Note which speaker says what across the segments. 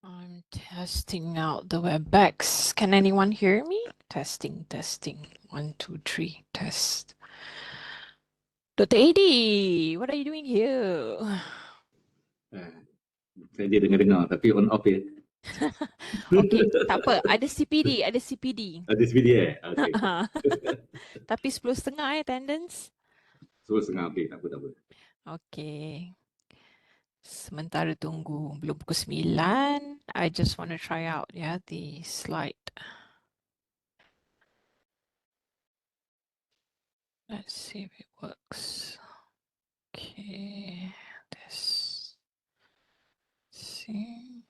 Speaker 1: I'm testing out the WebEx. Can anyone hear me? Testing, testing. 1, 2, 3, test. Dr. AD, what are you doing here?
Speaker 2: Saya dia dengar-dengar tapi on off ya.
Speaker 1: Okay, tak apa. Ada CPD, ada CPD.
Speaker 2: Ada video Okay.
Speaker 1: Tapi 10.30 attendance.
Speaker 2: 10.30 okay, tak apa.
Speaker 1: Okay. Sementara tunggu belum pukul 9. I just want to try out the slide. Let's see if it works. Okay, this. See.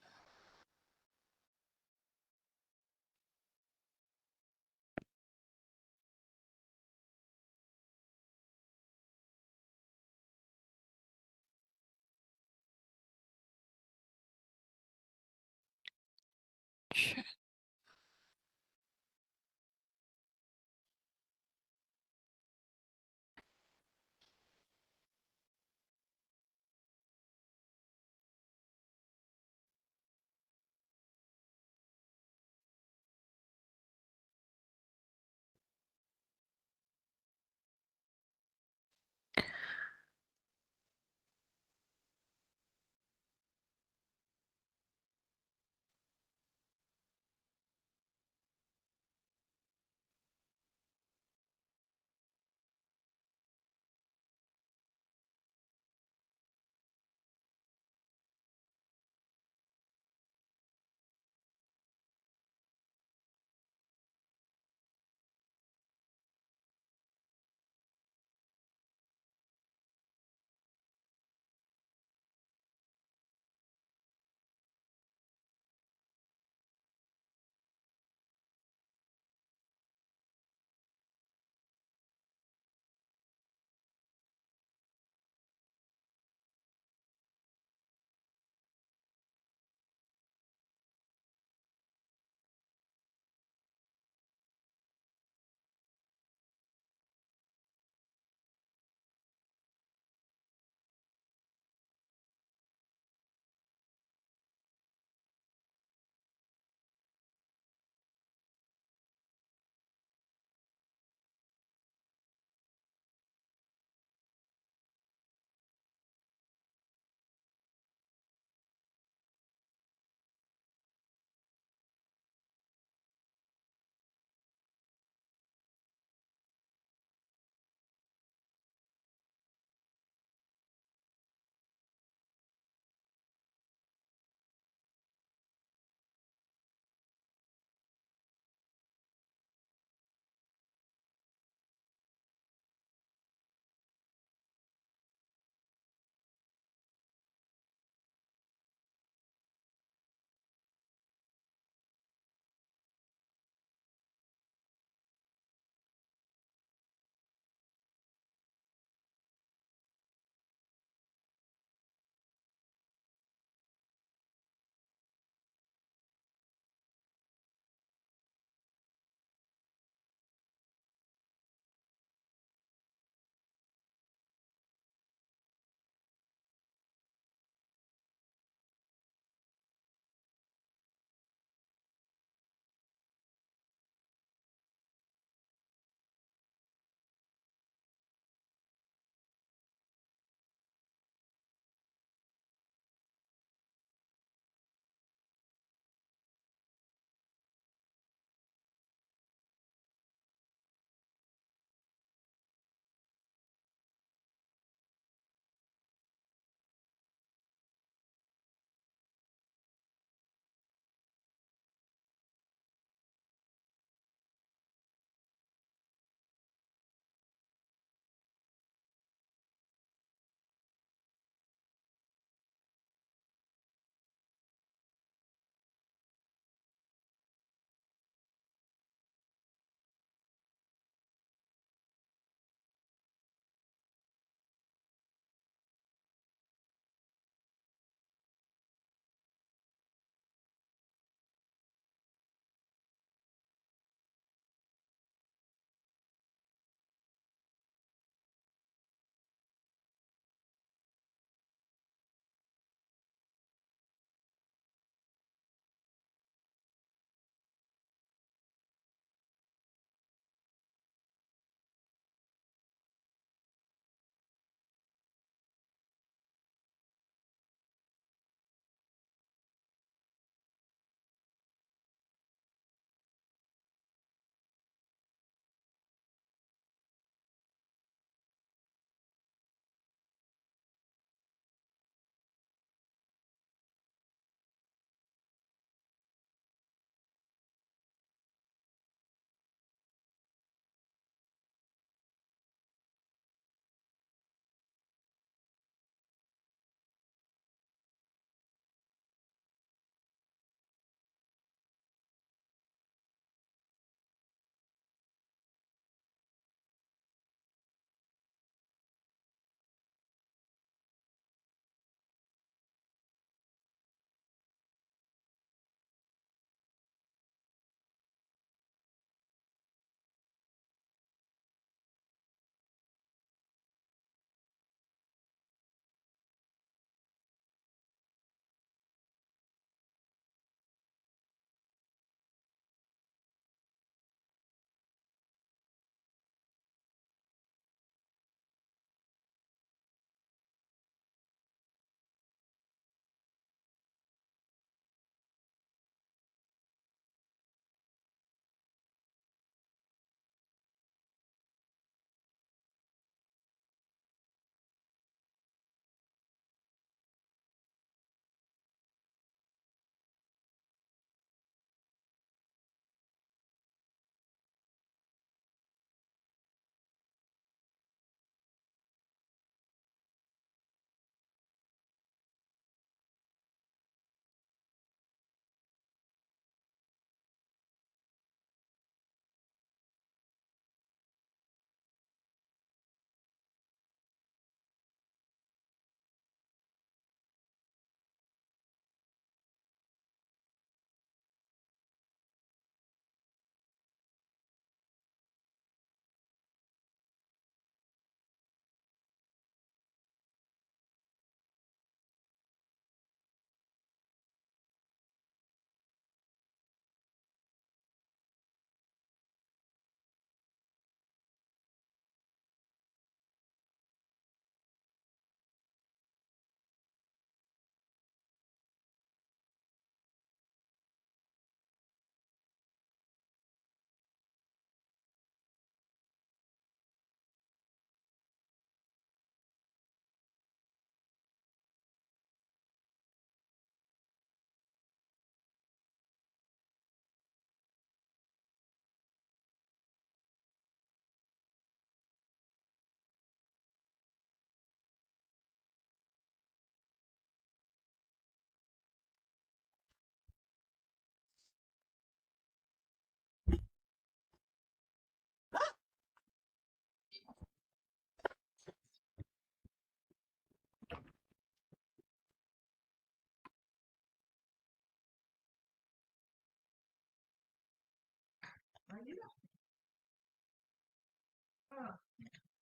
Speaker 1: Check.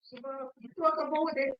Speaker 3: Sebab itu akan bawa dia.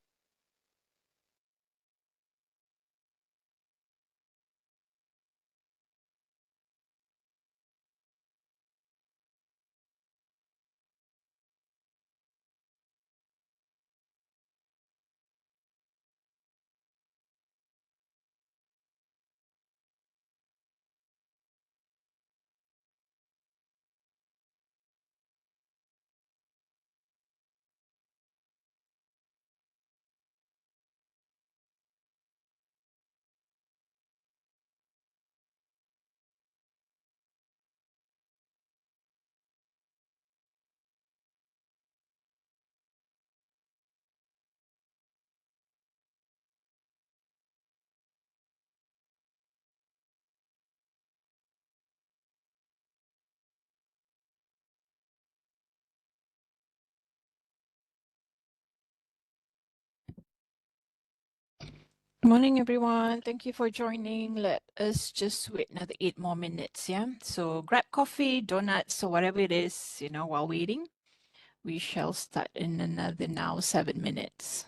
Speaker 1: Morning, everyone. Thank you for joining. Let us just wait another 8 more minutes, yeah? So grab coffee, donuts, or whatever it is, while waiting. We shall start in another now 7 minutes.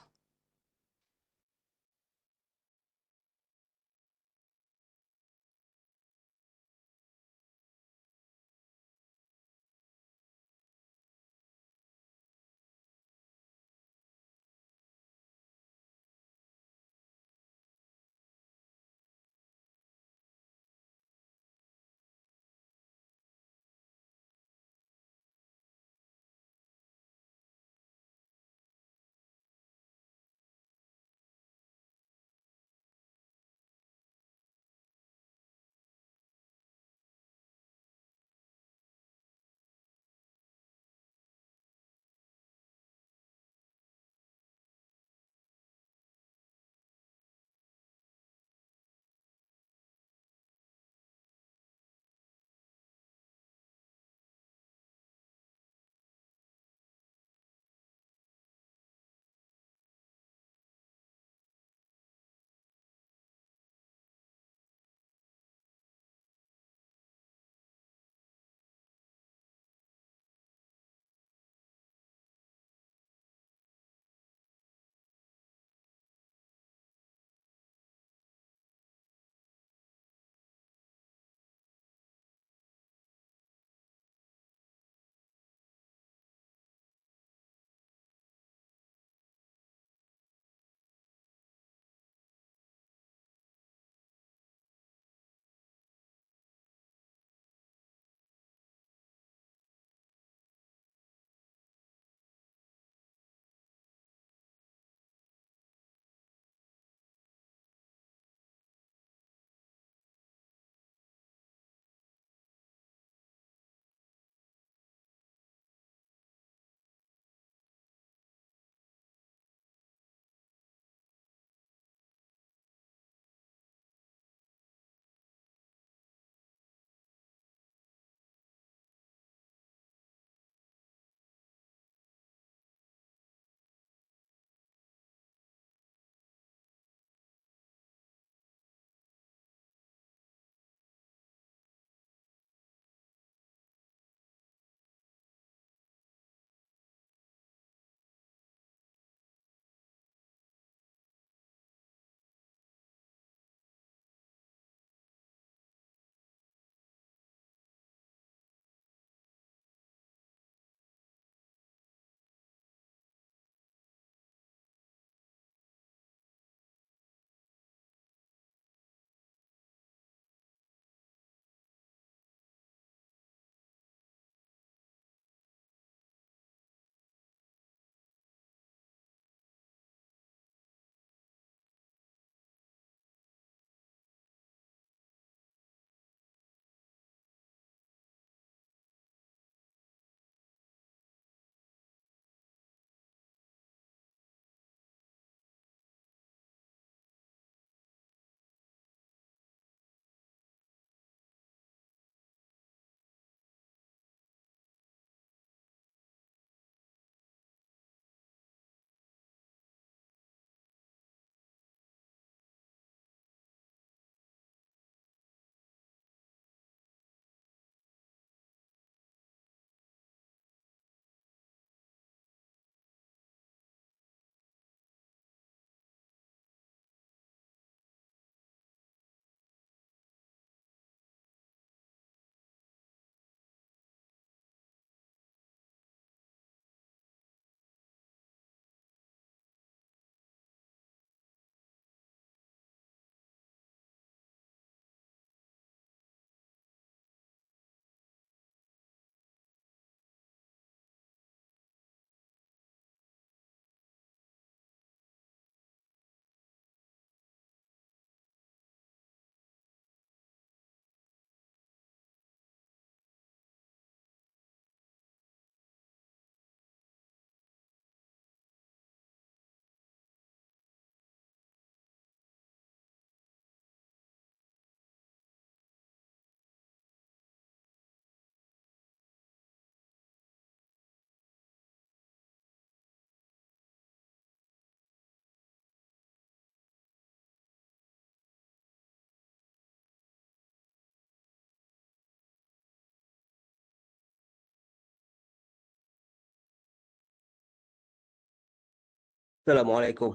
Speaker 4: Assalamualaikum.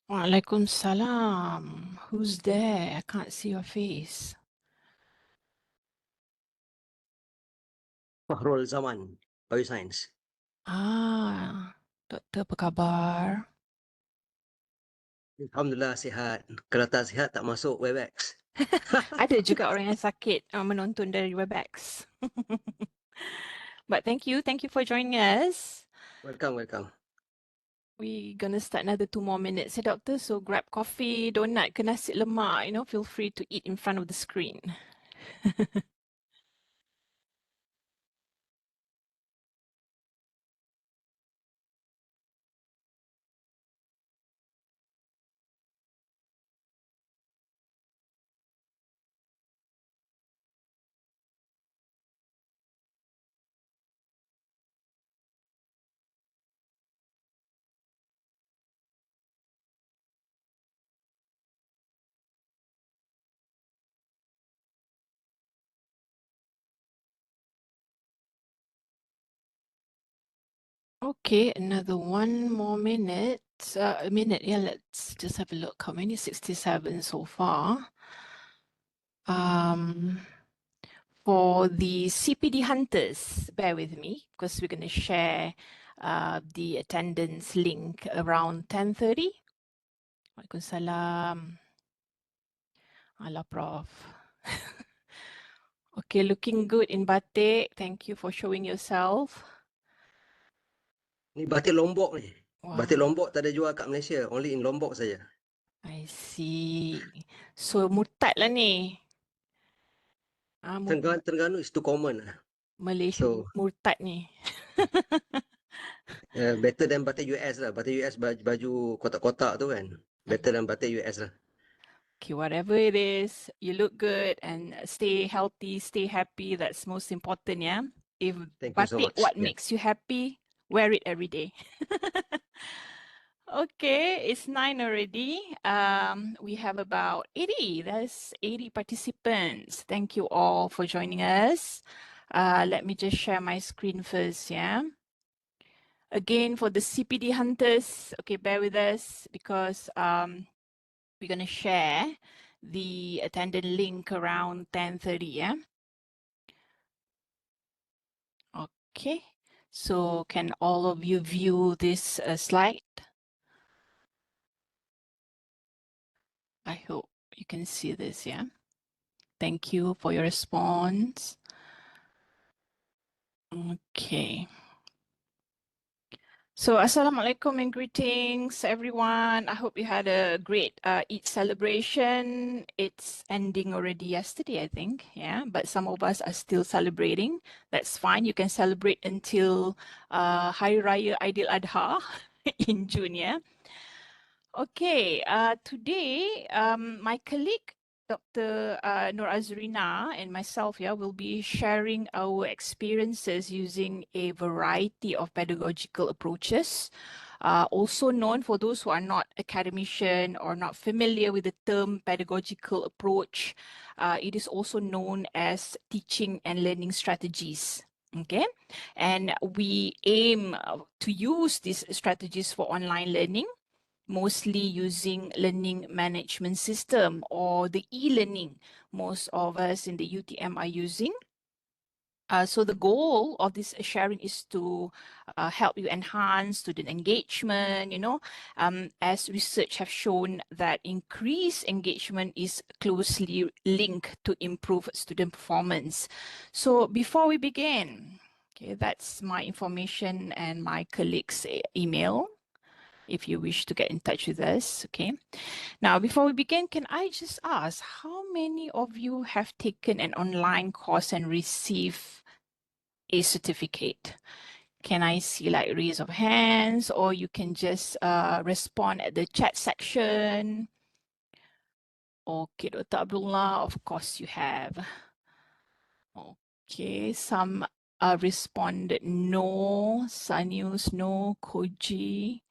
Speaker 1: Waalaikumsalam. Who's there? I can't see your face.
Speaker 4: Fahrul Zaman, Bioscience.
Speaker 1: Doktor apa khabar?
Speaker 4: Alhamdulillah sihat. Kalau tak sihat tak masuk Webex.
Speaker 1: Ada juga orang yang sakit menonton dari Webex. But thank you for joining us.
Speaker 4: Welcome.
Speaker 1: We're gonna start another 2 more minutes, doctor. So grab coffee, donut, ke nasi lemak, feel free to eat in front of the screen. Okay, another 1 more minute. A minute, yeah, let's just have a look. How many? 67 so far. For the CPD hunters, bear with me because we're going to share the attendance link around 10:30. Waalaikumsalam. Ala Prof. Okay, looking good in batik. Thank you for showing yourself.
Speaker 4: Ni batik Lombok ni.
Speaker 1: Wow.
Speaker 4: Batik Lombok tak ada jual kat Malaysia. Only in Lombok saja.
Speaker 1: I see. So murtad lah ni.
Speaker 4: Terengganu is too common.
Speaker 1: Malaysia
Speaker 4: So
Speaker 1: murtad ni.
Speaker 4: better than batik US lah. Batik US baju kotak-kotak tu kan. Better than batik US lah.
Speaker 1: Okay, whatever it is, you look good and stay healthy, stay happy. That's most important, yeah? If
Speaker 4: Thank you so
Speaker 1: batik,
Speaker 4: much.
Speaker 1: what
Speaker 4: Yeah.
Speaker 1: makes you happy, wear it every day. Okay, it's 9 already. We have about 80. That's 80 participants. Thank you all for joining us. Let me just share my screen first, yeah? Again, for the CPD hunters, okay, bear with us because we're going to share the attendant link around 10:30, yeah? Okay, so can all of you view this slide? I hope you can see this, yeah? Thank you for your response. Okay. So, Assalamualaikum and greetings, everyone. I hope you had a great Eid celebration. It's ending already yesterday, I think. Yeah, but some of us are still celebrating. That's fine. You can celebrate until Hari Raya Aidil Adha in June, yeah. Okay, today my colleague Dr. Nur Azrina and myself will be sharing our experiences using a variety of pedagogical approaches. Also known, for those who are not academician or not familiar with the term pedagogical approach, it is also known as teaching and learning strategies. Okay, and we aim to use these strategies for online learning, mostly using learning management system or the e-learning most of us in the UTM are using. So the goal of this sharing is to help you enhance student engagement, as research have shown that increased engagement is closely linked to improve student performance. So before we begin, okay, that's my information and my colleague's email if you wish to get in touch with us, okay? Now, before we begin, can I just ask, how many of you have taken an online course and received a certificate? Can I see like raise of hands, or you can just respond at the chat section? Okay, Dr. Abdullah, of course you have. Okay, some responded no, Sanius no, Koji.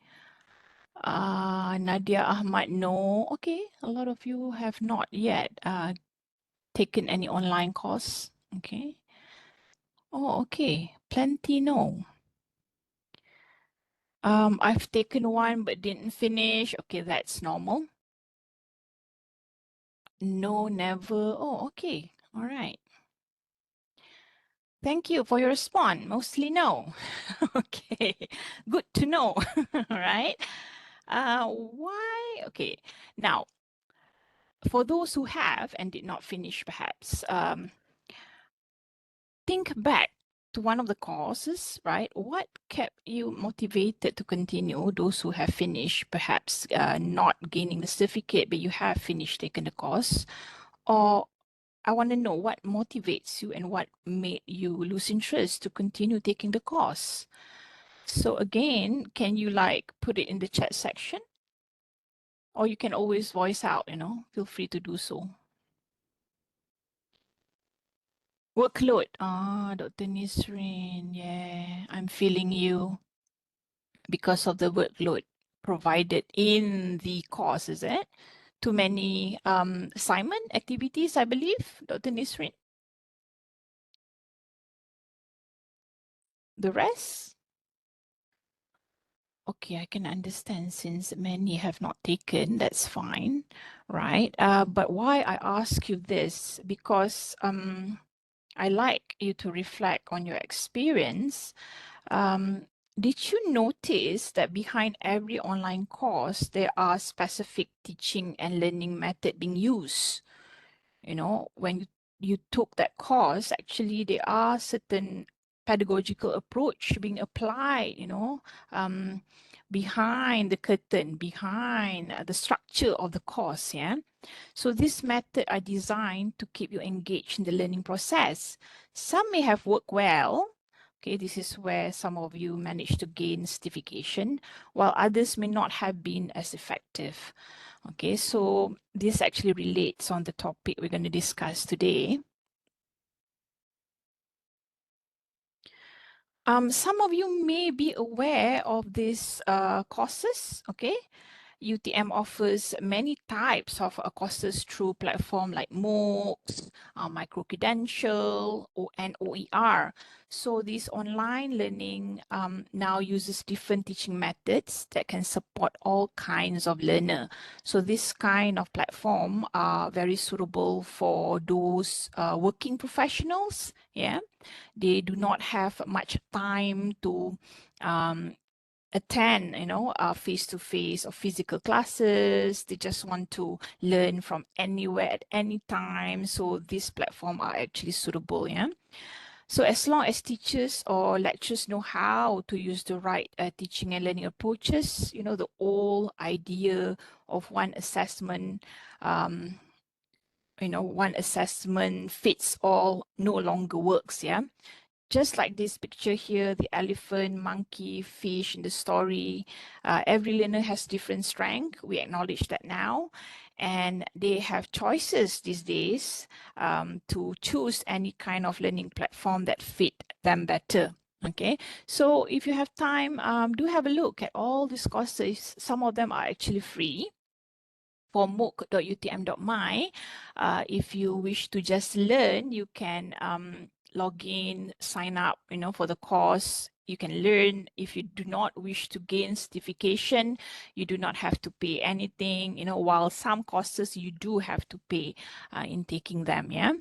Speaker 1: Nadia Ahmad, no. Okay, a lot of you have not yet taken any online course. Okay. Oh, okay. Plenty, no. I've taken one but didn't finish. Okay, that's normal. No, never. Oh, okay. All right. Thank you for your response. Mostly no. Okay, good to know. All right. Why? Okay. Now, for those who have and did not finish, perhaps, think back to one of the courses, right? What kept you motivated to continue? Those who have finished, perhaps not gaining the certificate, but you have finished taking the course. Or I want to know what motivates you and what made you lose interest to continue taking the course. So again, can you like put it in the chat section? Or you can always voice out, feel free to do so. Workload. Dr. Nisrin, yeah, I'm feeling you because of the workload provided in the course, is it? Too many assignment activities, I believe, Dr. Nisrin. The rest? Okay, I can understand since many have not taken, that's fine, right? But why I ask you this, because I like you to reflect on your experience. Did you notice that behind every online course, there are specific teaching and learning method being used? When you took that course, actually, there are certain pedagogical approach being applied, behind the curtain, behind the structure of the course, yeah? So this method are designed to keep you engaged in the learning process. Some may have worked well. Okay, this is where some of you managed to gain certification, while others may not have been as effective. Okay, so this actually relates on the topic we're going to discuss today. Some of you may be aware of these courses, okay? UTM offers many types of courses through platform like MOOCs, micro-credential, and OER. So this online learning now uses different teaching methods that can support all kinds of learner. So this kind of platform are very suitable for those working professionals, yeah? They do not have much time to attend, face-to-face or physical classes. They just want to learn from anywhere at any time. So these platforms are actually suitable, yeah. So as long as teachers or lecturers know how to use the right teaching and learning approaches, the whole idea of one assessment, one assessment fits all no longer works, yeah. Just like this picture here, the elephant, monkey, fish in the story, every learner has different strength. We acknowledge that now. And they have choices these days to choose any kind of learning platform that fit them better. Okay, so if you have time, do have a look at all these courses. Some of them are actually free. For mooc.utm.my, if you wish to just learn, you can log in, sign up, for the course. You can learn. If you do not wish to gain certification, you do not have to pay anything, while some courses you do have to pay in taking them, yeah?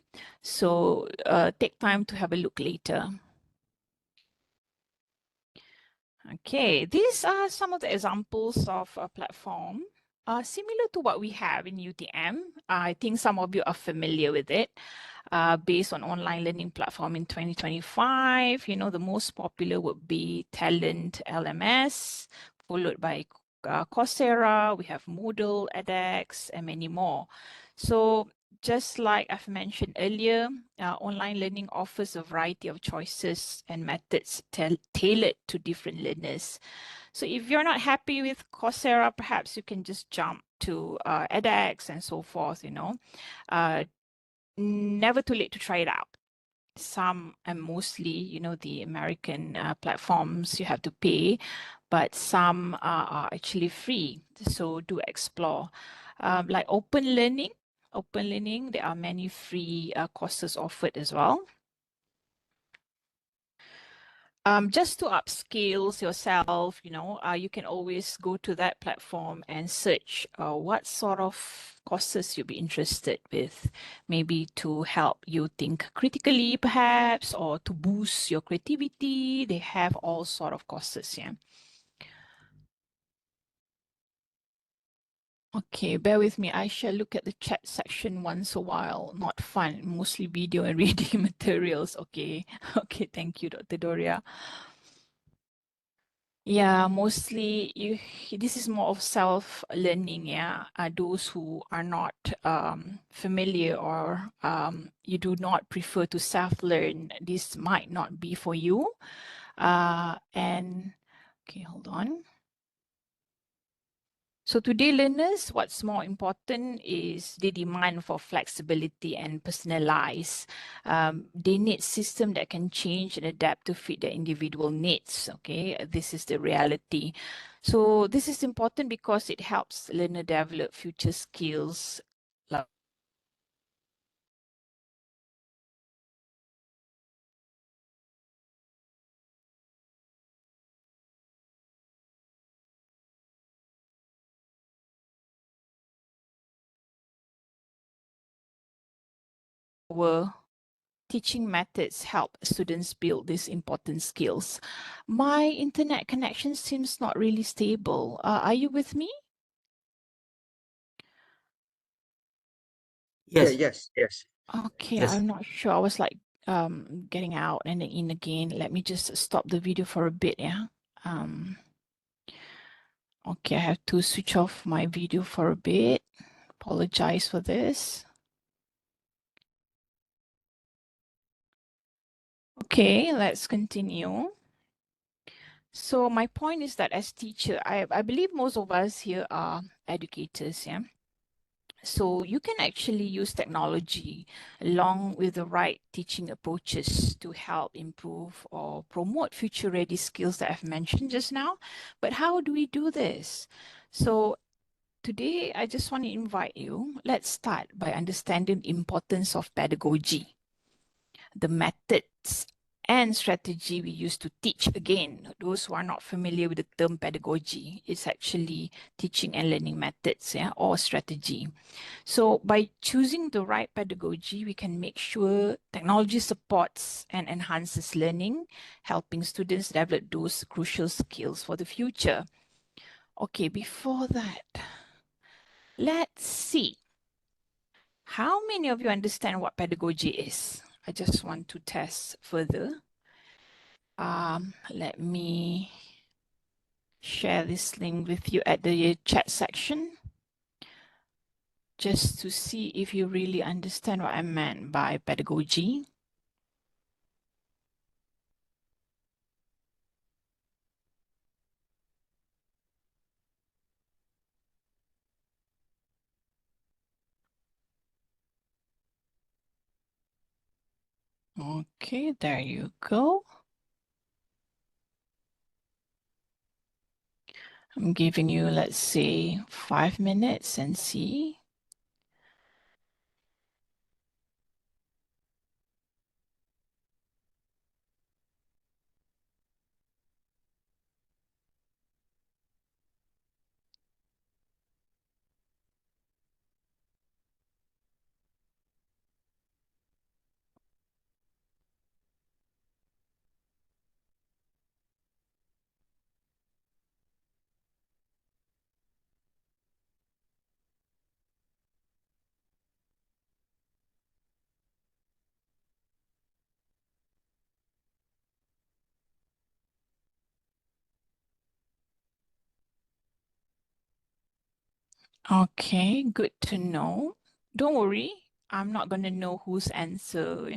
Speaker 1: So take time to have a look later. Okay, these are some of the examples of a platform similar to what we have in UTM. I think some of you are familiar with it. Based on online learning platform in 2025, the most popular would be Talent LMS, followed by Coursera. We have Moodle, edX, and many more. So just like I've mentioned earlier, online learning offers a variety of choices and methods tailored to different learners. So if you're not happy with Coursera, perhaps you can just jump to edX and so forth, never too late to try it out. Some and mostly, the American platforms you have to pay, but some are actually free. So do explore. Like open learning, there are many free courses offered as well. just to upskill yourself, you can always go to that platform and search what sort of courses you'll be interested with, maybe to help you think critically, perhaps, or to boost your creativity. They have all sort of courses, yeah. Okay, bear with me. I shall look at the chat section once a while. Not fun, mostly video and reading materials. Okay, okay, thank you, Dr. Doria. Yeah, mostly this is more of self-learning, yeah. Those who are not familiar or you do not prefer to self-learn, this might not be for you. And okay, hold on. So today, learners, what's more important is the demand for flexibility and personalized. They need system that can change and adapt to fit their individual needs. Okay, this is the reality. So this is important because it helps learner develop future skills like our teaching methods help students build these important skills. My internet connection seems not really stable. Are you with me?
Speaker 4: Yeah,
Speaker 2: Yes.
Speaker 4: yes.
Speaker 1: Okay,
Speaker 4: Yes.
Speaker 1: I'm not sure. I was like getting out and then in again. Let me just stop the video for a bit, yeah. Um okay, I have to switch off my video for a bit. Apologize for this. Okay, let's continue. So my point is that as teacher, I believe most of us here are educators, yeah. So you can actually use technology along with the right teaching approaches to help improve or promote future-ready skills that I've mentioned just now. But how do we do this? So today, I just want to invite you. Let's start by understanding the importance of pedagogy, the methods and strategy we use to teach. Again, those who are not familiar with the term pedagogy, it's actually teaching and learning methods, yeah, or strategy. So by choosing the right pedagogy, we can make sure technology supports and enhances learning, helping students develop those crucial skills for the future. Okay, before that, let's see. How many of you understand what pedagogy is? I just want to test further. Let me share this link with you at the chat section, just to see if you really understand what I meant by pedagogy. Okay, there you go. I'm giving you, let's say, 5 minutes and see. Okay, good to know. Don't worry, I'm not going to know whose answer,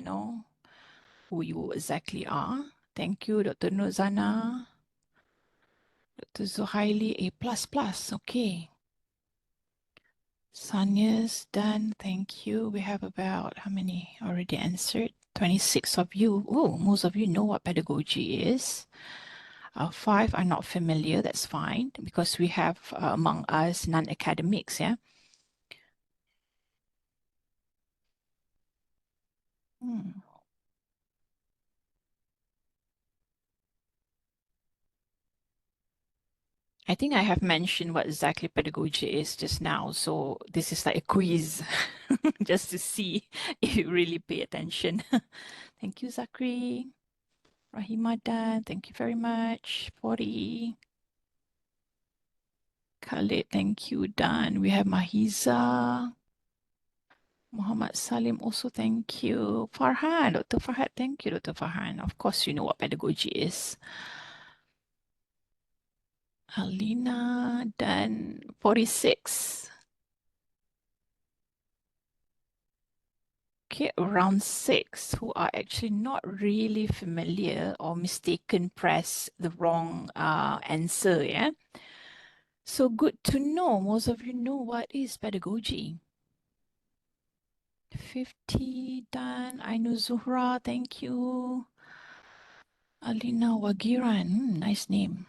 Speaker 1: who you exactly are. Thank you, Dr. Nuzana. Dr. Zuhaili, A++. Okay. Sonia's done. Thank you. We have about how many already answered? 26 of you. Oh, most of you know what pedagogy is. 5 are not familiar. That's fine because we have among us non-academics, yeah. Hmm. I think I have mentioned what exactly pedagogy is just now. So this is like a quiz just to see if you really pay attention. Thank you, Zakri. Rahimadan, thank you very much. Pori. Khalid, thank you. Dan. We have Mahiza. Muhammad Salim also, thank you. Farhan, Dr. Farhad, thank you, Dr. Farhan. Of course, you know what pedagogy is. Alina dan 46. Okay, around 6 who are actually not really familiar or mistaken press the wrong answer, yeah? So good to know. Most of you know what is pedagogy. 50 done. I know Zuhra, thank you. Alina Wagiran, nice name.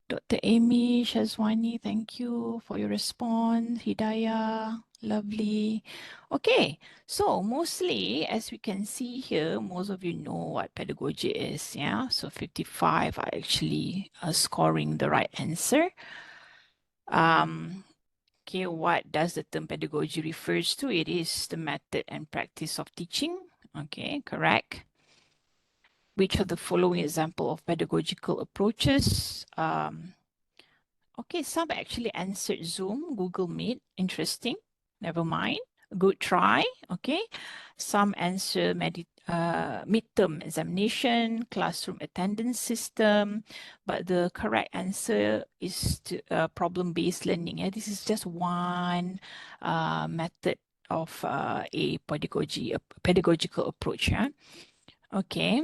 Speaker 1: Dr. Amy Shazwani, thank you for your response. Hidayah, lovely. Okay, so mostly, as we can see here, most of you know what pedagogy is, yeah? So 55 are actually scoring the right answer. Okay, what does the term pedagogy refers to? It is the method and practice of teaching. Okay, correct. Which of the following example of pedagogical approaches? Okay, some actually answered Zoom, Google Meet. Interesting. Never mind. Good try. Okay. Some answer midterm examination, classroom attendance system, but the correct answer is to problem-based learning. Yeah? This is just one method of a pedagogical approach. Yeah? Okay.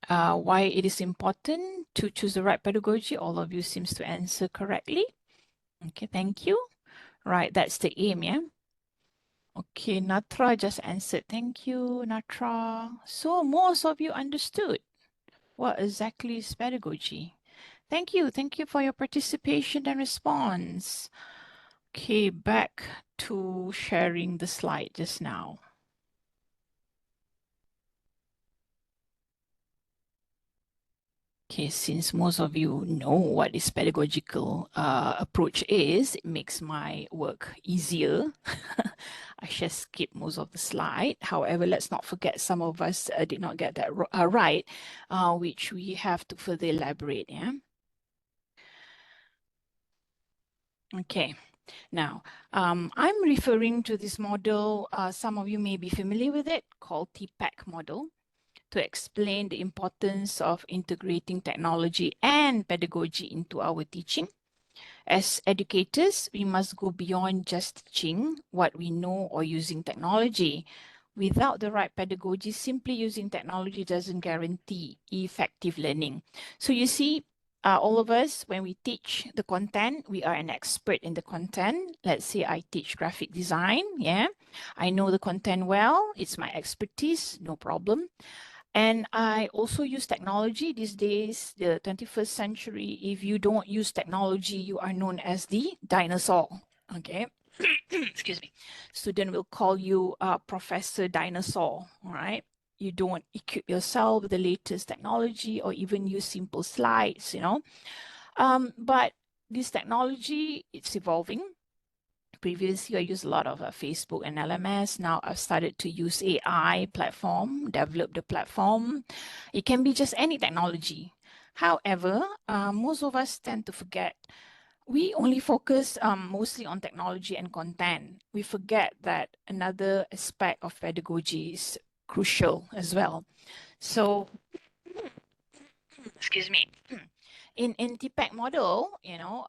Speaker 1: Why it is important to choose the right pedagogy? All of you seems to answer correctly. Okay, thank you. Right, that's the aim, yeah? Okay, Natra just answered. Thank you, Natra. So most of you understood what exactly is pedagogy. Thank you. Thank you for your participation and response. Okay, back to sharing the slide just now. Okay, since most of you know what this pedagogical approach is, it makes my work easier. I shall skip most of the slide. However, let's not forget some of us did not get that right, which we have to further elaborate. Yeah. Okay. Now, I'm referring to this model. Some of you may be familiar with it, called TPAC model, to explain the importance of integrating technology and pedagogy into our teaching. As educators, we must go beyond just teaching what we know or using technology. Without the right pedagogy, simply using technology doesn't guarantee effective learning. So you see, all of us, when we teach the content, we are an expert in the content. Let's say I teach graphic design, yeah. I know the content well, it's my expertise, no problem. And I also use technology these days, the 21st century. If you don't use technology, you are known as the dinosaur, okay? Excuse me. Student will call you Professor Dinosaur, all right? You don't equip yourself with the latest technology or even use simple slides, you know? But this technology, it's evolving. Previously, I used a lot of Facebook and LMS. Now I've started to use AI platform, develop the platform. It can be just any technology. However, most of us tend to forget. We only focus mostly on technology and content. We forget that another aspect of pedagogy is crucial as well. So, excuse me. In TPAC model, you know,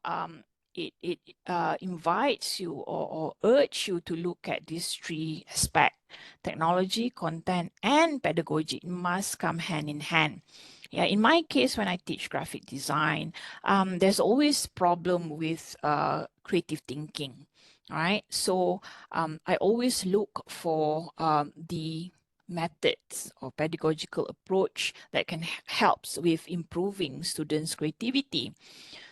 Speaker 1: it invites you or urge you to look at these three aspects: technology, content, and pedagogy. It must come hand in hand. Yeah, in my case, when I teach graphic design, there's always problem with creative thinking. All right, so I always look for the methods or pedagogical approach that can helps with improving students' creativity.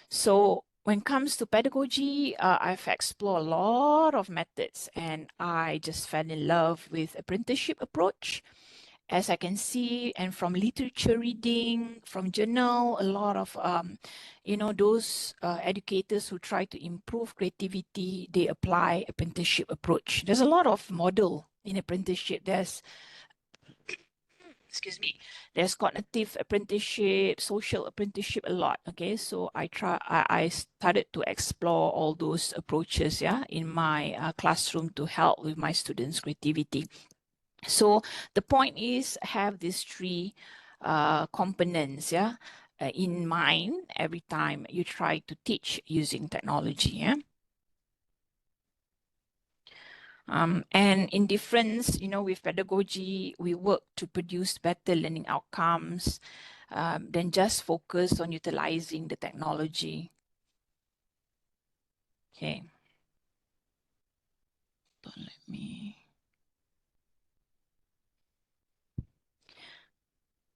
Speaker 1: So when it comes to pedagogy, I've explored a lot of methods and I just fell in love with apprenticeship approach as I can see, and from literature reading, from journal, a lot of, those educators who try to improve creativity, they apply apprenticeship approach. There's a lot of model in apprenticeship. There's cognitive apprenticeship, social apprenticeship, a lot. Okay, so I started to explore all those approaches, in my classroom to help with my students' creativity. So the point is, have these three components, in mind every time you try to teach using technology, And in difference, with pedagogy, we work to produce better learning outcomes than just focus on utilizing the technology. Okay. Don't let me.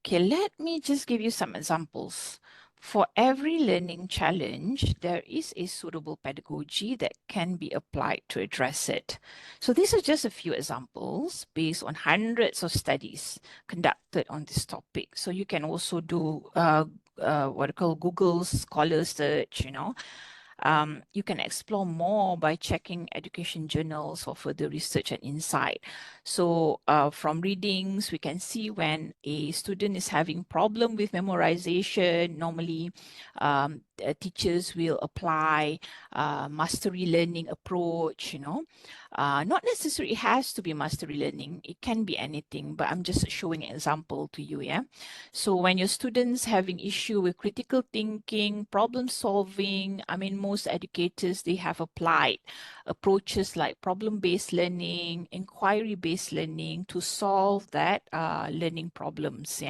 Speaker 1: Okay, let me just give you some examples. For every learning challenge, there is a suitable pedagogy that can be applied to address it. So these are just a few examples based on hundreds of studies conducted on this topic. So you can also do what I call Google Scholar search, You can explore more by checking education journals for further research and insight. So from readings, we can see when a student is having problem with memorization, normally teachers will apply mastery learning approach, Not necessarily it has to be mastery learning. It can be anything, but I'm just showing an example to you, So when your students having issue with critical thinking, problem solving, most educators, they have applied approaches like problem-based learning, inquiry-based learning to solve that learning problems,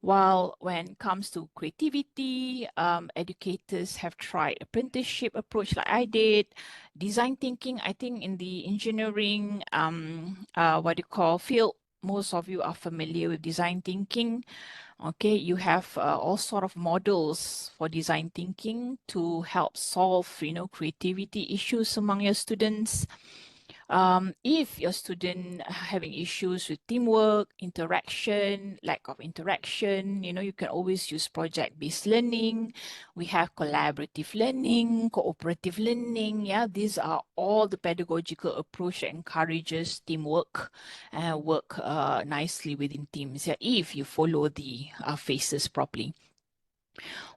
Speaker 1: While when it comes to creativity, educators have tried apprenticeship approach like I did. Design thinking, I think in the engineering, field, most of you are familiar with design thinking. Okay, you have all sort of models for design thinking to help solve, creativity issues among your students. If your student having issues with teamwork, interaction, lack of interaction, you can always use project-based learning. We have collaborative learning, cooperative learning. Yeah, these are all the pedagogical approach that encourages teamwork and work nicely within teams. Yeah, if you follow the phases properly.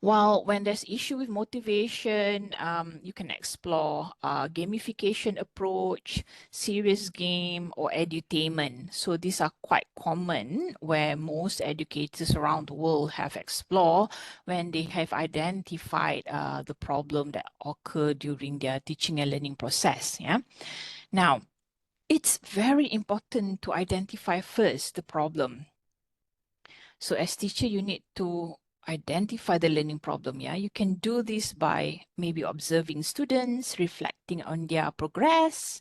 Speaker 1: While when there's issue with motivation, you can explore gamification approach, serious game, or edutainment. So these are quite common where most educators around the world have explored when they have identified the problem that occur during their teaching and learning process. Yeah. Now, it's very important to identify first the problem. So as teacher, you need to identify the learning problem. Yeah, you can do this by maybe observing students, reflecting on their progress,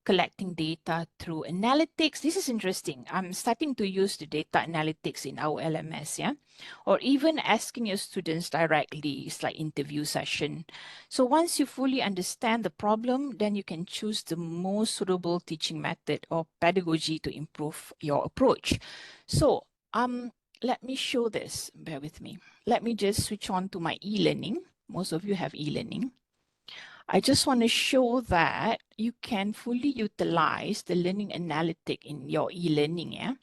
Speaker 1: collecting data through analytics. This is interesting. I'm starting to use the data analytics in our LMS, or even asking your students directly. It's like interview session. So once you fully understand the problem, then you can choose the most suitable teaching method or pedagogy to improve your approach. So let me show this. Bear with me. Let me just switch on to my e-learning. Most of you have e-learning. I just want to show that you can fully utilize the learning analytic in your e-learning,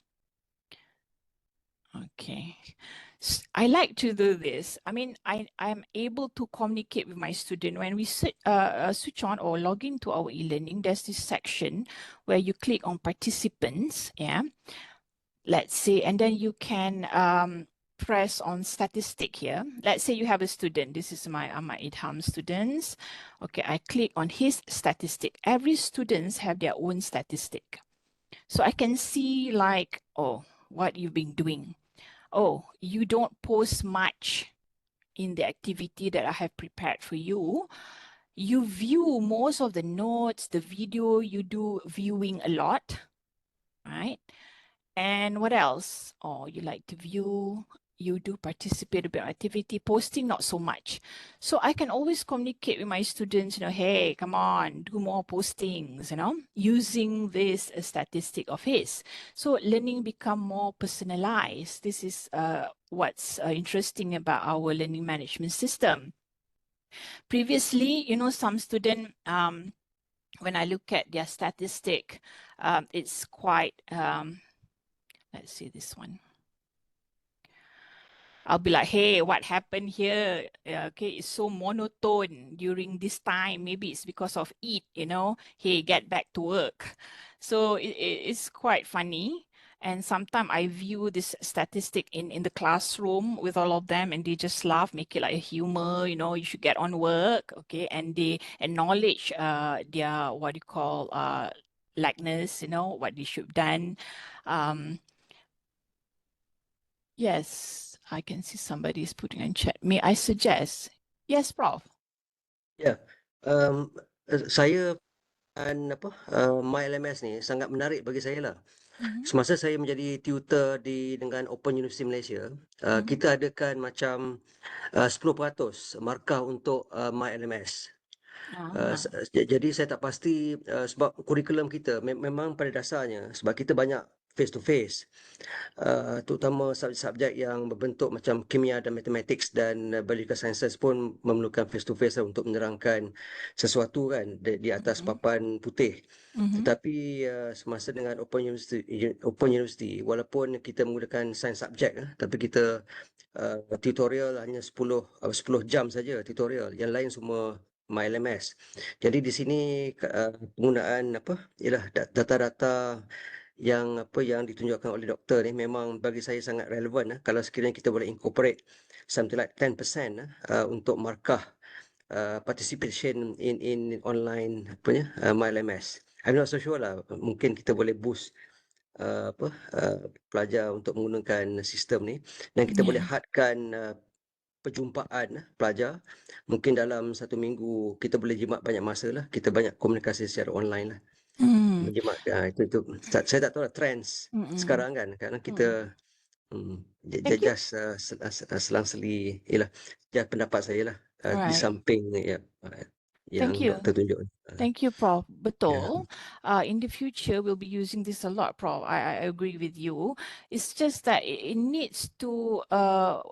Speaker 1: Okay. I like to do this. I'm able to communicate with my student. When we switch on or log into our e-learning, there's this section where you click on participants, Let's say, and then you can press on statistic here. Let's say you have a student. This is my IDHAM students. Okay, I click on his statistic. Every students have their own statistic. So I can see like, oh, what you've been doing. Oh, you don't post much in the activity that I have prepared for you. You view most of the notes, the video, you do viewing a lot, right? And what else? Oh, you like to view, you do participate a bit in activity, posting not so much. So I can always communicate with my students, hey, come on, do more postings, using this statistic of his. So learning become more personalized. This is what's interesting about our learning management system. Previously, some student, when I look at their statistic, it's quite, let's see this one. I'll be like, hey, what happened here? Okay, it's so monotone during this time. Maybe it's because of it, hey, get back to work. So it's quite funny. And sometimes I view this statistic in the classroom with all of them, and they just laugh, make it like a humor, you should get on work, okay? And they acknowledge their, what you call, lackness, what they should have done. Yes, I can see somebody is putting in chat. May I suggest? Yes, Prof.
Speaker 4: Ya, saya MyLMS ni sangat menarik bagi saya lah. Semasa saya menjadi tutor dengan Open University Malaysia, kita adakan macam 10% markah untuk MyLMS. Jadi saya tak pasti sebab kurikulum kita memang pada dasarnya sebab kita banyak face to face, terutama subjek-subjek yang berbentuk macam kimia dan matematik dan biological sciences pun memerlukan face to face untuk menerangkan sesuatu kan di atas papan putih. Tetapi semasa dengan Open University walaupun kita menggunakan sains subjek, tapi kita tutorial hanya 10 jam saja tutorial, yang lain semua MyLMS. Jadi di sini penggunaan ialah data-data yang ditunjukkan oleh doktor ni memang bagi saya sangat relevan kalau sekiranya kita boleh incorporate something like 10% untuk markah participation in online MyLMS. I'm not so sure lah, mungkin kita boleh boost pelajar untuk menggunakan sistem ni, dan kita boleh hadkan perjumpaan pelajar. Mungkin dalam 1 minggu kita boleh jimat banyak masa lah, kita banyak komunikasi secara online lah. Menjimat itu saya tak tahu lah trends sekarang kan, kadang kita just selang-seli ialah pendapat saya lah, di samping yang
Speaker 1: Thank you.
Speaker 4: doktor tunjuk.
Speaker 1: Thank you, Prof. Betul. In the future, we'll be using this a lot, Prof. I agree with you. It's just that it needs to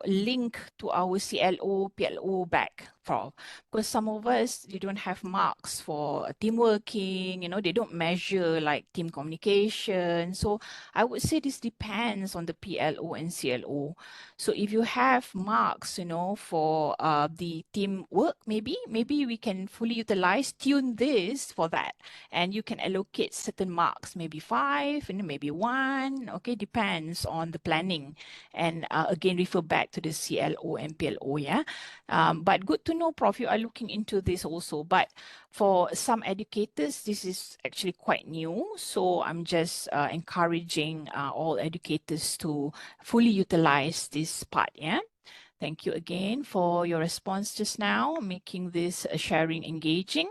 Speaker 1: link to our CLO, PLO back, Prof. Because some of us, they don't have marks for team working, they don't measure like team communication. So I would say this depends on the PLO and CLO. So if you have marks, for the team work, maybe we can fully utilize, tune this for that, and you can allocate certain marks, maybe 5 and maybe 1. Okay, depends on the planning, and again refer back to the CLO and PLO. Yeah, but good to know, Prof. You are looking into this also. But for some educators, this is actually quite new. So I'm just encouraging all educators to fully utilize this part. Yeah. Thank you again for your response just now, making this sharing engaging.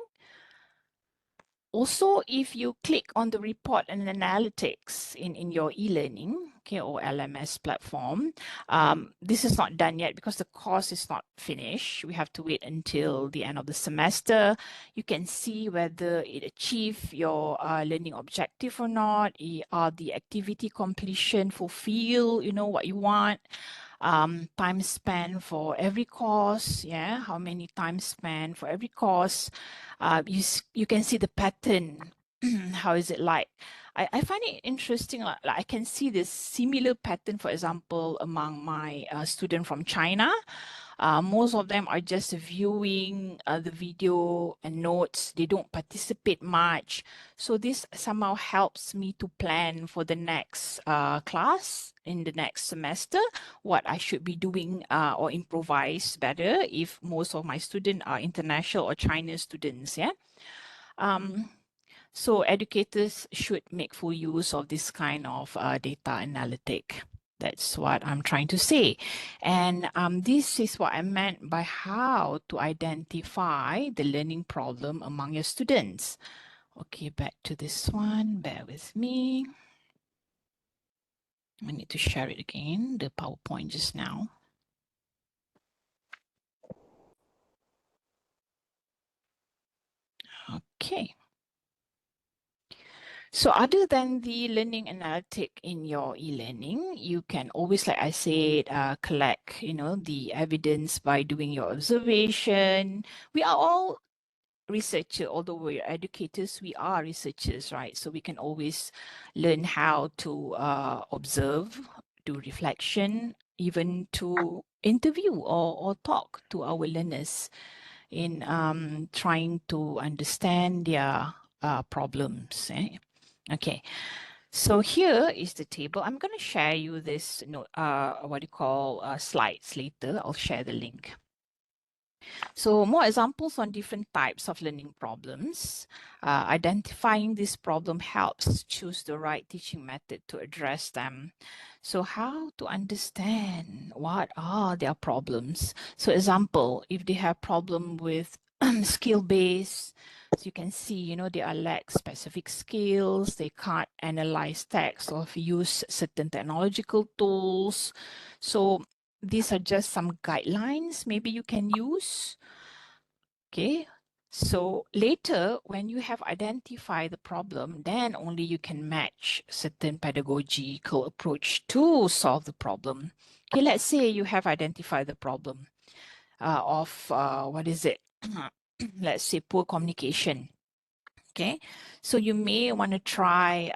Speaker 1: Also, if you click on the report and analytics in your e-learning, okay, or LMS platform, this is not done yet because the course is not finished. We have to wait until the end of the semester. You can see whether it achieved your learning objective or not. Are the activity completion fulfill, what you want? Time spent for every course, how many time spent for every course. You can see the pattern. How is it like? I find it interesting, like I can see this similar pattern, for example, among my student from China. Most of them are just viewing the video and notes. They don't participate much. So this somehow helps me to plan for the next class in the next semester, what I should be doing or improvise better if most of my students are international or Chinese students. So educators should make full use of this kind of data analytic. That's what I'm trying to say. And this is what I meant by how to identify the learning problem among your students. Okay, back to this one. Bear with me. I need to share it again, the PowerPoint just now. Okay. So other than the learning analytic in your e-learning, you can always, like I said, collect, the evidence by doing your observation. We are all researchers, although we're educators, we are researchers, right? So we can always learn how to observe, do reflection, even to interview or talk to our learners in trying to understand their problems. Okay, so here is the table. I'm going to share you this, what do you call slides later. I'll share the link. So more examples on different types of learning problems. Identifying this problem helps choose the right teaching method to address them. So how to understand what are their problems? So example, if they have problem with skill-based, so you can see, they are lack specific skills, they can't analyze text or use certain technological tools. So these are just some guidelines maybe you can use. Okay, so later when you have identified the problem, then only you can match certain pedagogical approach to solve the problem. Okay, let's say you have identified the problem of what is it? Let's say poor communication. Okay, so you may want to try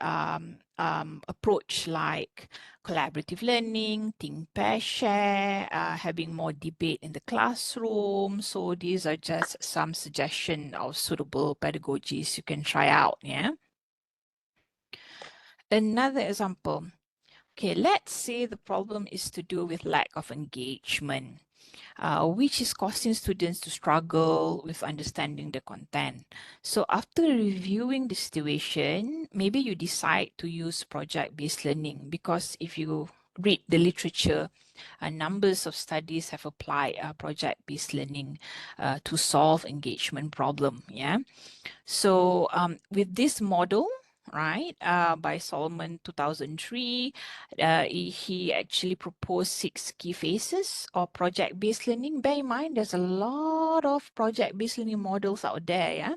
Speaker 1: approach like collaborative learning, think, pair, share, having more debate in the classroom. So these are just some suggestion of suitable pedagogies you can try out. Yeah. Another example. Okay, let's say the problem is to do with lack of engagement. Which is causing students to struggle with understanding the content. So after reviewing the situation, maybe you decide to use project-based learning, because if you read the literature, numbers of studies have applied project-based learning to solve engagement problem. Yeah. So with this model, right, by Solomon 2003, he actually proposed 6 key phases of project-based learning. Bear in mind, there's a lot of project-based learning models out there. Yeah.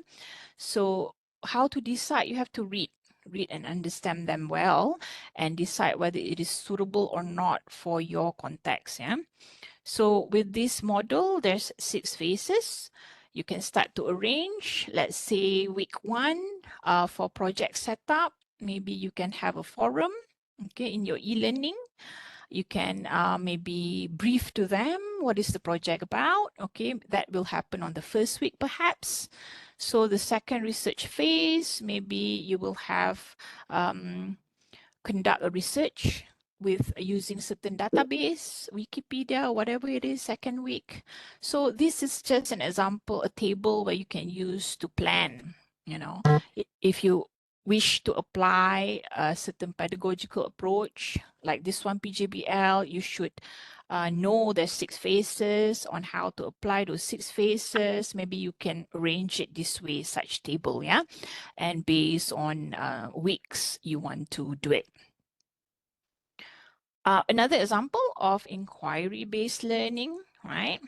Speaker 1: So how to decide? You have to read and understand them well and decide whether it is suitable or not for your context. Yeah. So with this model, there's 6 phases. You can start to arrange, let's say week 1 for project setup. Maybe you can have a forum, okay, in your e-learning. You can maybe brief to them what is the project about. Okay, that will happen on the first week perhaps. So the second research phase, maybe you will have conduct a research with using certain database, Wikipedia, whatever it is, second week. So this is just an example, a table where you can use to plan, if you wish to apply a certain pedagogical approach, like this one, PJBL, you should know there's 6 phases on how to apply those 6 phases. Maybe you can arrange it this way, such table, yeah? And based on weeks you want to do it. Another example of inquiry-based learning, right?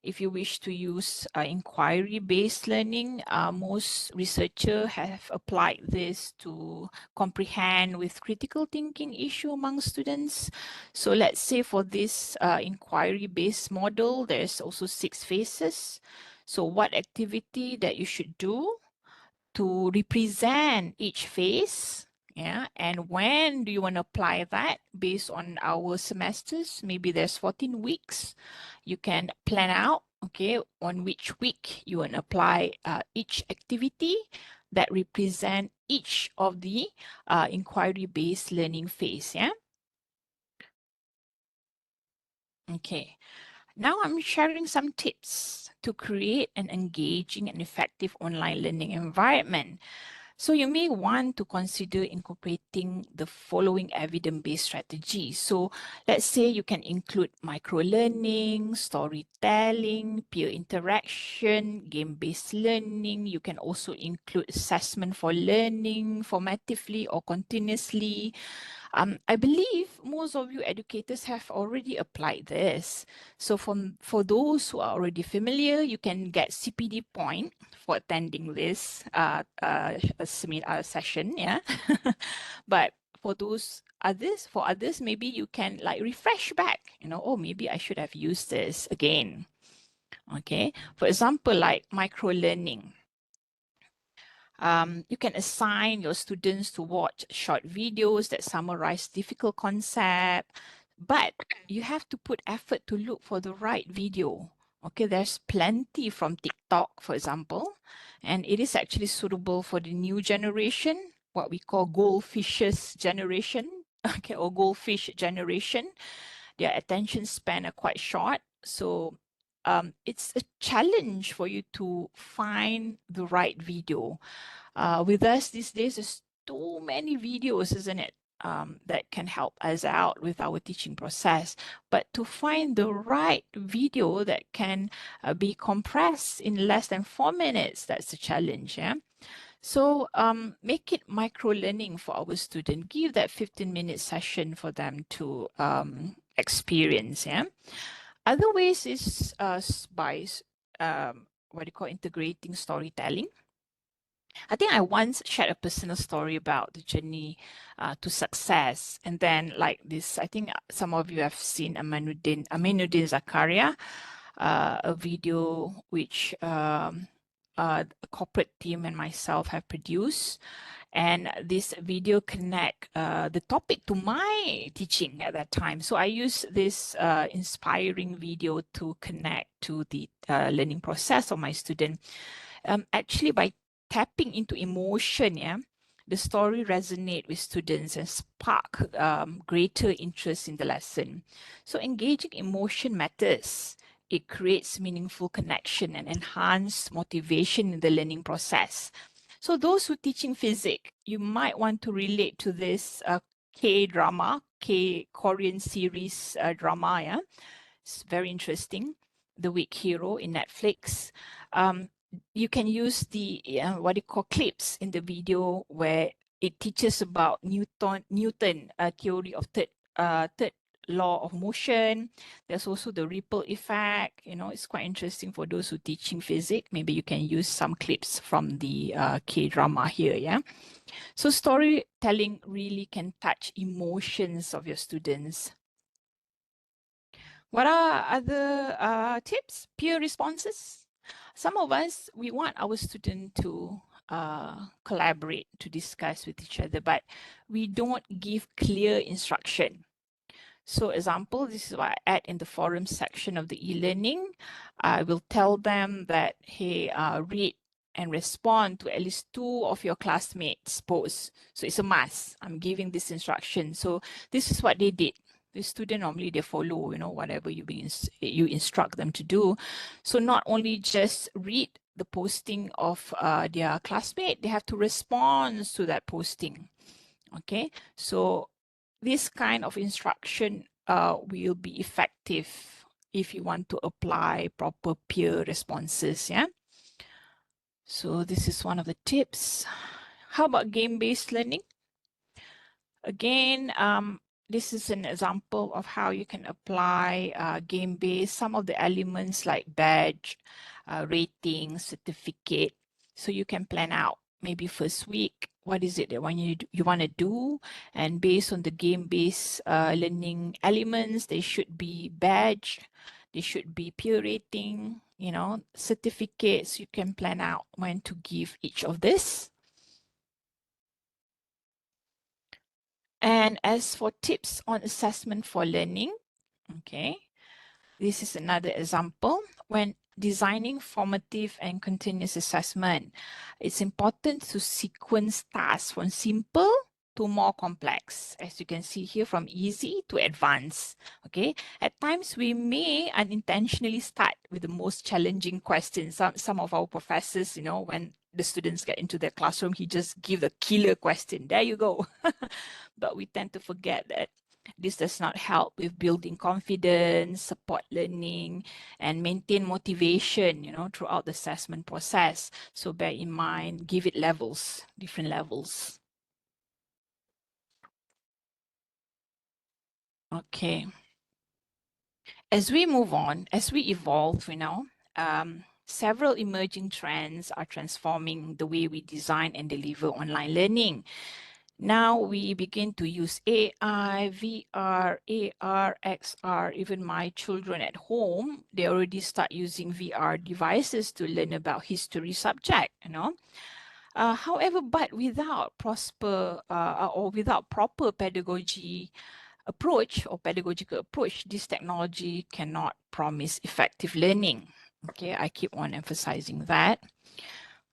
Speaker 1: If you wish to use inquiry-based learning, most researchers have applied this to comprehend with critical thinking issue among students. So let's say for this inquiry-based model, there's also 6 phases. So what activity that you should do to represent each phase, yeah, and when do you want to apply that based on our semesters? Maybe there's 14 weeks. You can plan out, okay, on which week you want to apply each activity that represent each of the inquiry-based learning phase, yeah. Okay, now I'm sharing some tips to create an engaging and effective online learning environment. So you may want to consider incorporating the following evidence-based strategies. So let's say you can include micro-learning, storytelling, peer interaction, game-based learning. You can also include assessment for learning, formatively or continuously. I believe most of you educators have already applied this. So for those who are already familiar, you can get CPD point for attending this session, yeah. But for others, maybe you can like refresh back, oh, maybe I should have used this again. Okay, for example, like micro-learning. You can assign your students to watch short videos that summarize difficult concept, but you have to put effort to look for the right video. Okay, there's plenty from TikTok, for example, and it is actually suitable for the new generation, what we call goldfishes generation, okay, or goldfish generation. Their attention span are quite short, so it's a challenge for you to find the right video. With us these days, there's too many videos, isn't it? That can help us out with our teaching process. But to find the right video that can be compressed in less than 4 minutes, that's a challenge, yeah? So make it micro-learning for our student. Give that 15-minute session for them to experience, yeah? Other ways is by what do you call integrating storytelling. I think I once shared a personal story about the journey to success. And then like this, I think some of you have seen Aminuddin Zakaria, a video which a corporate team and myself have produced. And this video connect the topic to my teaching at that time. So I use this inspiring video to connect to the learning process of my student. Actually, by tapping into emotion, yeah, the story resonate with students and spark greater interest in the lesson. So engaging emotion matters. It creates meaningful connection and enhance motivation in the learning process. So those who teaching physics, you might want to relate to this K-drama, Korean series drama, yeah. It's very interesting. The Weak Hero in Netflix. You can use the what do you call clips in the video where it teaches about Newton theory of third law of motion. There's also the ripple effect. It's quite interesting for those who teaching physics. Maybe you can use some clips from the K-drama here, yeah. So storytelling really can touch emotions of your students. What are other tips? Peer responses. Some of us, we want our student to collaborate, to discuss with each other, but we don't give clear instruction. So example, this is what I add in the forum section of the e-learning. I will tell them that, hey, read and respond to at least 2 of your classmates' posts. So it's a must. I'm giving this instruction. So this is what they did. The student normally they follow, whatever you instruct them to do. So not only just read the posting of their classmate, they have to respond to that posting. Okay, so this kind of instruction will be effective if you want to apply proper peer responses, yeah. So this is one of the tips. How about game-based learning? Again, this is an example of how you can apply game-based, some of the elements like badge, rating, certificate. So you can plan out maybe first week, what is it that you want to do? And based on the game-based learning elements, they should be badge, they should be peer rating, certificates. You can plan out when to give each of this. And as for tips on assessment for learning, okay, this is another example. When designing formative and continuous assessment, it's important to sequence tasks from simple to more complex, as you can see here, from easy to advanced. Okay, at times we may unintentionally start with the most challenging questions. Some of our professors, when the students get into their classroom, he just give the killer question. There you go. But we tend to forget that this does not help with building confidence, support learning, and maintain motivation, throughout the assessment process. So bear in mind, give it levels, different levels. Okay. As we move on, as we evolve, several emerging trends are transforming the way we design and deliver online learning. Now we begin to use AI, VR, AR, XR. Even my children at home, they already start using VR devices to learn about history subject, However, but without without proper pedagogical approach, this technology cannot promise effective learning. Okay, I keep on emphasizing that.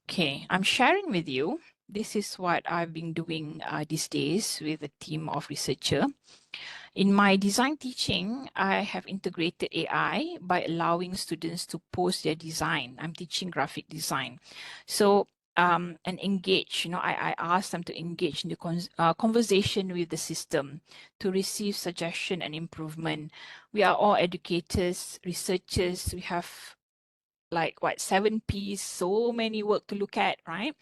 Speaker 1: Okay, I'm sharing with you. This is what I've been doing these days with a team of researchers. In my design teaching, I have integrated AI by allowing students to post their design. I'm teaching graphic design. So, and engage, I ask them to engage in the conversation with the system to receive suggestion and improvement. We are all educators, researchers. We have like 7 Ps, so many work to look at, right?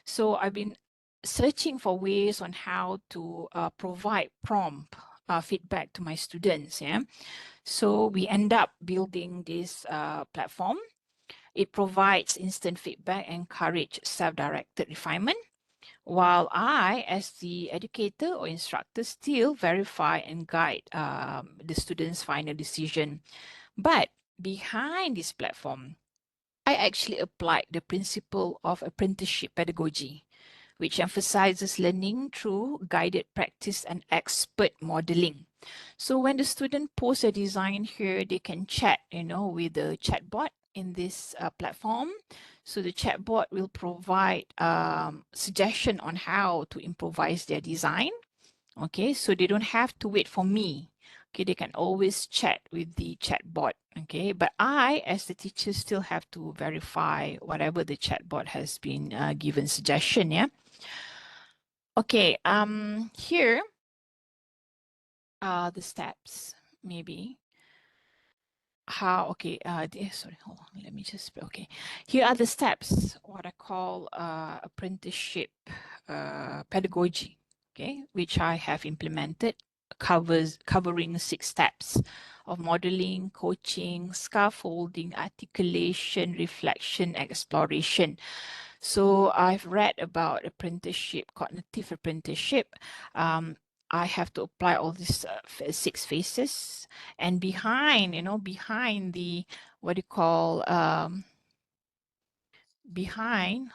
Speaker 1: So I've been searching for ways on how to provide prompt feedback to my students. Yeah. So we end up building this platform. It provides instant feedback and encourage self-directed refinement, while I, as the educator or instructor, still verify and guide the students' final decision. But behind this platform, I actually applied the principle of apprenticeship pedagogy, which emphasizes learning through guided practice and expert modeling. So when the student posts a design here, they can chat, with the chatbot in this platform. So the chatbot will provide suggestion on how to improvise their design. Okay, so they don't have to wait for me. Okay, they can always chat with the chatbot. Okay, but I, as the teacher, still have to verify whatever the chatbot has been given suggestion. Yeah. Okay. Here are the steps. Maybe how. Okay. Sorry. Hold on. Let me just. Okay. Here are the steps. What I call apprenticeship pedagogy. Okay, which I have implemented, covering 6 steps of modeling, coaching, scaffolding, articulation, reflection, exploration. So I've read about apprenticeship, cognitive apprenticeship. I have to apply all these 6 phases, and behind the what do you call behind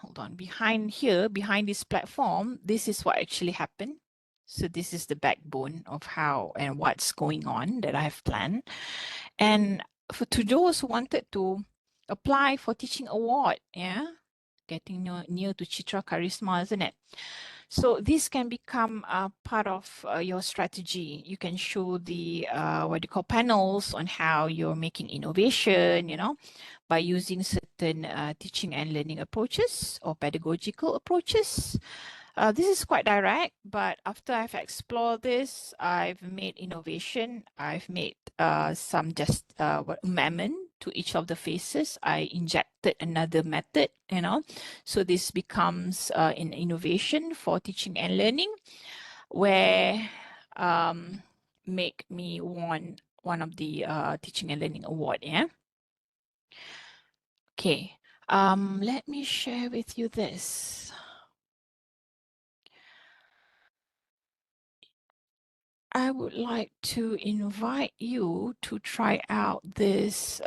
Speaker 1: this platform, this is what actually happened. So this is the backbone of how and what's going on that I have planned. And to those who wanted to apply for teaching award, yeah, getting near to Chitra Charisma, isn't it? So this can become part of your strategy. You can show the panels on how you're making innovation, by using certain teaching and learning approaches or pedagogical approaches. This is quite direct, but after I've explored this, I've made innovation. I've made some just amendment to each of the phases. I injected another method, so this becomes an innovation for teaching and learning, where make me won one of the teaching and learning award. Yeah. Okay. Let me share with you this. I would like to invite you to try out this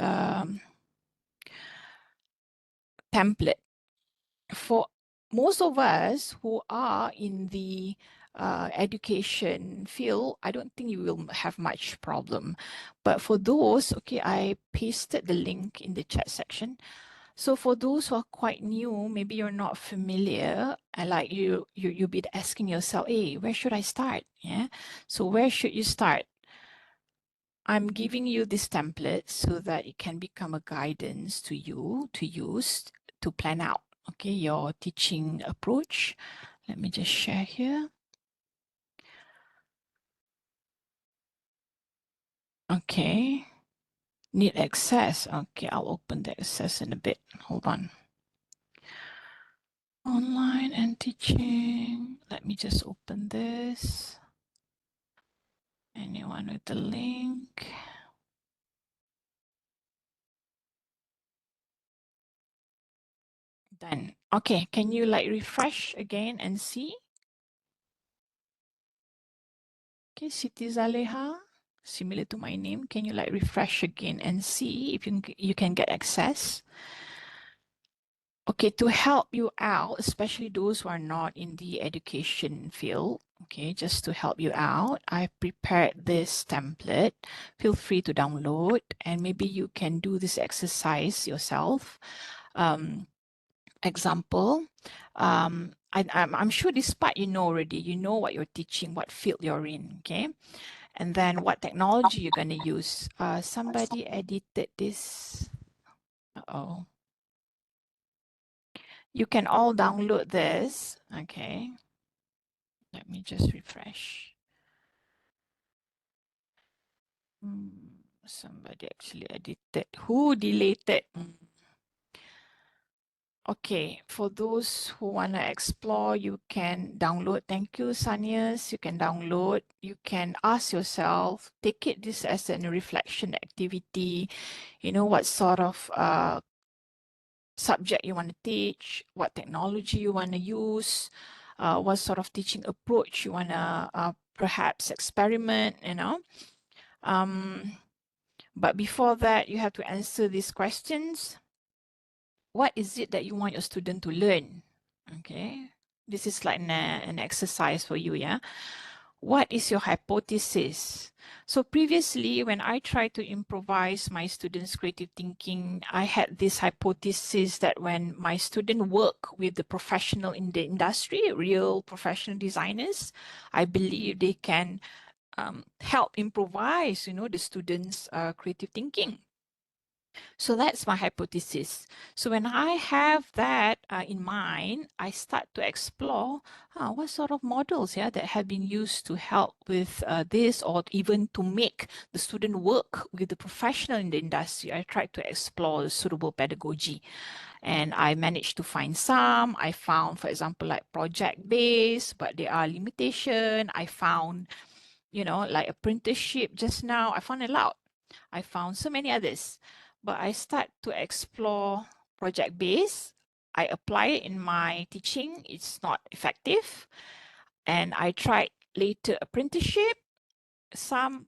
Speaker 1: template. For most of us who are in the education field, I don't think you will have much problem. But for those, okay, I pasted the link in the chat section. So for those who are quite new, maybe you're not familiar, and like you'll be asking yourself, hey, where should I start? Yeah. So where should you start? I'm giving you this template so that it can become a guidance to you to use to plan out, okay, your teaching approach. Let me just share here. Okay. Need access. Okay, I'll open the access in a bit. Hold on. Online and teaching. Let me just open this. Anyone with the link? Done. Okay, can you like refresh again and see? Okay, Siti Zaleha, similar to my name. Can you like refresh again and see if you can get access? Okay, to help you out, especially those who are not in the education field, okay, just to help you out, I prepared this template. Feel free to download and maybe you can do this exercise yourself. Example, I'm sure this part you know already. You know what you're teaching, what field you're in, okay? And then what technology you're going to use. Somebody edited this. Uh-oh. You can all download this, okay? Let me just refresh. Somebody actually edited. Who deleted? Okay, for those who want to explore, you can download. Thank you, Sanias. You can download. You can ask yourself, take it this as a reflection activity. You know, what sort of subject you want to teach, what technology you want to use, what sort of teaching approach you want to perhaps experiment, you know. But before that, you have to answer these questions. What is it that you want your student to learn? Okay, this is like an exercise for you, yeah? What is your hypothesis? So previously, when I tried to improvise my students' creative thinking, I had this hypothesis that when my student work with the professional in the industry, real professional designers, I believe they can help improvise, you know, the students' creative thinking. So that's my hypothesis. So when I have that in mind, I start to explore what sort of models that have been used to help with this, or even to make the student work with the professional in the industry. I tried to explore the suitable pedagogy. And I managed to find some. I found, for example, like project-based, but there are limitations. I found, you know, like apprenticeship just now. I found a lot. I found so many others. But I start to explore project-based. I apply it in my teaching. It's not effective. And I tried later apprenticeship. Some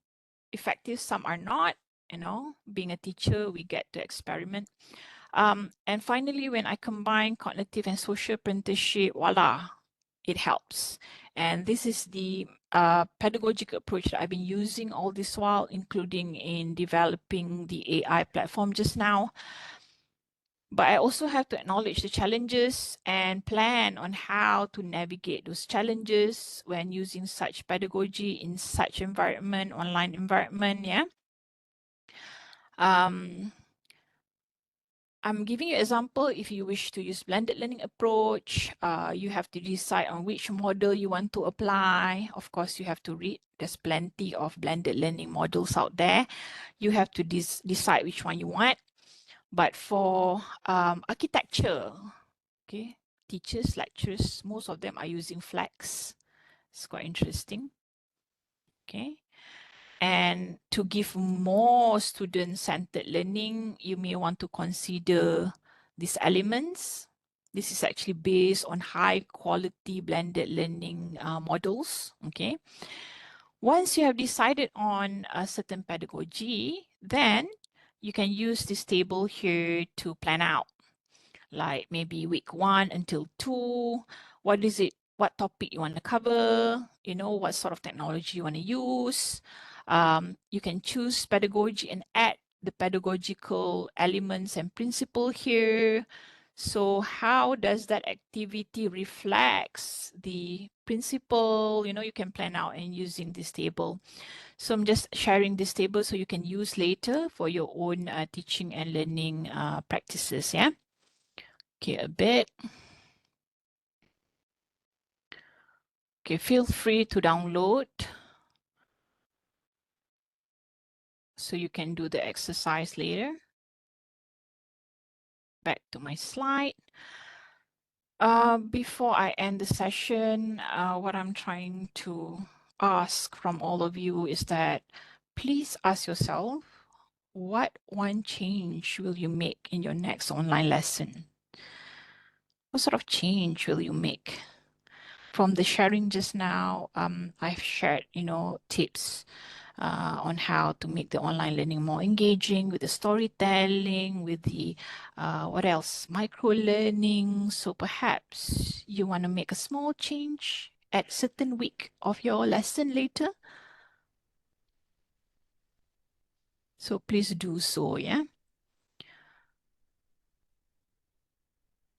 Speaker 1: effective, some are not. You know, being a teacher, we get to experiment. And finally, when I combine cognitive and social apprenticeship, voila, it helps. And this is the pedagogical approach that I've been using all this while, including in developing the AI platform just now. But I also have to acknowledge the challenges and plan on how to navigate those challenges when using such pedagogy in such environment, online environment, yeah. I'm giving you an example. If you wish to use blended learning approach, you have to decide on which model you want to apply. Of course, you have to read. There's plenty of blended learning models out there. You have to decide which one you want. But for architecture, okay, teachers, lecturers, most of them are using Flex. It's quite interesting. Okay. And to give more student-centered learning, you may want to consider these elements. This is actually based on high-quality blended learning models, okay? Once you have decided on a certain pedagogy, then you can use this table here to plan out, like maybe week 1 until 2. What is it? What topic you want to cover? You know, what sort of technology you want to use? You can choose pedagogy and add the pedagogical elements and principle here. So how does that activity reflects the principle? You know, you can plan out and using this table. So I'm just sharing this table so you can use later for your own teaching and learning practices, yeah? Okay, a bit. Okay, feel free to download so you can do the exercise later. Back to my slide. Before I end the session, what I'm trying to ask from all of you is that please ask yourself, what one change will you make in your next online lesson? What sort of change will you make? From the sharing just now, I've shared, tips on how to make the online learning more engaging with the storytelling, with the, what else, micro learning. So perhaps you want to make a small change at certain week of your lesson later. So please do so, yeah?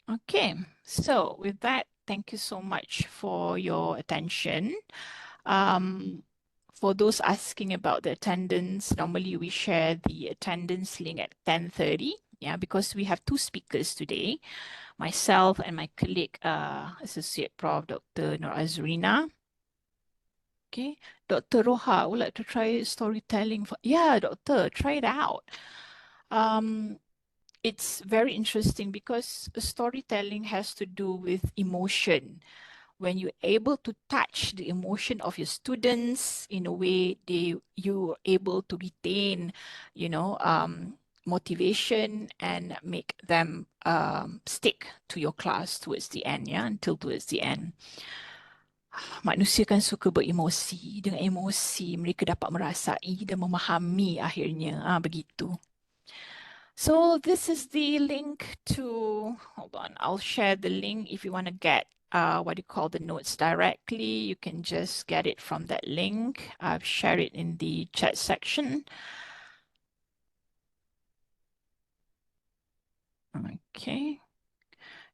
Speaker 1: Okay, so with that, thank you so much for your attention. For those asking about the attendance, normally we share the attendance link at 10:30, yeah, because we have two speakers today, myself and my colleague, Associate Prof. Dr. Nur Azrina. Okay, Dr. Roha would like to try storytelling. Yeah, doctor, try it out. It's very interesting because storytelling has to do with emotion. When you're able to touch the emotion of your students in a way you're able to retain, motivation and make them stick to your class towards the end, yeah, until towards the end. Manusia kan suka beremosi. Dengan emosi, mereka dapat merasai dan memahami akhirnya. Begitu. So this is the link to, hold on, I'll share the link if you want to get what you call the notes directly. You can just get it from that link. I've shared it in the chat section. Okay.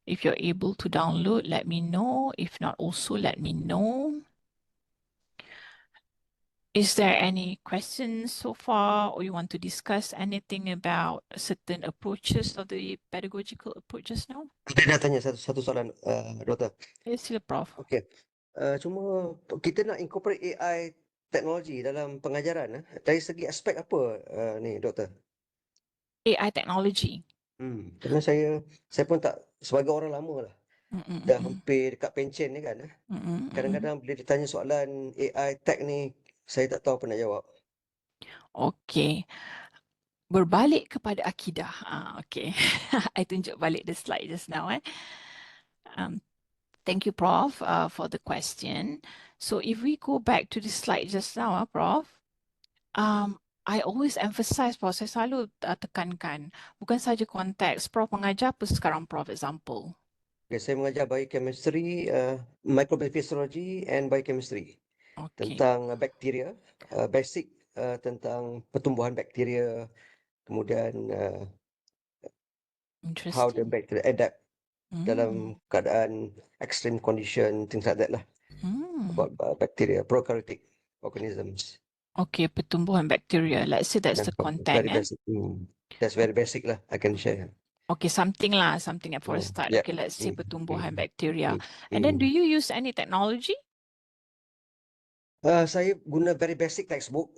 Speaker 1: If you're able to download, let me know. If not, also let me know. Is there any questions so far, or you want to discuss anything about certain approaches of the pedagogical approaches now?
Speaker 4: Saya nak tanya satu soalan, Doktor.
Speaker 1: Yes, sila Prof.
Speaker 4: Okey. Cuma kita nak incorporate AI teknologi dalam pengajaran, dari segi aspek apa, ni Doktor?
Speaker 1: AI technology.
Speaker 4: Kerana saya pun tak, sebagai orang lama lah, dah hampir dekat pencen ni kan, kadang-kadang bila ditanya soalan AI tech ni, saya tak tahu apa nak jawab.
Speaker 1: Okay. Berbalik kepada akidah. Okay. I tunjuk balik the slide just now. Thank you, Prof, for the question. So if we go back to the slide just now, Prof, I always emphasize, Prof, saya selalu tekankan, bukan saja konteks. Prof mengajar apa sekarang, Prof, example?
Speaker 4: Okay, saya mengajar biochemistry, microbiophysiology and biochemistry.
Speaker 1: Okay.
Speaker 4: Tentang bakteria, basic tentang pertumbuhan bakteria, kemudian how the
Speaker 1: Interesting.
Speaker 4: bacteria adapt dalam keadaan extreme condition, things like that lah. About bacteria, prokaryotic organisms.
Speaker 1: Okay, pertumbuhan bakteria. Let's say that's the
Speaker 4: Very
Speaker 1: content.
Speaker 4: basic. That's very basic lah, I can share.
Speaker 1: Okay, something for a start.
Speaker 4: Yeah.
Speaker 1: Okay, let's say pertumbuhan bakteria. And then do you use any technology?
Speaker 4: Saya guna very basic textbook,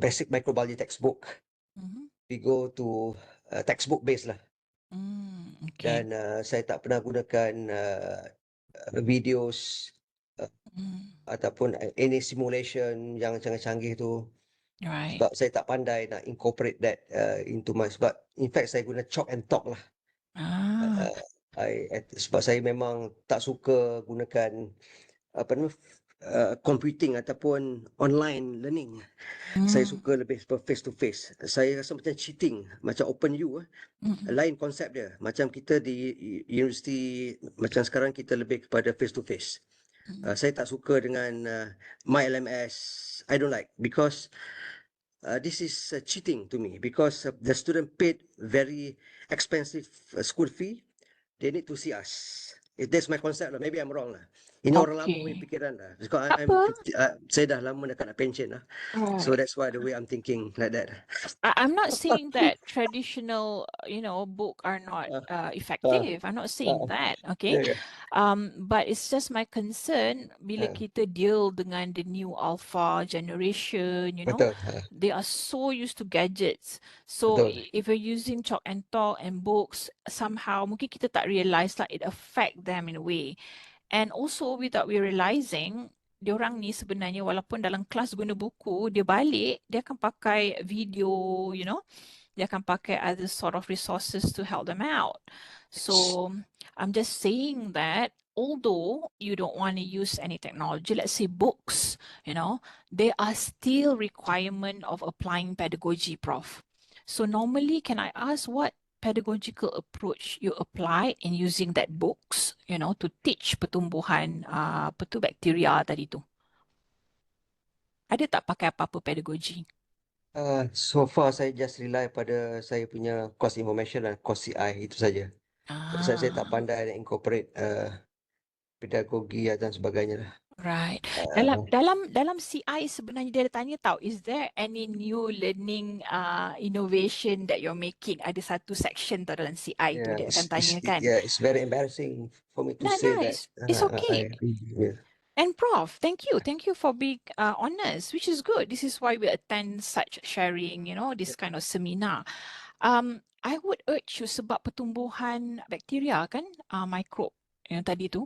Speaker 4: basic microbiology textbook. We go to textbook based lah.
Speaker 1: Okay.
Speaker 4: Dan saya tak pernah gunakan videos ataupun any simulation yang canggih-canggih tu.
Speaker 1: Right.
Speaker 4: Sebab saya tak pandai nak incorporate that into my, sebab in fact saya guna chalk and talk lah. Sebab saya memang tak suka gunakan apa nama computing ataupun online learning. Saya suka lebih face to face. Saya rasa macam cheating, macam OpenU lain konsep dia. Macam kita di universiti macam sekarang kita lebih kepada face to face. Saya tak suka dengan my LMS. I don't like, because this is cheating to me, because the student paid very expensive school fee. They need to see us. That's my concept lah. Maybe I'm wrong lah. Ini orang lama punya fikiran lah. Because saya dah lama dekat nak pension lah. So that's why the way I'm thinking like that.
Speaker 1: I'm not saying that traditional, book are not effective. I'm not saying that, okay?
Speaker 4: Yeah.
Speaker 1: But it's just my concern bila kita deal dengan the new alpha generation,
Speaker 4: Betul.
Speaker 1: they are so used to gadgets. So if you're using chalk and talk and books, somehow mungkin kita tak realize like it affect them in a way. And also without we realizing, diorang ni sebenarnya walaupun dalam kelas guna buku, dia balik, dia akan pakai video, dia akan pakai other sort of resources to help them out. So I'm just saying that although you don't want to use any technology, let's say books, there are still requirement of applying pedagogy, Prof. So normally, can I ask what pedagogical approach you apply in using that books, to teach pertumbuhan bakteria tadi tu? Ada tak pakai apa-apa pedagogi?
Speaker 4: So far saya just rely pada saya punya course information dan course CI itu saja. Saya tak pandai nak incorporate pedagogi dan sebagainya lah.
Speaker 1: Right.
Speaker 4: Uh,
Speaker 1: Dalam CI sebenarnya dia ada tanya tahu, is there any new learning innovation that you're making? Ada satu section tau dalam CI tu dia akan tanya kan.
Speaker 4: it's very embarrassing for me to
Speaker 1: No,
Speaker 4: say that.
Speaker 1: it's okay.
Speaker 4: Yeah.
Speaker 1: And Prof, thank you for being honest, which is good. This is why we attend such sharing, this kind of seminar. I would urge you sebab pertumbuhan bakteria kan, microbe yang tadi tu,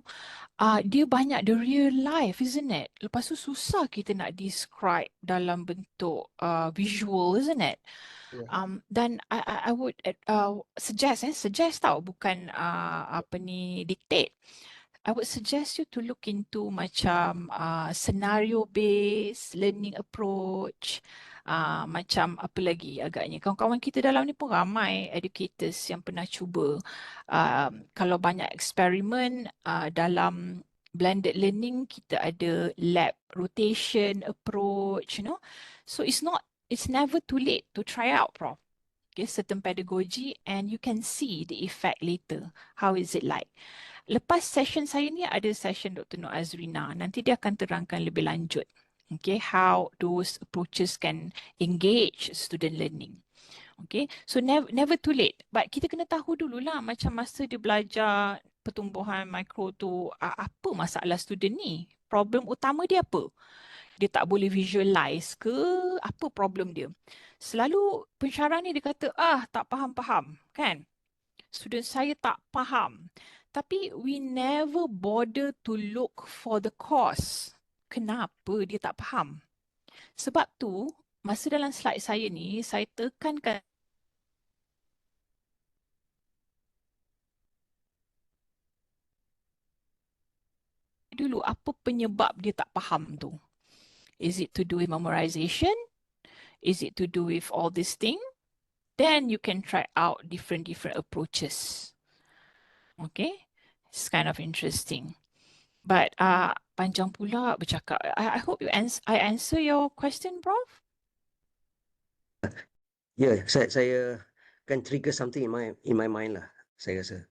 Speaker 1: dia banyak the real life, isn't it? Lepas tu susah kita nak describe dalam bentuk visual, isn't it?
Speaker 4: Yeah.
Speaker 1: Dan I would suggest tau, bukan dictate. I would suggest you to look into macam scenario based learning approach, macam apa lagi agaknya. Kawan-kawan kita dalam ni pun ramai educators yang pernah cuba. Kalau banyak eksperimen dalam blended learning, kita ada lab rotation approach, So it's never too late to try out, Prof. Okay, certain pedagogy and you can see the effect later. How is it like? Lepas session saya ni ada session Dr. Nur Azrina. Nanti dia akan terangkan lebih lanjut. Okay, how those approaches can engage student learning. Okay, so never too late. But kita kena tahu dululah macam masa dia belajar pertumbuhan mikro tu, apa masalah student ni? Problem utama dia apa? Dia tak boleh visualize ke? Apa problem dia? Selalu pensyarah ni dia kata, tak faham-faham, kan? Student saya tak faham. Tapi we never bother to look for the cause. Kenapa dia tak faham? Sebab tu, masa dalam slide saya ni, saya tekankan dulu apa penyebab dia tak faham tu. Is it to do with memorization? Is it to do with all this thing? Then you can try out different approaches. Okay, it's kind of interesting. But panjang pula bercakap. I hope I answer your question, Prof.
Speaker 4: Yeah, saya akan trigger something in my mind lah, saya rasa.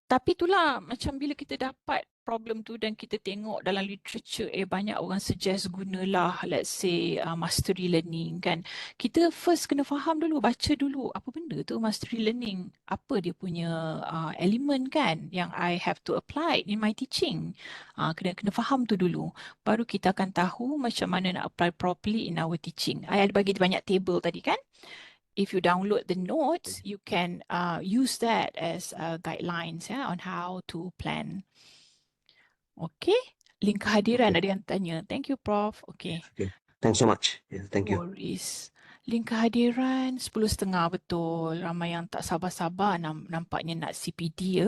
Speaker 1: Tapi itulah macam bila kita dapat problem tu dan kita tengok dalam literature, banyak orang suggest gunalah let's say mastery learning kan. Kita first kena faham dulu, baca dulu apa benda tu mastery learning. Apa dia punya element kan yang I have to apply in my teaching. Kena faham tu dulu. Baru kita akan tahu macam mana nak apply properly in our teaching. I ada bagi banyak table tadi kan. If you download the notes, you can use that as guidelines on how to plan. Okay, link kehadiran ada yang tanya. Thank you, Prof. Okay.
Speaker 4: Thanks so much. Yeah, thank you.
Speaker 1: Worries. Link kehadiran 10.30 betul. Ramai yang tak sabar-sabar nampaknya nak CPD ya.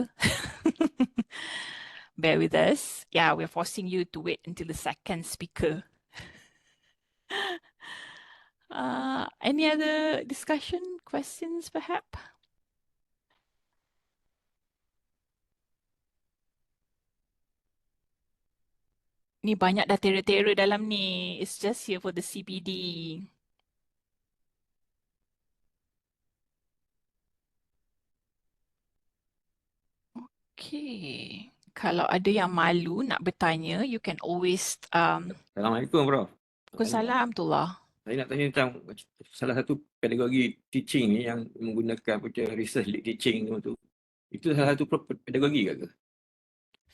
Speaker 1: Bear with us. Yeah, we're forcing you to wait until the second speaker. Any other discussion, questions perhaps? Ni banyak dah tera-tera dalam ni. It's just here for the CPD. Okay. Kalau ada yang malu nak bertanya, you can always...
Speaker 2: Assalamualaikum, Prof.
Speaker 1: Waalaikumsalam, Tullah.
Speaker 2: Saya nak tanya tentang salah satu pedagogi teaching ni yang menggunakan macam research lead teaching tu. Itu salah satu pedagogi ke?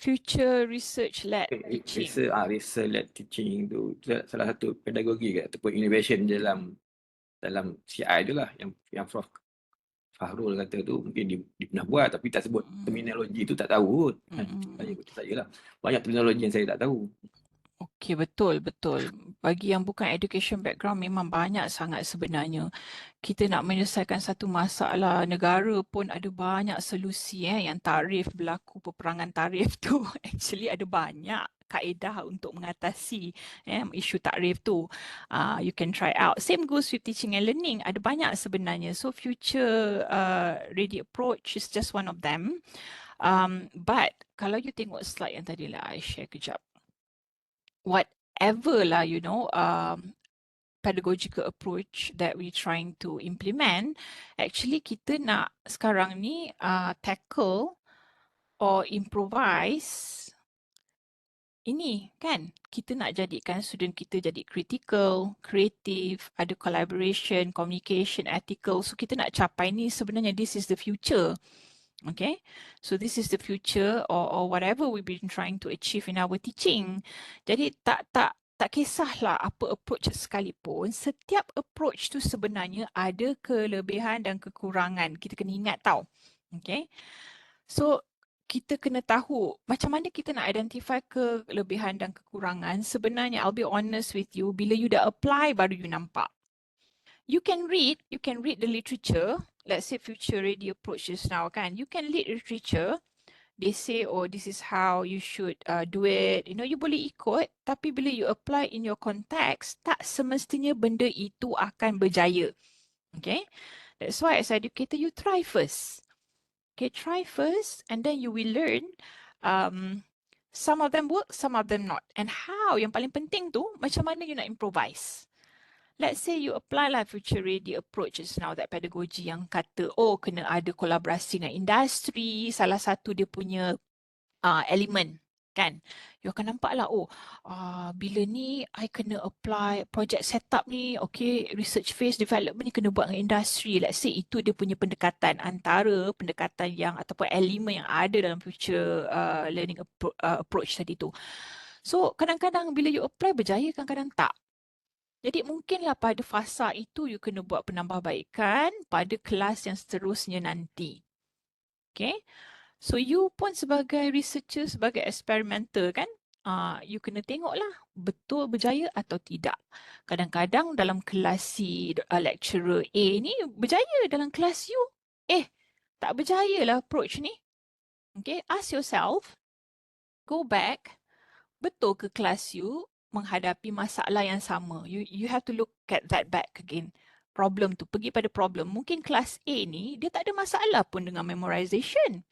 Speaker 1: Future research led teaching.
Speaker 2: Research led teaching tu salah satu pedagogi ke ataupun innovation dalam CI tu lah yang Prof Fahrul kata tu mungkin dia pernah buat tapi tak sebut terminologi tu tak tahu. Tanya sajalah. Banyak terminologi yang saya tak tahu.
Speaker 1: Okey, betul. Bagi yang bukan education background memang banyak sangat sebenarnya. Kita nak menyelesaikan satu masalah negara pun ada banyak solusi yang tarif berlaku peperangan tarif tu actually ada banyak kaedah untuk mengatasi isu tarif tu. You can try out. Same goes with teaching and learning. Ada banyak sebenarnya. So future ready approach is just one of them. But kalau you tengok slide yang tadi lah, I share kejap. Whatever lah, pedagogical approach that we're trying to implement, actually kita nak sekarang ni tackle or improvise ini kan. Kita nak jadikan student kita jadi critical, creative, ada collaboration, communication, ethical. So kita nak capai ni sebenarnya this is the future. Okay, so this is the future or whatever we've been trying to achieve in our teaching. Jadi tak kisahlah apa approach sekalipun, setiap approach tu sebenarnya ada kelebihan dan kekurangan. Kita kena ingat tau. Okay, so kita kena tahu macam mana kita nak identify kelebihan dan kekurangan. Sebenarnya I'll be honest with you, bila you dah apply baru you nampak. You can read the literature. Let's say future ready approaches now kan. You can read literature. They say, oh, this is how you should do it. You boleh ikut. Tapi bila you apply in your context, tak semestinya benda itu akan berjaya. Okay. That's why as educator, you try first. Okay, try first and then you will learn. Some of them work, some of them not. And how? Yang paling penting tu, macam mana you nak improvise. Let's say you apply lah future ready approaches now, that pedagogy yang kata, oh kena ada kolaborasi dengan industri, salah satu dia punya elemen kan. You akan nampak lah, oh bila ni I kena apply project setup ni, okay, research phase development ni kena buat dengan industri. Let's say itu dia punya pendekatan antara pendekatan yang ataupun elemen yang ada dalam future learning approach tadi tu. So kadang-kadang bila you apply berjaya, kadang-kadang tak. Jadi mungkinlah pada fasa itu you kena buat penambahbaikan pada kelas yang seterusnya nanti. Okay. So you pun sebagai researcher, sebagai experimenter kan, you kena tengoklah betul berjaya atau tidak. Kadang-kadang dalam kelas si lecturer A ni berjaya, dalam kelas you, tak berjaya lah approach ni. Okay, ask yourself, go back, betul ke kelas you menghadapi masalah yang sama? You have to look at that back again. Problem tu, pergi pada problem. Mungkin kelas A ni, dia tak ada masalah pun dengan memorization.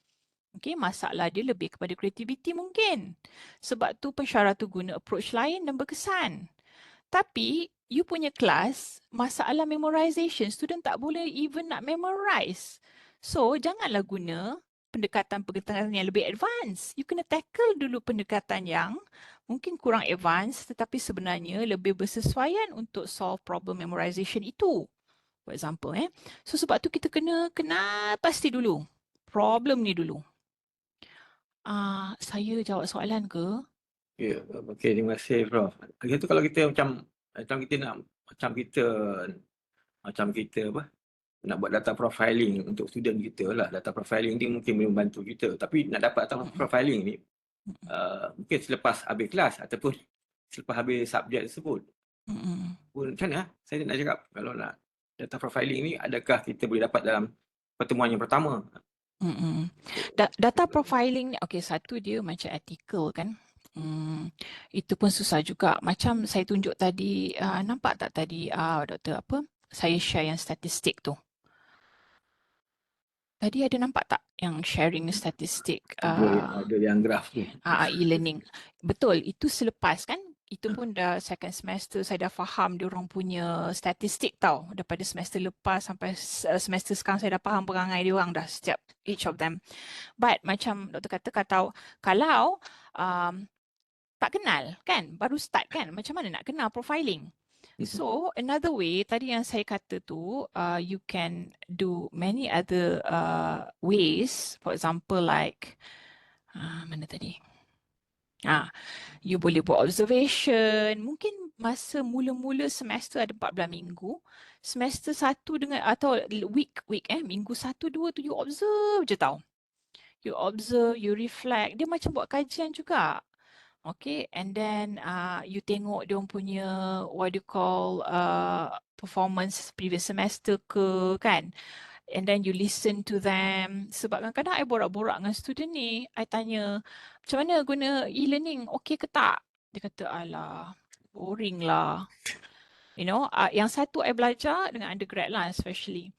Speaker 1: Okay, masalah dia lebih kepada creativity mungkin. Sebab tu pensyarah tu guna approach lain dan berkesan. Tapi, you punya kelas, masalah memorization, student tak boleh even nak memorize. So, janganlah guna pendekatan yang lebih advance. You kena tackle dulu pendekatan yang mungkin kurang advance tetapi sebenarnya lebih bersesuaian untuk solve problem memorization itu. For example, so sebab tu kita kena pasti dulu problem ni dulu. Saya jawab soalan ke?
Speaker 2: Ya, okey, terima kasih Prof. Itu kalau kita macam kita nak buat data profiling untuk student kita lah. Data profiling ni mungkin boleh membantu kita. Tapi nak dapat data profiling ni mungkin selepas habis kelas ataupun selepas habis subjek tersebut. Pun macam mana? Saya nak cakap kalau nak data profiling ni, adakah kita boleh dapat dalam pertemuan yang pertama?
Speaker 1: Data profiling ni, okay, satu dia macam ethical kan. Itu pun susah juga. Macam saya tunjuk tadi, nampak tak tadi doktor apa? Saya share yang statistik tu. Tadi ada nampak tak yang sharing statistik?
Speaker 2: Ada yang graf tu.
Speaker 1: E-learning. Betul, itu selepas kan? Itu pun dah second semester, saya dah faham diorang punya statistik tau. Daripada semester lepas sampai semester sekarang saya dah faham perangai diorang dah setiap each of them. But macam doktor kata kalau tak kenal kan, baru start kan, macam mana nak kenal profiling? So another way, tadi yang saya kata tu, you can do many other ways. For example like, mana tadi? You boleh buat observation. Mungkin masa mula-mula semester ada 14 minggu. Semester 1 dengan atau week minggu 1, 2 tu you observe je tau. You observe, you reflect. Dia macam buat kajian juga. Okay, and then you tengok dia punya what do you call performance previous semester ke kan, and then you listen to them. Sebab kadang-kadang I borak-borak dengan student ni, I tanya macam mana guna e-learning, okay ke tak? Dia kata alah boring lah. You know, yang satu I belajar dengan undergrad lah especially.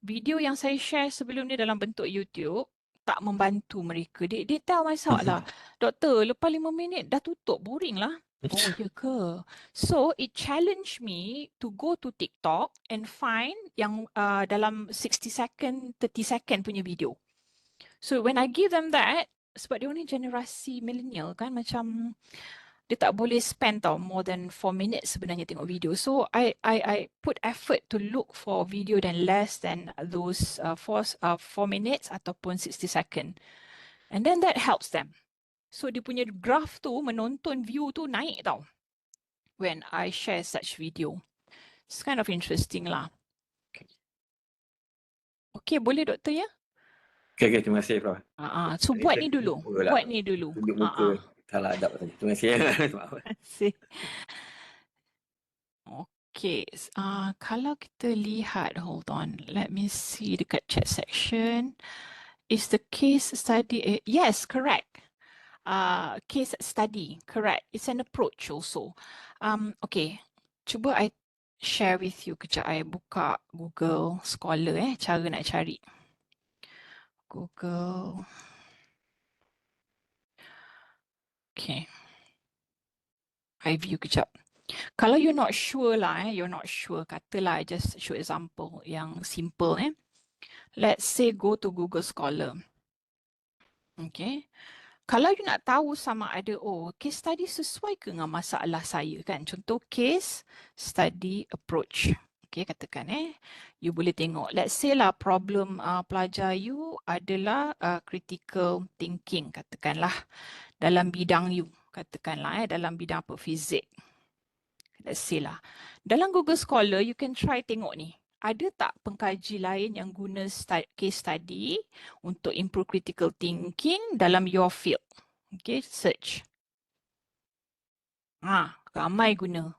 Speaker 1: Video yang saya share sebelum ni dalam bentuk YouTube tak membantu mereka. They tell myself lah, doktor lepas 5 minit dah tutup, boring lah. Oh ya ke? So it challenged me to go to TikTok and find yang dalam 60 second, 30 second punya video. So when I give them that, sebab dia ni generasi millennial kan, macam dia tak boleh spend tau more than 4 minutes sebenarnya tengok video. So I put effort to look for video than less than those 4 minutes ataupun 60 second. And then that helps them. So dia punya graph tu, menonton view tu naik tau when I share such video. It's kind of interesting lah. Okay, boleh doktor ya?
Speaker 2: Okay, terima kasih Prof.
Speaker 1: So buat ni dulu. Buat ni dulu.
Speaker 2: Tunjuk muka salah adab tadi. Terima kasih.
Speaker 1: Terima kasih. Okay, kalau kita lihat, hold on, let me see dekat chat section. Is the case study, yes, correct. Case study, correct. It's an approach also. Okay, cuba I share with you kejap. I buka Google Scholar, cara nak cari. Google. Okay. I view kejap. Kalau you're not sure lah, you're not sure, katalah I just show example yang simple. Let's say go to Google Scholar. Okay. Kalau you nak tahu sama ada, case study sesuai ke dengan masalah saya kan? Contoh case study approach. Okay, katakan you boleh tengok. Let's say lah problem pelajar you adalah critical thinking, katakanlah dalam bidang you. Katakanlah dalam bidang apa? Fizik. Let's say lah. Dalam Google Scholar, you can try tengok ni. Ada tak pengkaji lain yang guna case study untuk improve critical thinking dalam your field? Okay, search. Ramai guna.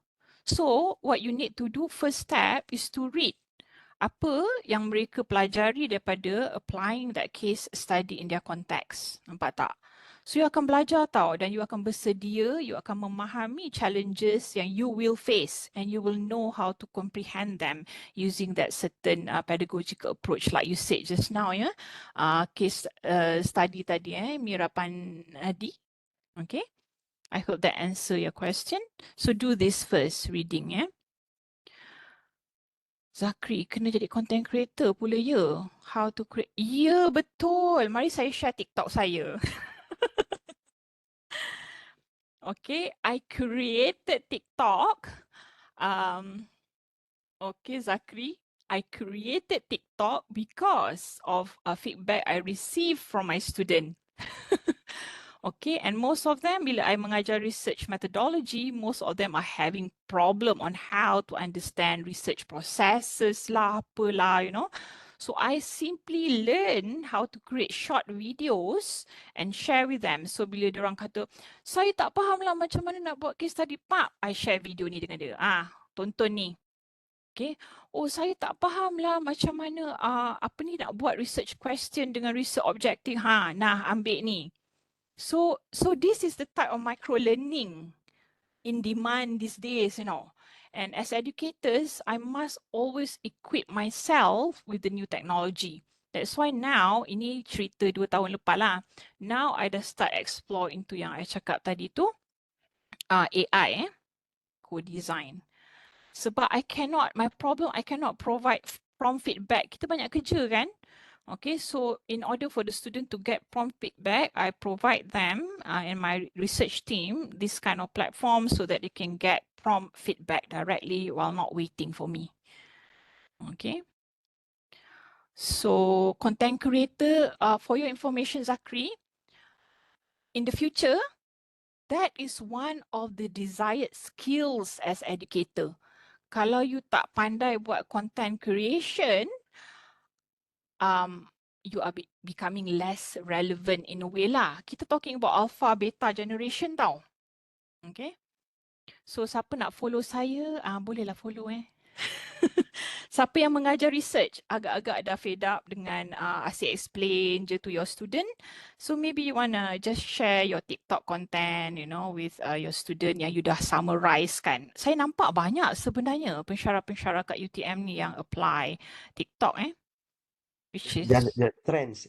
Speaker 1: So, what you need to do first step is to read apa yang mereka pelajari daripada applying that case study in their context. Nampak tak? So, you akan belajar tau dan you akan bersedia, you akan memahami challenges yang you will face and you will know how to comprehend them using that certain pedagogical approach like you said just now ya. Case study tadi Mirapan Adi. Okay. I hope that answer your question. So, do this first reading Zakri, kena jadi content creator pula ya? How to create? Ya, betul. Mari saya share TikTok saya. Okay, I created TikTok. Okay, Zakri, I created TikTok because of feedback I received from my student. Okay, and most of them, bila I mengajar research methodology, most of them are having problem on how to understand research processes lah, apalah, you know. So I simply learn how to create short videos and share with them. So bila diorang kata, saya tak faham lah macam mana nak buat case study, Pak, I share video ni dengan dia. Tonton ni. Okay. Oh, saya tak faham lah macam mana apa ni nak buat research question dengan research objective. Nah, ambil ni. So this is the type of micro learning in demand these days, you know. And as educators, I must always equip myself with the new technology. That's why now, ini cerita 2 tahun lepas lah. Now I dah start explore into yang I cakap tadi tu, AI, co-design. Sebab I cannot provide prompt feedback. Kita banyak kerja kan? Okay, so in order for the student to get prompt feedback, I provide them and my research team this kind of platform so that they can get prompt feedback directly while not waiting for me. Okay. So content creator, for your information, Zakri, in the future, that is one of the desired skills as educator. Kalau you tak pandai buat content creation, you are becoming less relevant in a way lah. Kita talking about alpha, beta generation tau. Okay. So siapa nak follow saya, bolehlah follow Siapa yang mengajar research agak-agak dah fed up dengan asyik explain je to your student. So maybe you wanna just share your TikTok content, with your student yang you dah summarize kan. Saya nampak banyak sebenarnya pensyarah-pensyarah kat UTM ni yang apply TikTok which is
Speaker 4: The trends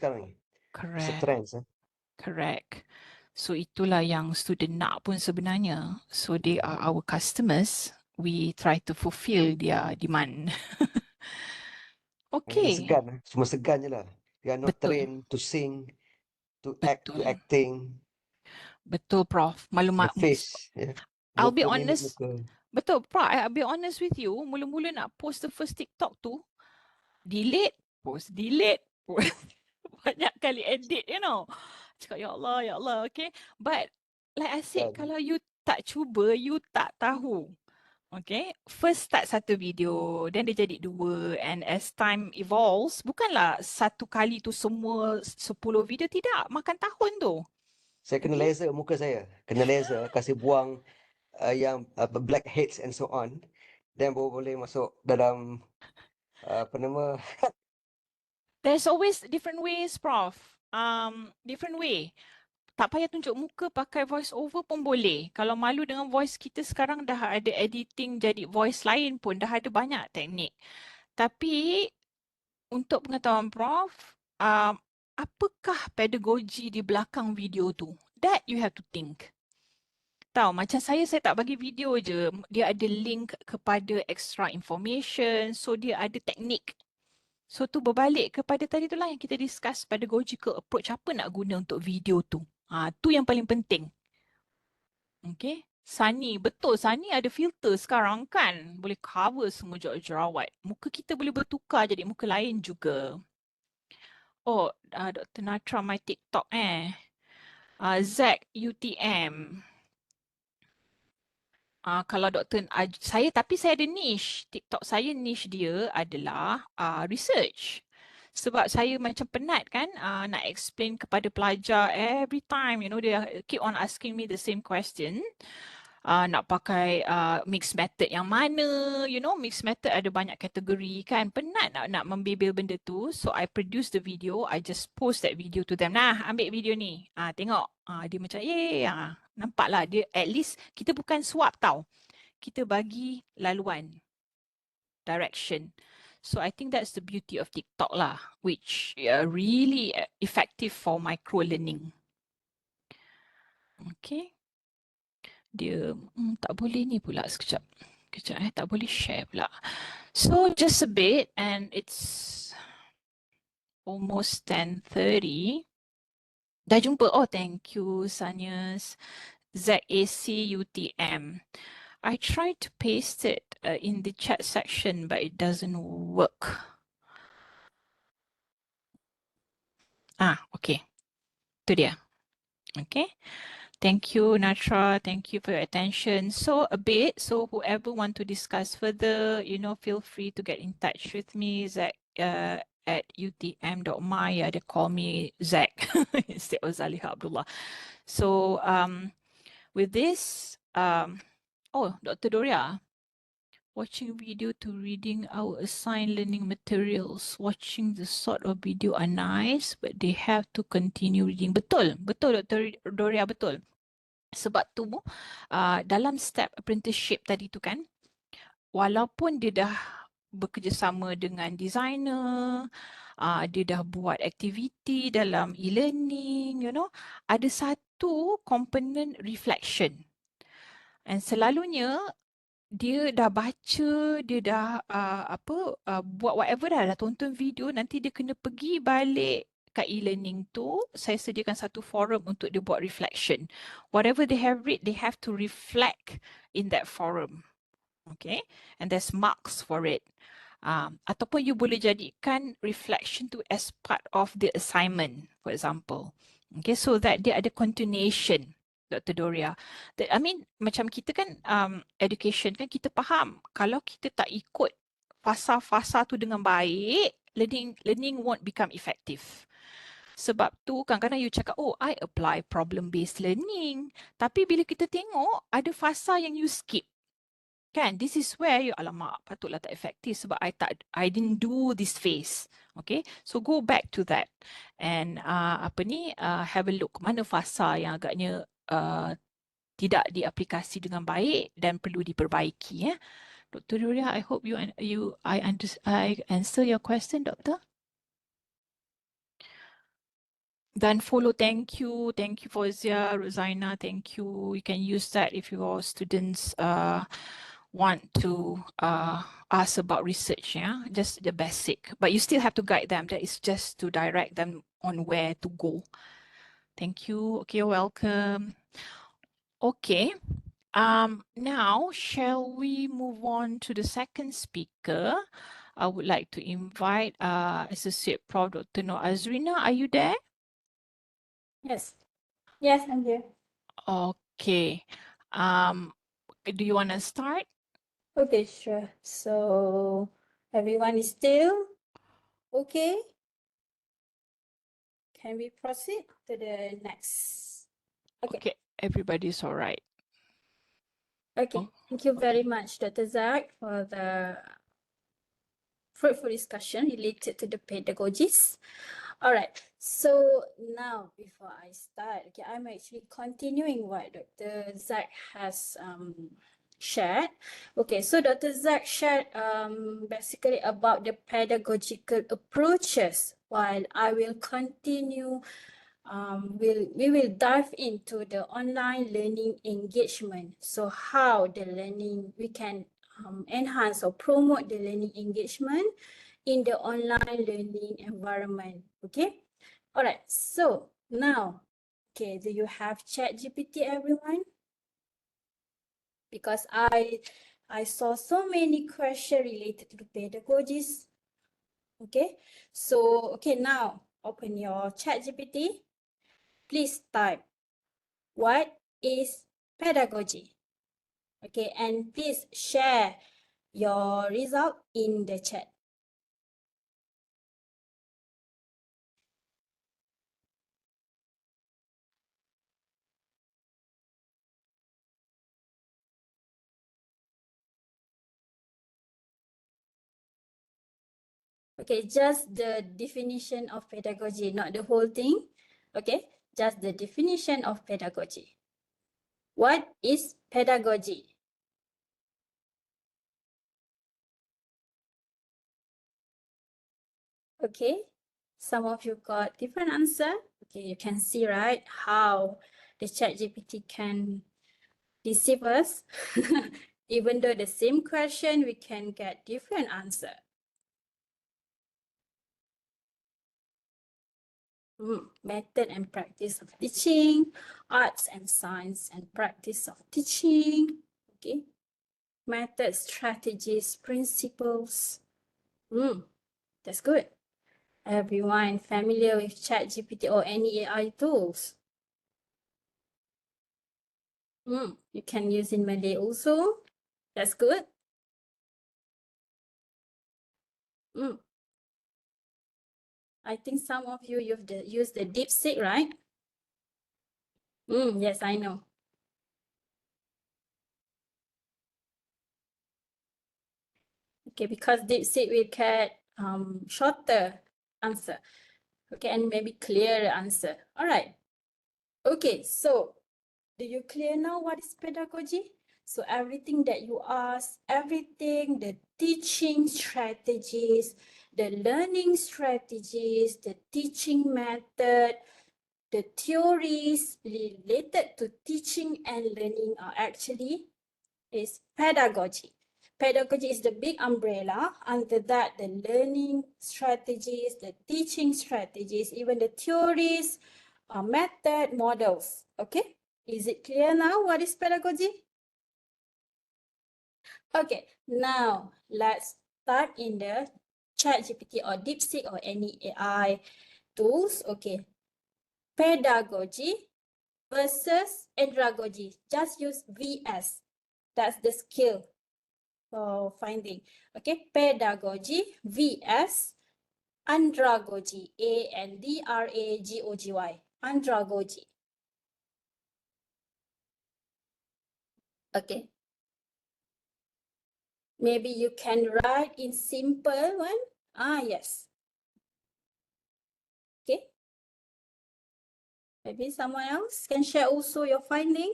Speaker 4: sekarang ni. It's a
Speaker 1: correct.
Speaker 4: trends.
Speaker 1: Correct. So itulah yang student nak pun sebenarnya. So they are our customers. We try to fulfill their demand.
Speaker 4: Yang
Speaker 1: Okay.
Speaker 4: segan, semua segan je lah. They are not
Speaker 1: Betul.
Speaker 4: trained to sing, to act, to
Speaker 1: Betul.
Speaker 4: acting.
Speaker 1: Betul, Prof.
Speaker 4: The
Speaker 1: Maklumat.
Speaker 4: face,
Speaker 1: I'll be
Speaker 4: muka, mimik
Speaker 1: honest.
Speaker 4: muka.
Speaker 1: Betul, Prof. I'll be honest with you. Mula-mula nak post the first TikTok tu, delete, post, delete, post. Banyak kali edit, Cakap, ya Allah, okay. But, like I said,
Speaker 4: Kan?
Speaker 1: kalau you tak cuba, you tak tahu. Okay, first start satu video, then dia jadi 2, and as time evolves, bukanlah satu kali tu semua 10 video, tidak, makan tahun tu.
Speaker 4: Saya kena
Speaker 1: Okay.
Speaker 4: laser muka saya. Kena laser, kasih buang yang blackheads and so on. Then baru boleh masuk dalam apa nama,
Speaker 1: There's always different ways, Prof. Different way. Tak payah tunjuk muka, pakai voice over pun boleh. Kalau malu dengan voice kita sekarang dah ada editing jadi voice lain pun, dah ada banyak teknik. Tapi untuk pengetahuan Prof, apakah pedagogi di belakang video tu? That you have to think. Tahu, macam saya tak bagi video je. Dia ada link kepada extra information. So, dia ada teknik. So, tu berbalik kepada tadi tu lah yang kita discuss pedagogical approach. Apa nak guna untuk video tu? Tu yang paling penting. Okay. Sunny, betul. Sunny ada filter sekarang kan. Boleh cover semua jerawat. Muka kita boleh bertukar jadi muka lain juga. Oh, Dr. Natra, my TikTok Zack UTM. Kalau tapi saya ada niche. TikTok saya niche dia adalah research. Sebab saya macam penat kan nak explain kepada pelajar every time, they keep on asking me the same question. Nak pakai mixed method yang mana, mixed method ada banyak kategori kan. Penat nak membebel benda tu. So I produce the video, I just post that video to them. Nah, ambil video ni. Tengok. Dia macam, nampaklah dia at least kita bukan swap tau. Kita bagi laluan, direction. So I think that's the beauty of TikTok lah, which really effective for micro learning. Okay. Dia tak boleh ni pula sekejap. Tak boleh share pula. So just a bit and it's almost 10:30. Dah jumpa. Oh, thank you, Sanyas. ZAC UTM. I tried to paste it in the chat section, but it doesn't work. Okay. Itu dia. Okay. Thank you, Natra. Thank you for your attention. So whoever want to discuss further, feel free to get in touch with me, Zach, at utm.my. They call me Zach instead of Zaliha Abdullah. So with this, Dr. Doria, watching video to reading our assigned learning materials. Watching the sort of video are nice, but they have to continue reading. Betul, Dr. Doria, betul. Sebab tu dalam step apprenticeship tadi tu kan, walaupun dia dah bekerjasama dengan designer, dia dah buat aktiviti dalam e-learning, ada satu komponen reflection. And selalunya dia dah baca, dia dah buat whatever dah tonton video, nanti dia kena pergi balik kat e-learning tu, saya sediakan satu forum untuk dia buat reflection. Whatever they have read, they have to reflect in that forum. Okay, and there's marks for it. Ataupun you boleh jadikan reflection tu as part of the assignment, for example. Okay, so that dia ada continuation, Dr. Doria. I mean, macam kita kan education kan, kita faham kalau kita tak ikut fasa-fasa tu dengan baik, learning won't become effective. Sebab tu kadang-kadang you cakap, oh, I apply problem-based learning. Tapi bila kita tengok, ada fasa yang you skip. Kan, this is where you, alamak, patutlah tak efektif sebab I didn't do this phase. Okay, so go back to that and have a look mana fasa yang agaknya tidak diaplikasi dengan baik dan perlu diperbaiki. Dr. Nuria, I hope I answer your question, Doctor. Dan follow, thank you Fauzia, Rosaina, thank you. You can use that if your students want to ask about research, just the basic. But you still have to guide them. That is just to direct them on where to go. Thank you. Okay, you're welcome. Okay. Now, shall we move on to the second speaker? I would like to invite Associate Prof. Dr. Noor Azrina. Are you there?
Speaker 5: Yes. Yes, I'm here.
Speaker 1: Okay. Do you want to start?
Speaker 5: Okay, sure. So everyone is still okay? Can we proceed to the next? Okay.
Speaker 1: Everybody's all right.
Speaker 5: Okay. Thank you very much, Dr. Zach, for the fruitful discussion related to the pedagogies. All right. So now, before I start, okay, I'm actually continuing what Dr. Zach has shared. Okay, so Dr. Zach shared basically about the pedagogical approaches, while I will continue. We will dive into the online learning engagement. So how the learning we can enhance or promote the learning engagement in the online learning environment. Okay. All right. So now, okay, do you have ChatGPT, everyone? Because I saw so many questions related to the pedagogies. Okay. So okay, now open your ChatGPT. Please type, what is pedagogy? Okay, and please share your result in the chat. Okay, just the definition of pedagogy, not the whole thing. Okay, just the definition of pedagogy. What is pedagogy? Okay, some of you got different answer. Okay, you can see, right, how the ChatGPT can deceive us. Even though the same question, we can get different answer. Method and practice of teaching, arts and science and practice of teaching. Okay, methods, strategies, principles. That's good. Everyone familiar with ChatGPT or any AI tools? You can use in Malay also. That's good. I think some of you use the DeepSeek, right? Yes, I know. Okay, because DeepSeek will get shorter answer. Okay, and maybe clearer answer. All right. Okay, so do you clear now what is pedagogy? So everything that you ask, everything, the teaching strategies, the learning strategies, the teaching method, the theories related to teaching and learning are actually is pedagogy. Pedagogy is the big umbrella. Under that, the learning strategies, the teaching strategies, even the theories, method, models. Okay, is it clear now what is pedagogy? Okay, now let's start in the ChatGPT or DeepSeek or any AI tools. Okay, pedagogy versus andragogy. Just use VS. That's the skill for finding. Okay, pedagogy vs Andragogy. A-N-D-R-A-G-O-G-Y. Andragogy. Okay. Maybe you can write in simple one. Yes. Okay. Maybe someone else can share also your finding.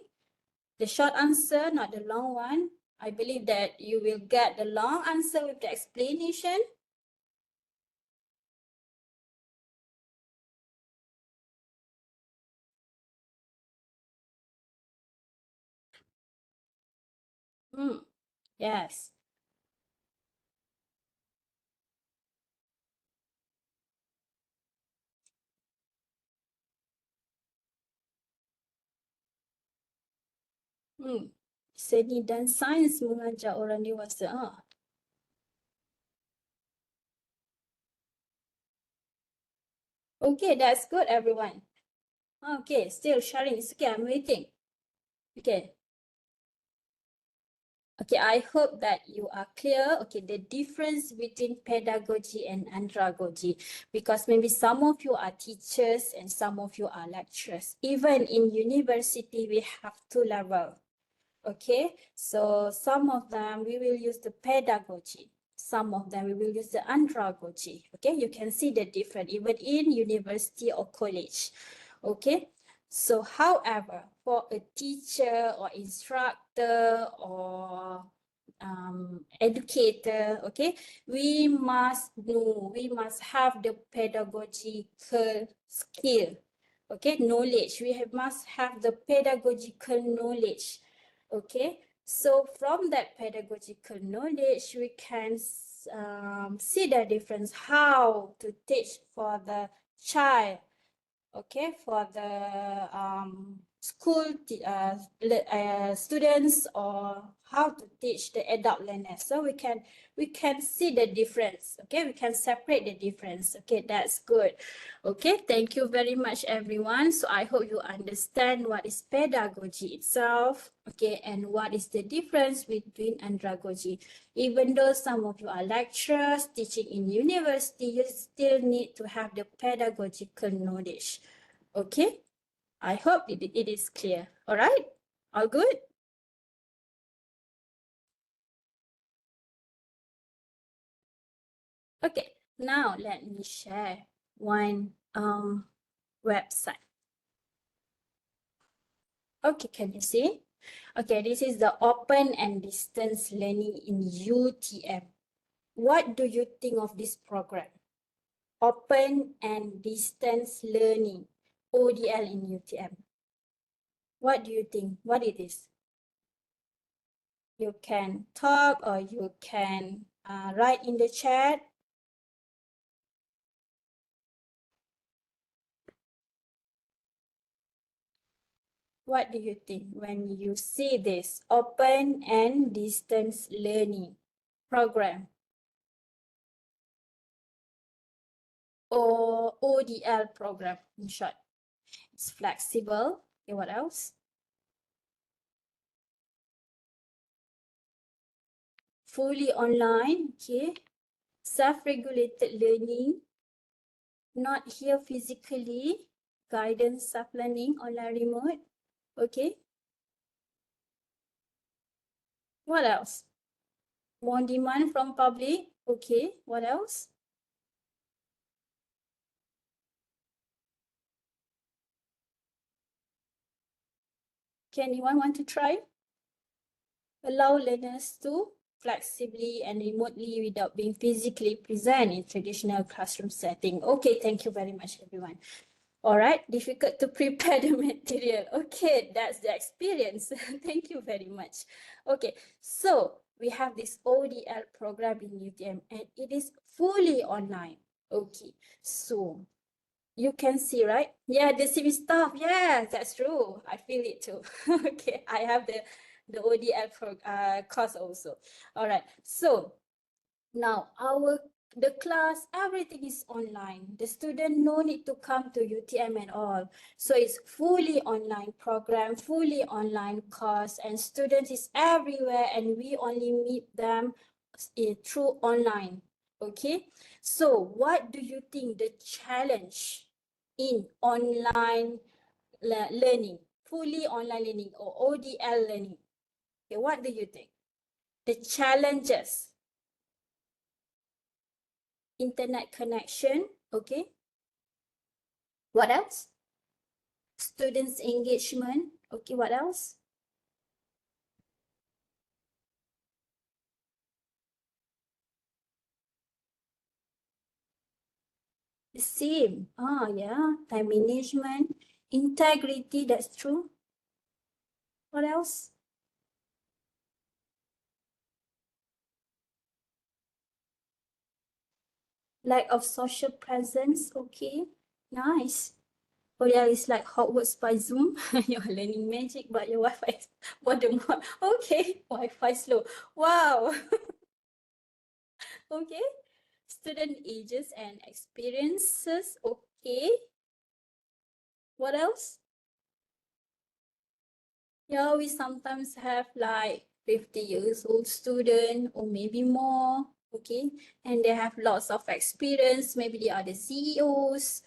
Speaker 5: The short answer, not the long one. I believe that you will get the long answer with the explanation. Yes. Seni dan sains mengajar orang dewasa. Okay, that's good, everyone. Okay, still sharing. It's okay, I'm waiting. Okay. Okay, I hope that you are clear. Okay, the difference between pedagogy and andragogy, because maybe some of you are teachers and some of you are lecturers. Even in university, we have two levels. Okay, so some of them we will use the pedagogy. Some of them we will use the andragogy. Okay, you can see the difference even in university or college. Okay, so however, for a teacher or instructor or educator, okay, we must know, we must have the pedagogical skill. Okay, knowledge. Must have the pedagogical knowledge. Okay, so from that pedagogical knowledge, we can see the difference how to teach for the child. Okay, for the school students, or how to teach the adult learners. So we can see the difference. Okay, we can separate the difference. Okay, that's good. Okay, thank you very much, everyone. So I hope you understand what is pedagogy itself. Okay, and what is the difference between andragogy. Even though some of you are lecturers teaching in university, you still need to have the pedagogical knowledge. Okay, I hope it is clear. All right, all good? Okay, now let me share one website. Okay, can you see? Okay, this is the open and distance learning in UTM. What do you think of this program? Open and distance learning, ODL in UTM. What do you think? What it is? You can talk or you can write in the chat. What do you think when you see this open and distance learning program, or ODL program in short? It's flexible. Okay, what else? Fully online, okay. Self-regulated learning, not here physically, guidance, self-learning, online remote, okay. What else? More demand from public, okay. What else? Can anyone want to try? Allow learners to flexibly and remotely without being physically present in traditional classroom setting. Okay, thank you very much, everyone. All right, difficult to prepare the material. Okay, that's the experience. Thank you very much. Okay, so we have this ODL program in UTM and it is fully online. Okay, so you can see, right? Yeah, the CV stuff. Yeah, that's true. I feel it too. Okay, I have the ODL course also. All right, so now the class, everything is online. The student no need to come to UTM at all. So it's fully online program, fully online course, and students is everywhere, and we only meet them through online. Okay, so what do you think the challenge in online learning, fully online learning or ODL learning? Okay, what do you think? The challenges, internet connection, okay. What else? Students' engagement, okay, what else? The same. Yeah, time management, integrity, that's true. What else? Lack of social presence, okay, nice. Oh yeah, it's like Hogwarts by Zoom. You're learning magic, but your Wi-Fi is bottom up. Okay, Wi-Fi slow. Wow. Okay. Student ages and experiences, okay. What else? Yeah, we sometimes have like 50 years old student or maybe more, okay? And they have lots of experience. Maybe they are the CEOs,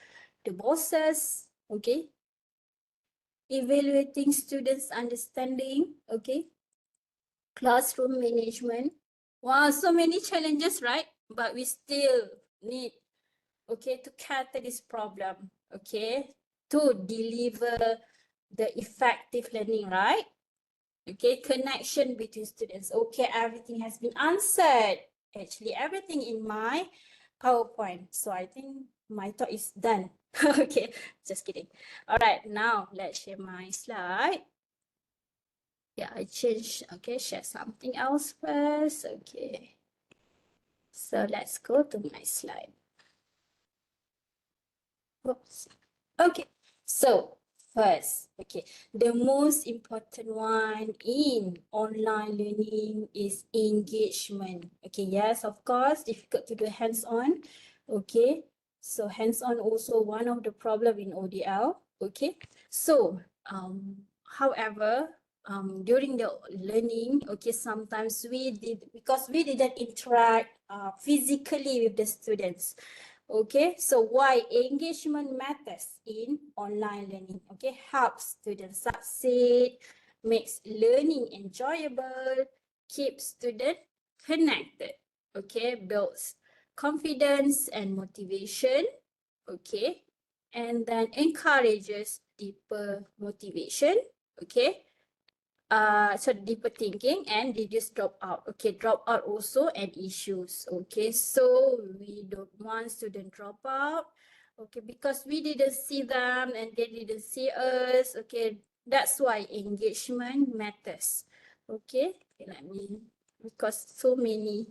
Speaker 5: the bosses, okay? Evaluating students' understanding, okay? Classroom management. Wow, so many challenges, right? But we still need, okay, to cater this problem, okay? To deliver the effective learning, right? Okay, connection between students. Okay, everything has been answered. Actually, everything in my PowerPoint. So I think my talk is done. Okay, just kidding. All right, now let's share my slide. Yeah, I changed. Okay, share something else first. Okay. So let's go to my slide. Oops. Okay, so first, okay, the most important one in online learning is engagement. Okay, yes, of course, difficult to do hands-on. Okay, so hands-on also one of the problem in ODL. Okay, so however, during the learning, okay, sometimes because we didn't interact physically with the students. Okay, so why engagement matters in online learning? Okay, helps students succeed, makes learning enjoyable, keeps students connected. Okay, builds confidence and motivation. Okay, and then encourages deeper motivation. Okay, so deeper thinking and reduce dropout. Okay, dropout also an issues. Okay, so we don't want student drop out. Okay, because we didn't see them and they didn't see us. Okay, that's why engagement matters. Okay, let me, because so many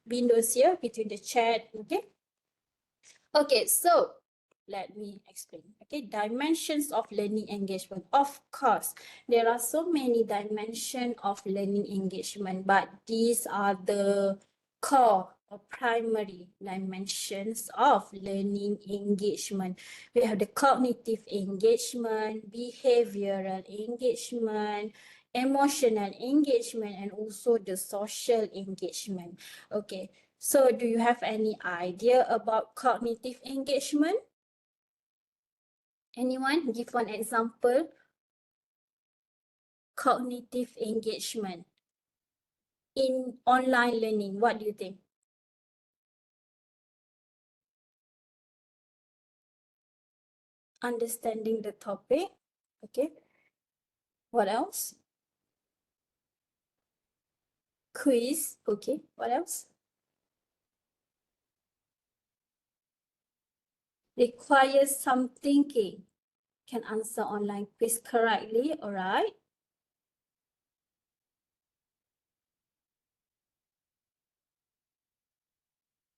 Speaker 5: windows here between the chat. Okay, so let me explain. Okay, dimensions of learning engagement. Of course, there are so many dimensions of learning engagement, but these are the core or primary dimensions of learning engagement. We have the cognitive engagement, behavioral engagement, emotional engagement, and also the social engagement. Okay, so do you have any idea about cognitive engagement? Anyone give one example? Cognitive engagement in online learning. What do you think? Understanding the topic. Okay. What else? Quiz. Okay. What else? Requires some thinking. Can answer online quiz correctly. All right.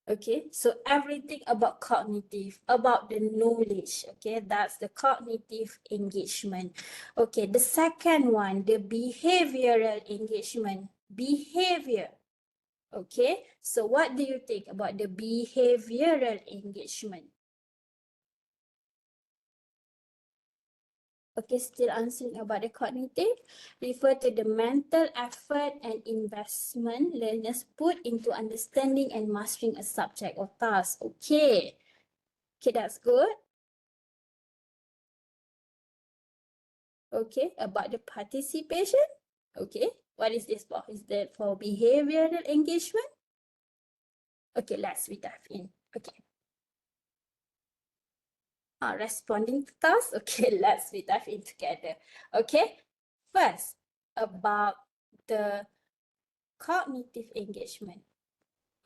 Speaker 5: Okay, so everything about cognitive, about the knowledge, okay, that's the cognitive engagement. Okay, the second one, the behavioral engagement, behavior. Okay, so what do you think about the behavioral engagement? okay, still answering about the cognitive, refer to the mental effort and investment learners put into understanding and mastering a subject or task. Okay, that's good. Okay, about the participation. Okay, what is this for? Is that for behavioral engagement? Okay, let's dive in. Okay. Responding to tasks. Okay, let's dive in together. Okay, first about the cognitive engagement.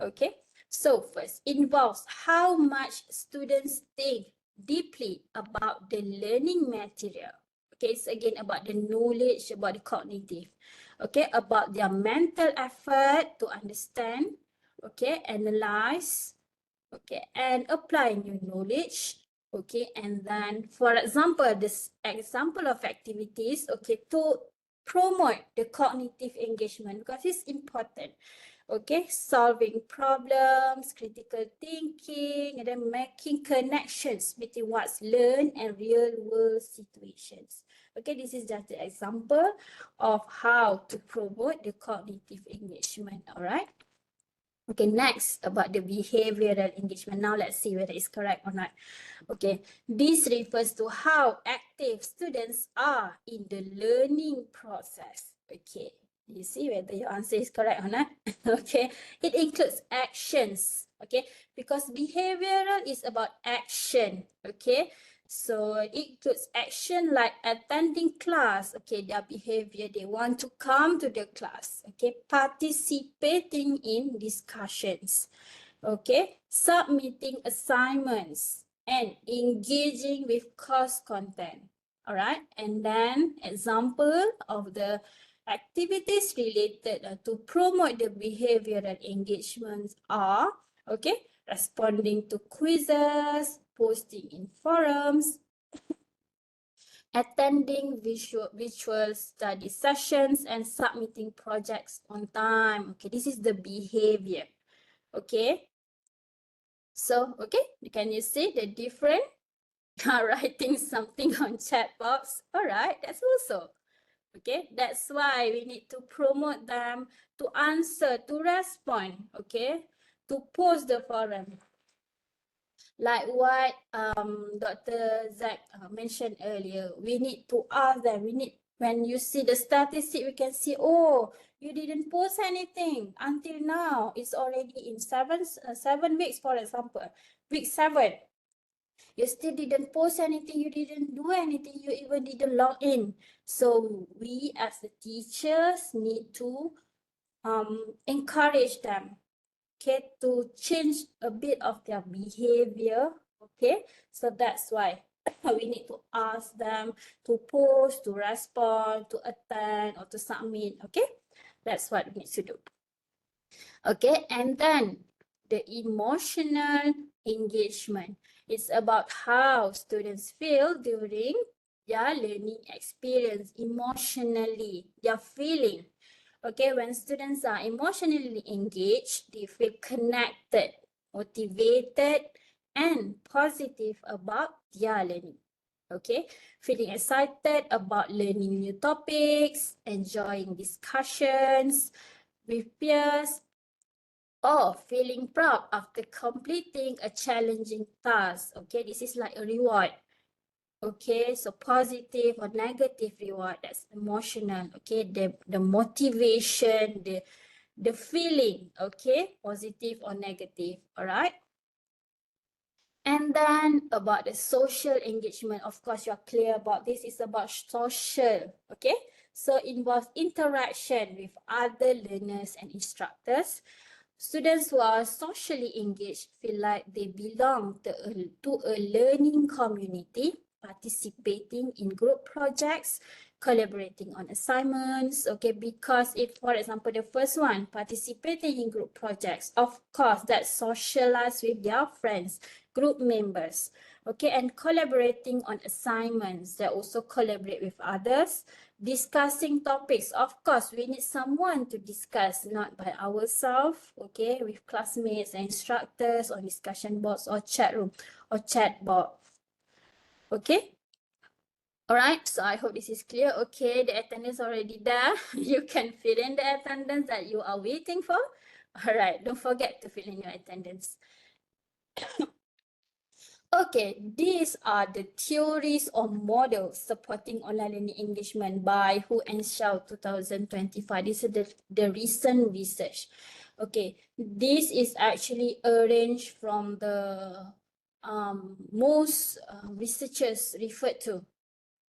Speaker 5: Okay, so first involves how much students think deeply about the learning material. Okay, it's again about the knowledge, about the cognitive. Okay, about their mental effort to understand, okay, analyze, okay, and apply new knowledge. Okay, and then for example, this example of activities, okay, to promote the cognitive engagement because it's important. Okay, solving problems, critical thinking, and then making connections between what's learned and real world situations. Okay, this is just an example of how to promote the cognitive engagement. All right. Okay, next about the behavioral engagement. Now let's see whether it's correct or not. Okay, this refers to how active students are in the learning process. Okay, you see whether your answer is correct or not. Okay, it includes actions. Okay, because behavioral is about action. Okay, so it includes action like attending class. Okay, their behavior, they want to come to the class. Okay, participating in discussions. Okay, submitting assignments and engaging with course content. All right, and then example of the activities related to promote the behavioral engagements are, okay, responding to quizzes, posting in forums, attending visual study sessions, and submitting projects on time. Okay, this is the behavior. Okay, so, okay, can you see the different? Writing something on chat box. All right, that's also. Okay, that's why we need to promote them to answer, to respond, okay, to post the forum. Like what Dr. Zach mentioned earlier, we need to ask them, when you see the statistic, we can see, oh, you didn't post anything until now. It's already in 7 weeks, for example. Week 7, you still didn't post anything, you didn't do anything, you even didn't log in. So we as the teachers need to encourage them, okay, to change a bit of their behavior, okay? So that's why we need to ask them to post, to respond, to attend, or to submit, okay? That's what we need to do. Okay, and then the emotional engagement. It's about how students feel during their learning experience emotionally, their feeling. Okay, when students are emotionally engaged, they feel connected, motivated, and positive about their learning. Okay, feeling excited about learning new topics, enjoying discussions with peers, or feeling proud after completing a challenging task. Okay, this is like a reward. Okay, so positive or negative reward, that's emotional. Okay, the motivation, the feeling, okay, positive or negative. All right. And then about the social engagement, of course, you're clear about this. It's about social, okay? So it involves interaction with other learners and instructors. Students who are socially engaged feel like they belong to a learning community, participating in group projects, collaborating on assignments, okay, because if, for example, the first one, participating in group projects, of course, that's socialize with their friends, group members, okay, and collaborating on assignments, they also collaborate with others, discussing topics, of course, we need someone to discuss, not by ourselves, okay, with classmates and instructors on discussion boards or chat room or chat board, okay. All right, so I hope this is clear. Okay, the attendance already there. You can fill in the attendance that you are waiting for. All right, don't forget to fill in your attendance. Okay, these are the theories or models supporting online learning engagement by Hu and Xiao 2025. This is the recent research. Okay, this is actually arranged from the most researchers referred to.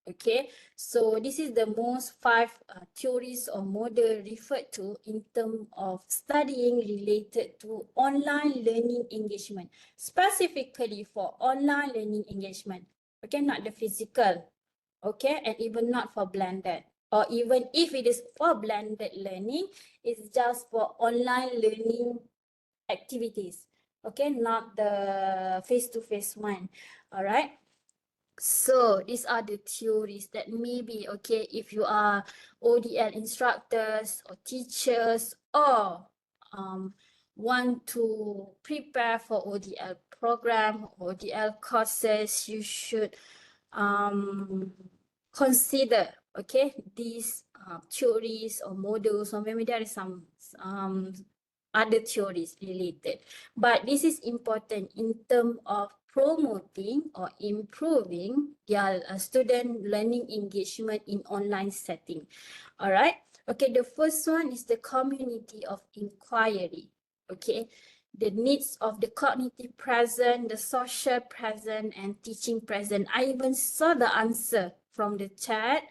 Speaker 5: Okay, so this is the most 5 theories or model referred to in terms of studying related to online learning engagement, specifically for online learning engagement. Okay, not the physical, okay, and even not for blended, or even if it is for blended learning, it's just for online learning activities, okay, not the face-to-face one. All right. So these are the theories that maybe, okay, if you are ODL instructors or teachers or want to prepare for ODL program, ODL courses, you should consider, okay, these theories or models, or maybe there is some other theories related. But this is important in terms of promoting or improving their student learning engagement in online setting. All right. Okay, the first one is the community of inquiry. Okay, the needs of the cognitive present, the social present, and teaching present. I even saw the answer from the chat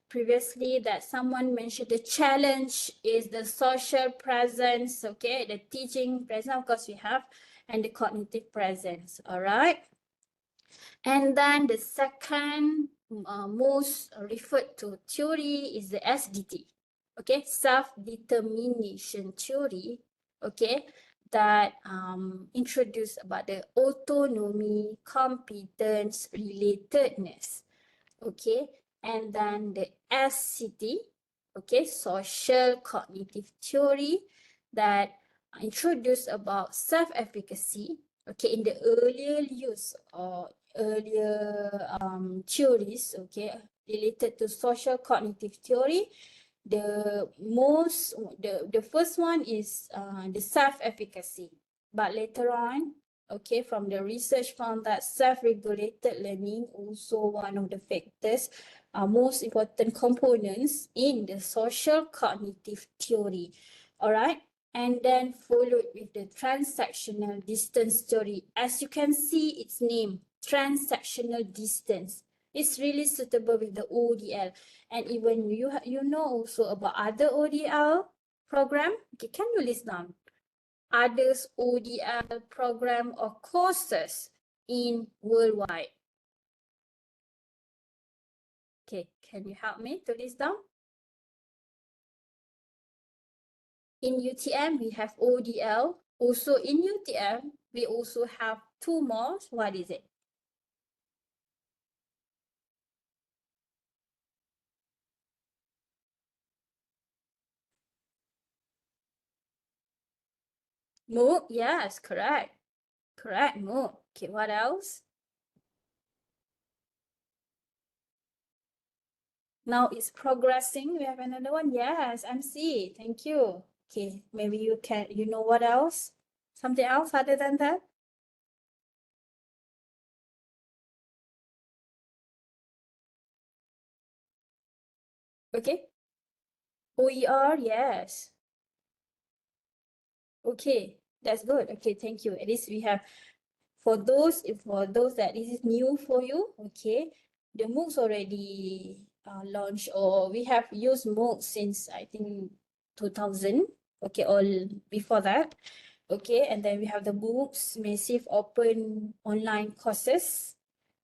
Speaker 5: previously that someone mentioned the challenge is the social presence, okay, the teaching presence, of course we have, and the cognitive presence. All right. And then the second most referred to theory is the SDT, okay, self-determination theory, okay, that introduced about the autonomy, competence, relatedness, okay, and then the SCT, okay, social cognitive theory that introduced about self-efficacy, okay, in the earlier use or earlier theories, okay, related to social cognitive theory. The first one is the self-efficacy, but later on, okay, from the research found that self-regulated learning also one of the factors, most important components in the social cognitive theory. All right. And then followed with the transactional distance theory. As you can see its name, transactional distance. It's really suitable with the ODL. And even you know also about other ODL program. Okay, can you list down others ODL program or courses in worldwide? Okay, can you help me to list down? In UTM, we have ODL. Also in UTM, we also have 2 more. What is it? MOOC, yes, correct. Correct, MOOC. Okay, what else? Now it's progressing. We have another one. Yes, MC. Thank you. Okay, maybe you know what else? Something else other than that? Okay. OER, yes. Okay, that's good. Okay, thank you. At least we have, for those that this is new for you, okay, the MOOCs already launched, or we have used MOOCs since I think 2000, okay, or before that. Okay, and then we have the MOOCs, massive open online courses.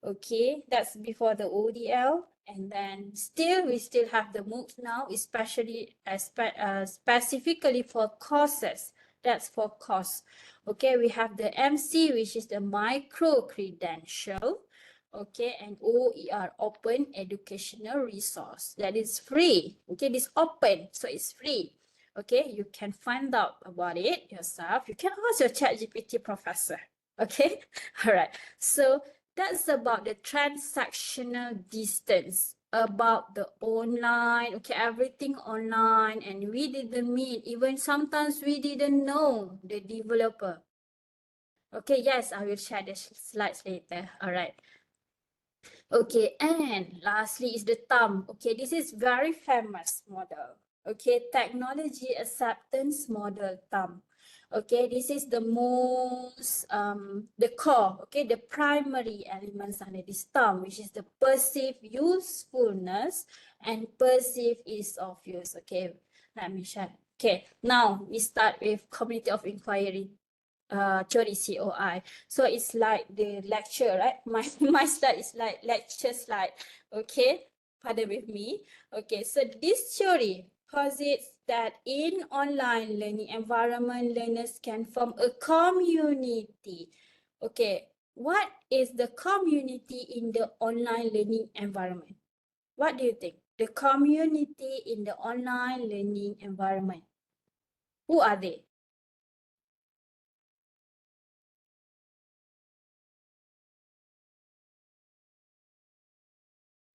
Speaker 5: Okay, that's before the ODL. And then we still have the MOOCs now, especially specifically for courses. That's for course. Okay, we have the MC, which is the micro credential. Okay, and OER, open educational resource. That is free. Okay, this open, so it's free. Okay, you can find out about it yourself. You can ask your ChatGPT professor. Okay, all right. So That's about the transactional distance, about the online, okay, everything online, and we didn't meet, even sometimes we didn't know the developer. Okay, yes, I will share the slides later. All right. Okay, and lastly is the thumb. Okay, this is very famous model. Okay, technology acceptance model thumb. Okay, this is the most, the core, okay, the primary elements under this thumb, which is the perceived usefulness and perceived ease of use. Okay, let me share. Okay, now we start with community of inquiry theory, COI. So it's like the lecture, right? My slide is like lecture slide. Okay, pardon with me. Okay, so this theory posits that in online learning environment, learners can form a community. Okay, what is the community in the online learning environment? What do you think? The community in the online learning environment. Who are they?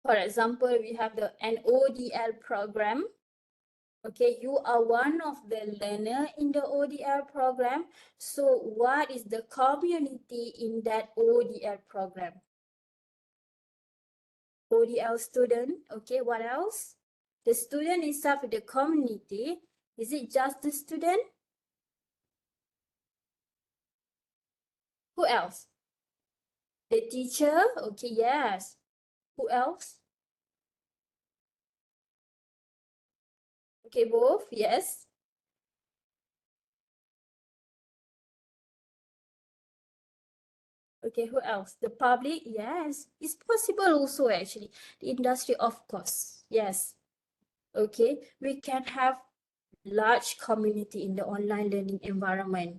Speaker 5: For example, we have an ODL program. Okay, you are one of the learner in the ODL program. So what is the community in that ODL program? ODL student. Okay, what else? The student itself in the community. Is it just the student? Who else? The teacher. Okay, yes. Who else? Okay, both. Yes. Okay, who else? The public, yes. It's possible also actually. The industry, of course, yes. Okay, we can have large community in the online learning environment.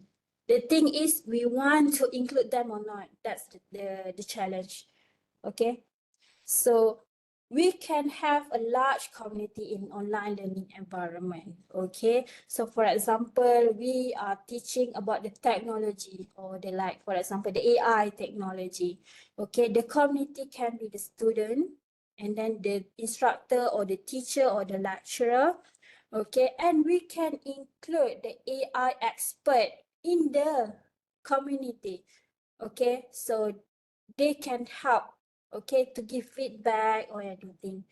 Speaker 5: The thing is, we want to include them or not. That's the challenge. Okay, so we can have a large community in online learning environment. Okay, so for example, we are teaching about the technology or the like, for example, the AI technology. Okay, the community can be the student and then the instructor or the teacher or the lecturer. Okay, and we can include the AI expert in the community. Okay, so they can help, okay, to give feedback or anything.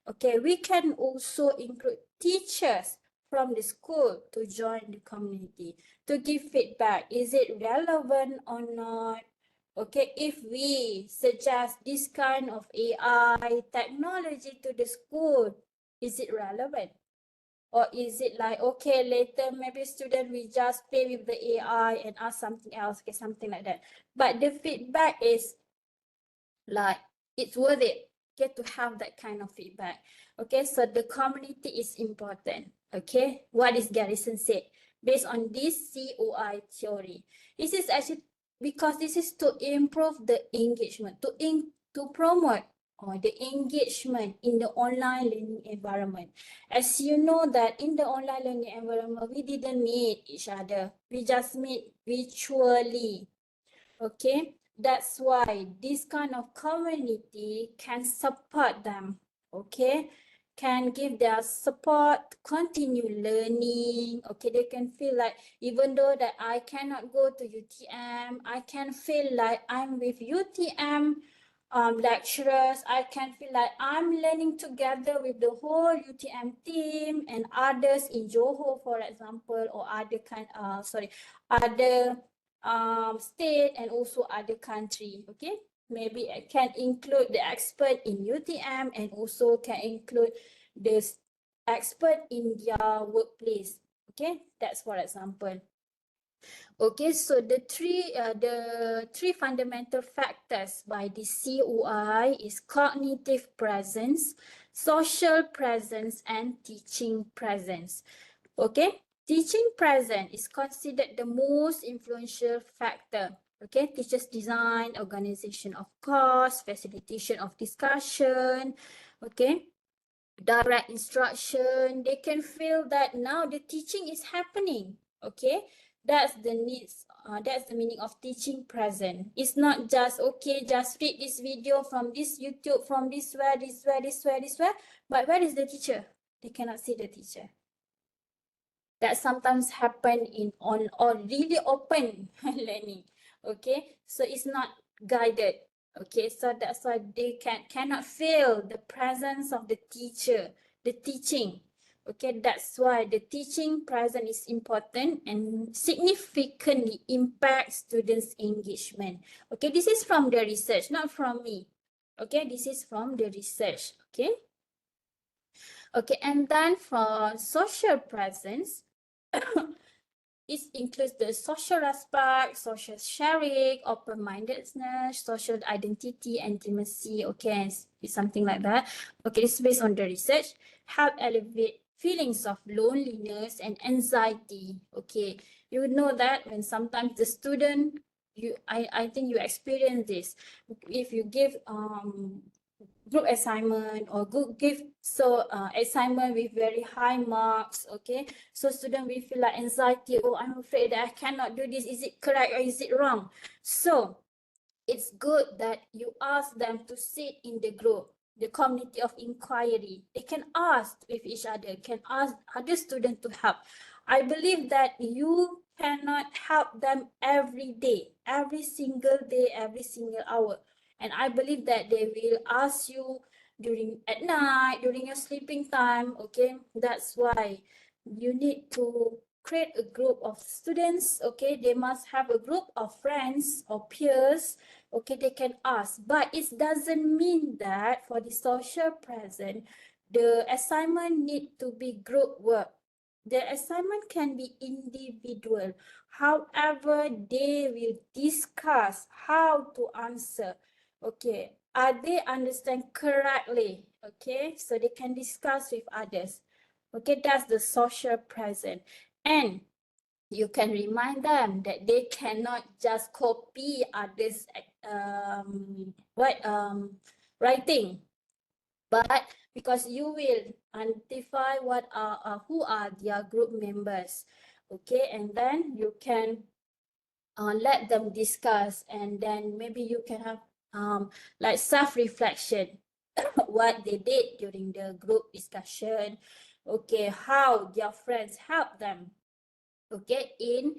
Speaker 5: Okay, we can also include teachers from the school to join the community to give feedback. Is it relevant or not? Okay, if we suggest this kind of AI technology to the school, is it relevant? Or is it like, okay, later maybe student will just play with the AI and ask something else, okay, something like that. But the feedback is like, it's worth it, okay, to have that kind of feedback. Okay, so the community is important. Okay, what is Garrison said? Based on this COI theory. This is actually because this is to improve the engagement, to promote or the engagement in the online learning environment. As you know that in the online learning environment, we didn't meet each other. We just meet virtually. Okay, that's why this kind of community can support them. Okay, can give their support, continue learning. Okay, they can feel like even though that I cannot go to UTM, I can feel like I'm with UTM lecturers. I can feel like I'm learning together with the whole UTM team and others in Johor, for example, or other other state and also other country. Okay, maybe I can include the expert in UTM and also can include the expert in their workplace. Okay, that's for example. Okay, so the three fundamental factors by the COI is cognitive presence, social presence, and teaching presence. Okay, teaching presence is considered the most influential factor. Okay, teachers design, organization of course, facilitation of discussion. Okay, direct instruction. They can feel that now the teaching is happening. Okay, that's the needs that's the meaning of teaching present. It's not just, okay, just read this video from this YouTube, from this where, but where is the teacher? They cannot see the teacher. That sometimes happen in on or really open learning. Okay, so it's not guided. Okay, so that's why they cannot feel the presence of the teacher, the teaching. Okay, that's why the teaching present is important and significantly impacts students' engagement. Okay, this is from the research, not from me. Okay, this is from the research. Okay. Okay, and then for social presence, it includes the social respect, social sharing, open-mindedness, social identity, intimacy, okay, it's something like that. Okay, it's based on the research. Help elevate feelings of loneliness and anxiety. Okay, you know that when sometimes the student, I think you experience this. If you give group assignment or give assignment with very high marks, okay, so student will feel like anxiety. Oh, I'm afraid that I cannot do this. Is it correct or is it wrong? So it's good that you ask them to sit in the group, the community of inquiry. They can ask with each other, can ask other students to help. I believe that you cannot help them every day, every single day, every single hour. And I believe that they will ask you at night, during your sleeping time, okay? That's why you need to create a group of students, okay? They must have a group of friends or peers, okay? They can ask, but it doesn't mean that for the social present, the assignment need to be group work. The assignment can be individual. However, they will discuss how to answer. Okay, are they understand correctly? Okay, so they can discuss with others. Okay, that's the social present. And you can remind them that they cannot just copy others' writing, but because you will identify what who are their group members, okay, and then you can let them discuss, and then maybe you can have like self-reflection what they did during the group discussion, okay, how their friends help them, okay, in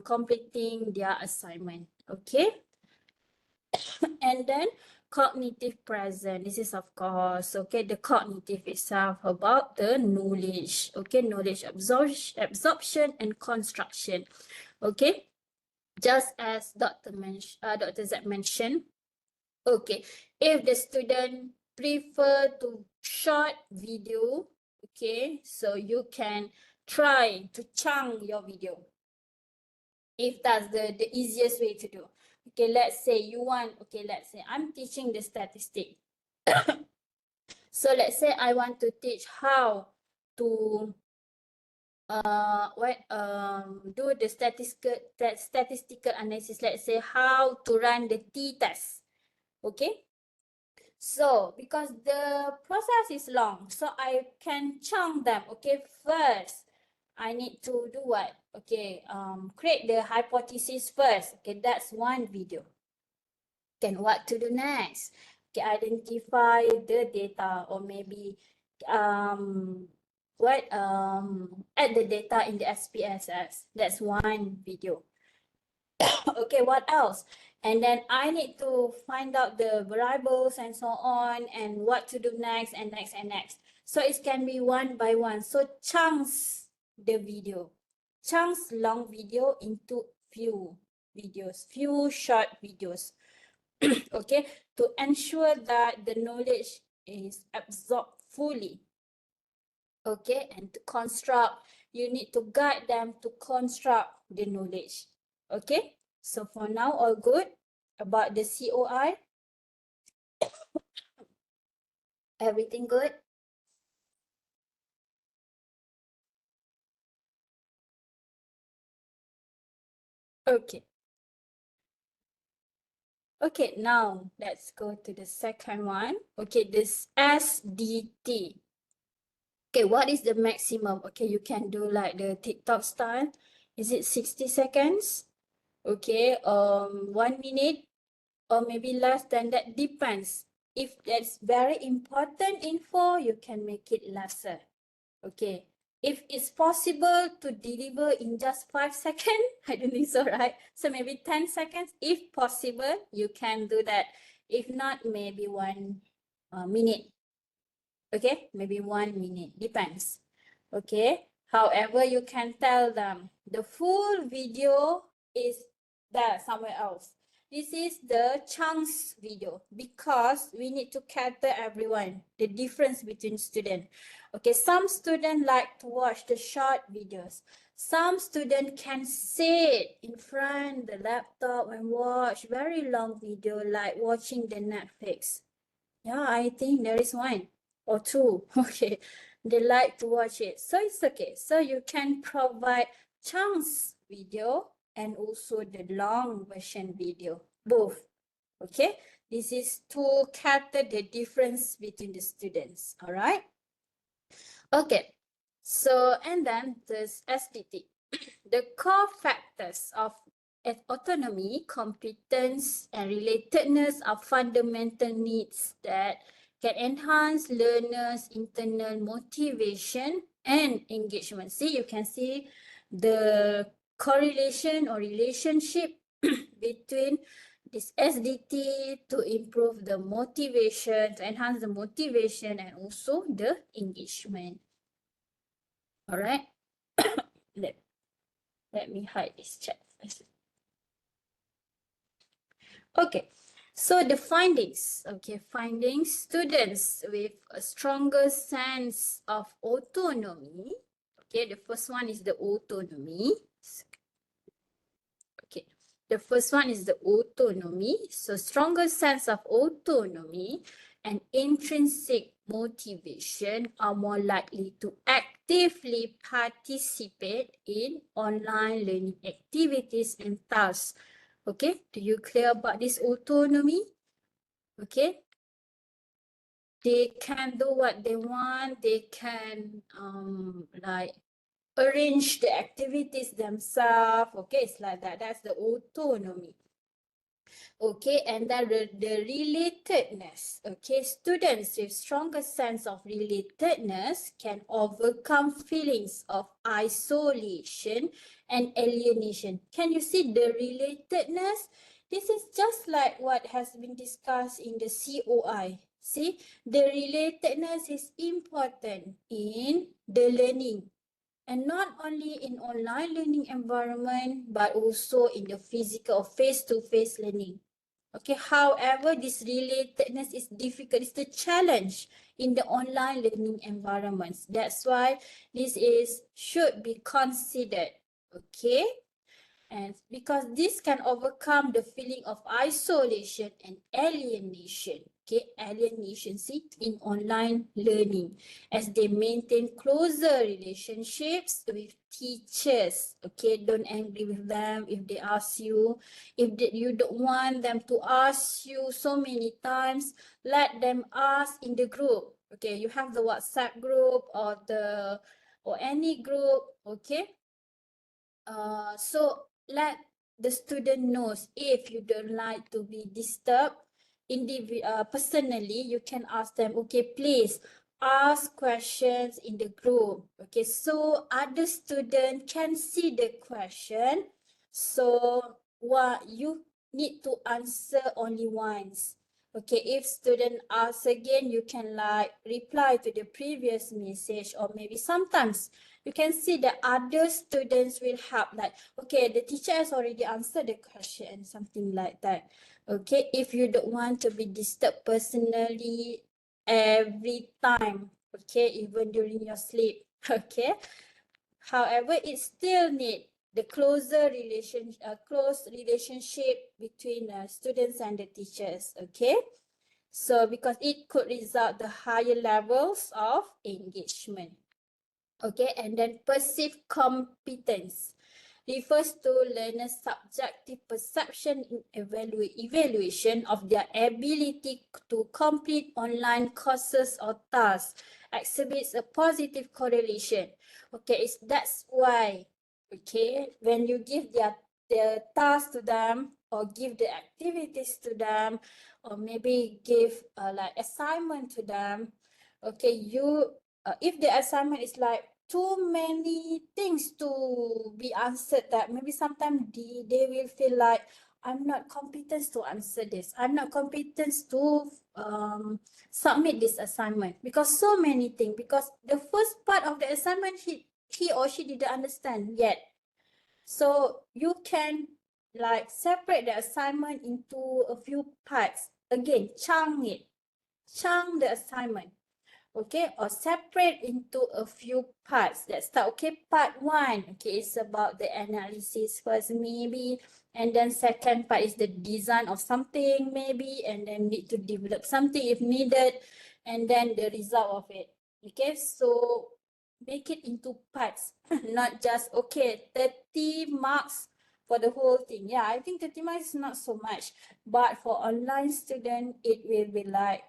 Speaker 5: completing their assignment, okay. And then cognitive present, this is of course, okay, the cognitive itself about the knowledge, okay, knowledge absorption and construction, okay, just as Dr. Z mentioned, okay, if the student prefer to short video, okay, so you can try to chunk your video if that's the easiest way to do. Okay, let's say you want, okay, let's say I'm teaching the statistic. So let's say I want to teach how to do the statistical analysis. Let's say how to run the t-test. Okay, so because the process is long, so I can chunk them. Okay, first I need to do what? Okay, create the hypothesis first. Okay, that's one video. Then what to do next? Okay, identify the data, or maybe add the data in the SPSS. That's one video. Okay, what else? And then I need to find out the variables and so on, and what to do next and next and next. So it can be one by one. So chunks the video, chunks long video into few videos, few short videos. Okay, to ensure that the knowledge is absorbed fully. Okay, and to construct, you need to guide them to construct the knowledge. Okay, so for now, all good about the COI? Everything good? Okay. Okay, now let's go to the second one. Okay, this SDT. Okay, what is the maximum? Okay, you can do like the TikTok style. Is it 60 seconds? Okay, 1 minute or maybe less than that, depends. If that's very important info, you can make it lesser. Okay. If it's possible to deliver in just 5 seconds, I don't think so, right? So maybe 10 seconds. If possible, you can do that. If not, maybe 1 minute. Okay, maybe 1 minute, depends. Okay, however, you can tell them the full video is there somewhere else. This is the chunks video because we need to cater everyone, the difference between students. Okay, some students like to watch the short videos. Some students can sit in front the laptop and watch very long video like watching the Netflix. Yeah, I think there is one or two. Okay, they like to watch it. So it's okay. So you can provide chunks video and also the long version video, both. Okay, this is to cater the difference between the students. All right. Okay, so and then this SDT. The core factors of autonomy, competence, and relatedness are fundamental needs that can enhance learners' internal motivation and engagement. See, you can see the correlation or relationship between this SDT to improve the motivation, to enhance the motivation and also the engagement. All right. Let me hide this chat first. Okay, so the findings. Okay, findings. Students with a stronger sense of autonomy. Okay, the first one is the autonomy. Okay, the first one is the autonomy. So stronger sense of autonomy and intrinsic motivation are more likely to actively participate in online learning activities and tasks. Okay, do you clear about this autonomy? Okay, they can do what they want. They can like arrange the activities themselves. Okay, it's like that. That's the autonomy. Okay, and then the relatedness. Okay, students with stronger sense of relatedness can overcome feelings of isolation and alienation. Can you see the relatedness? This is just like what has been discussed in the COI. See, the relatedness is important in the learning. And not only in online learning environment, but also in the physical face-to-face learning. Okay, however, this relatedness is difficult. It's the challenge in the online learning environments. That's why this should be considered. Okay. And because this can overcome the feeling of isolation and alienation, okay, alienation, see, in online learning, as they maintain closer relationships with teachers. Okay, don't angry with them if they ask you. If you don't want them to ask you so many times, let them ask in the group. Okay, you have the WhatsApp group or any group. Okay. So let the student knows if you don't like to be disturbed personally, you can ask them, okay, please ask questions in the group. Okay, so other student can see the question. So what you need to answer only once. Okay, if student asks again, you can like reply to the previous message, or maybe sometimes you can see that other students will help, like, okay, the teacher has already answered the question, something like that. Okay, if you don't want to be disturbed personally every time, okay, even during your sleep, okay. However, it still need the close relationship between students and the teachers, okay. So because it could result the higher levels of engagement. Okay, and then perceived competence refers to learners' subjective perception in evaluation of their ability to complete online courses or tasks, exhibits a positive correlation. Okay, that's why, okay, when you give their the task to them, or give the activities to them, or maybe give like assignment to them. Okay, you if the assignment is like too many things to be answered, that maybe sometimes they will feel like, I'm not competent to answer this, I'm not competent to submit this assignment, because so many things, because the first part of the assignment he or she didn't understand yet. So you can like separate the assignment into a few parts. Again, chunk the assignment. Okay, or separate into a few parts. Let's start. Okay, part 1. Okay, it's about the analysis first, maybe, and then second part is the design of something, maybe, and then need to develop something if needed, and then the result of it. Okay, so make it into parts, not just, okay, 30 marks for the whole thing. Yeah, I think 30 marks is not so much, but for online student, it will be like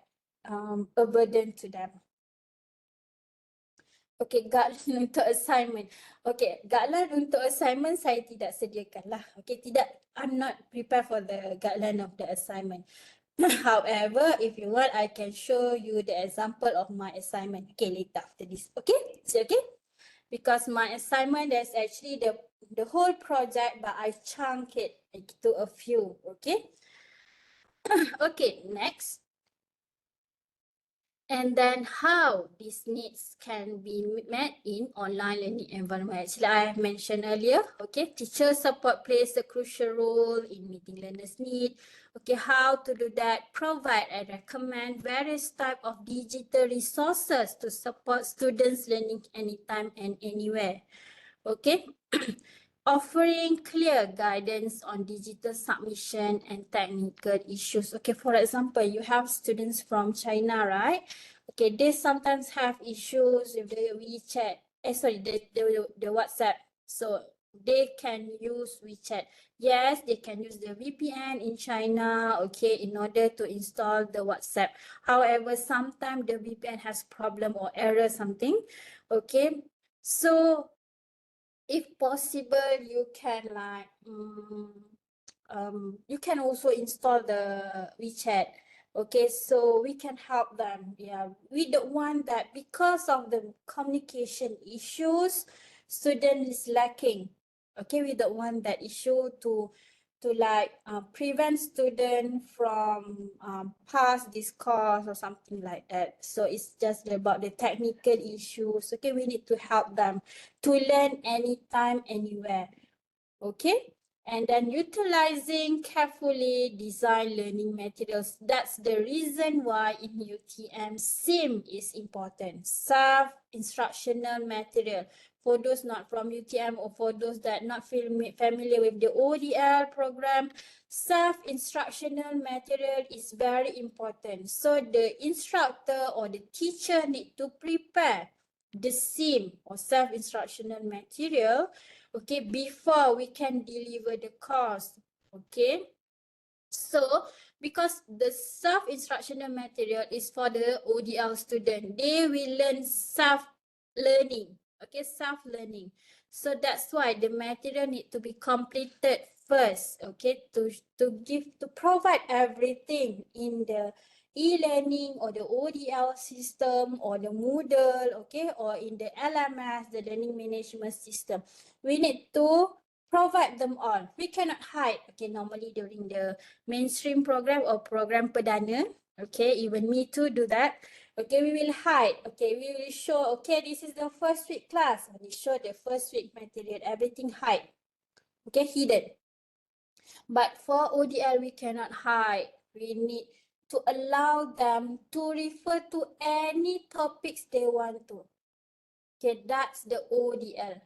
Speaker 5: a burden to them. Okay, guideline untuk assignment. Okay, guideline untuk assignment saya tidak sediakan lah. Okay, tidak, I'm not prepared for the guideline of the assignment. However, if you want, I can show you the example of my assignment. Okay, later after this. Okay, is it okay? Because my assignment, there's actually the whole project, but I chunk it into a few. Okay. Okay, next. And then how these needs can be met in online learning environment. Actually, I have mentioned earlier, okay, teacher support plays a crucial role in meeting learners' need. Okay, how to do that? Provide and recommend various type of digital resources to support students learning anytime and anywhere. Okay. Offering clear guidance on digital submission and technical issues. Okay, for example, you have students from China, right? Okay, they sometimes have issues with the WeChat, the WhatsApp. So they can use WeChat. Yes, they can use the VPN in China, okay, in order to install the WhatsApp. However, sometimes the VPN has problem or error something, okay? So if possible, you can like you can also install the WeChat. Okay, so we can help them. Yeah, we don't want that because of the communication issues, student is lacking. Okay, we don't want that issue to like prevent student from pass this course or something like that. So it's just about the technical issues. Okay, we need to help them to learn anytime, anywhere. Okay, and then utilizing carefully designed learning materials. That's the reason why in UTM SIM is important. Self-instructional material. For those not from UTM or for those that not familiar with the ODL program, self-instructional material is very important. So the instructor or the teacher need to prepare the SIM or self-instructional material, okay, before we can deliver the course. Okay, so because the self-instructional material is for the ODL student, they will learn self-learning. Okay, self-learning. So that's why the material need to be completed first. Okay, to provide everything in the e-learning or the ODL system or the Moodle, okay, or in the LMS, the learning management system. We need to provide them all. We cannot hide. Okay, normally during the mainstream program or program perdana, okay, even me too do that. Okay, we will hide. Okay, we will show, okay, this is the first week class. We show the first week material, everything hide. Okay, hidden. But for ODL, we cannot hide. We need to allow them to refer to any topics they want to. Okay, that's the ODL.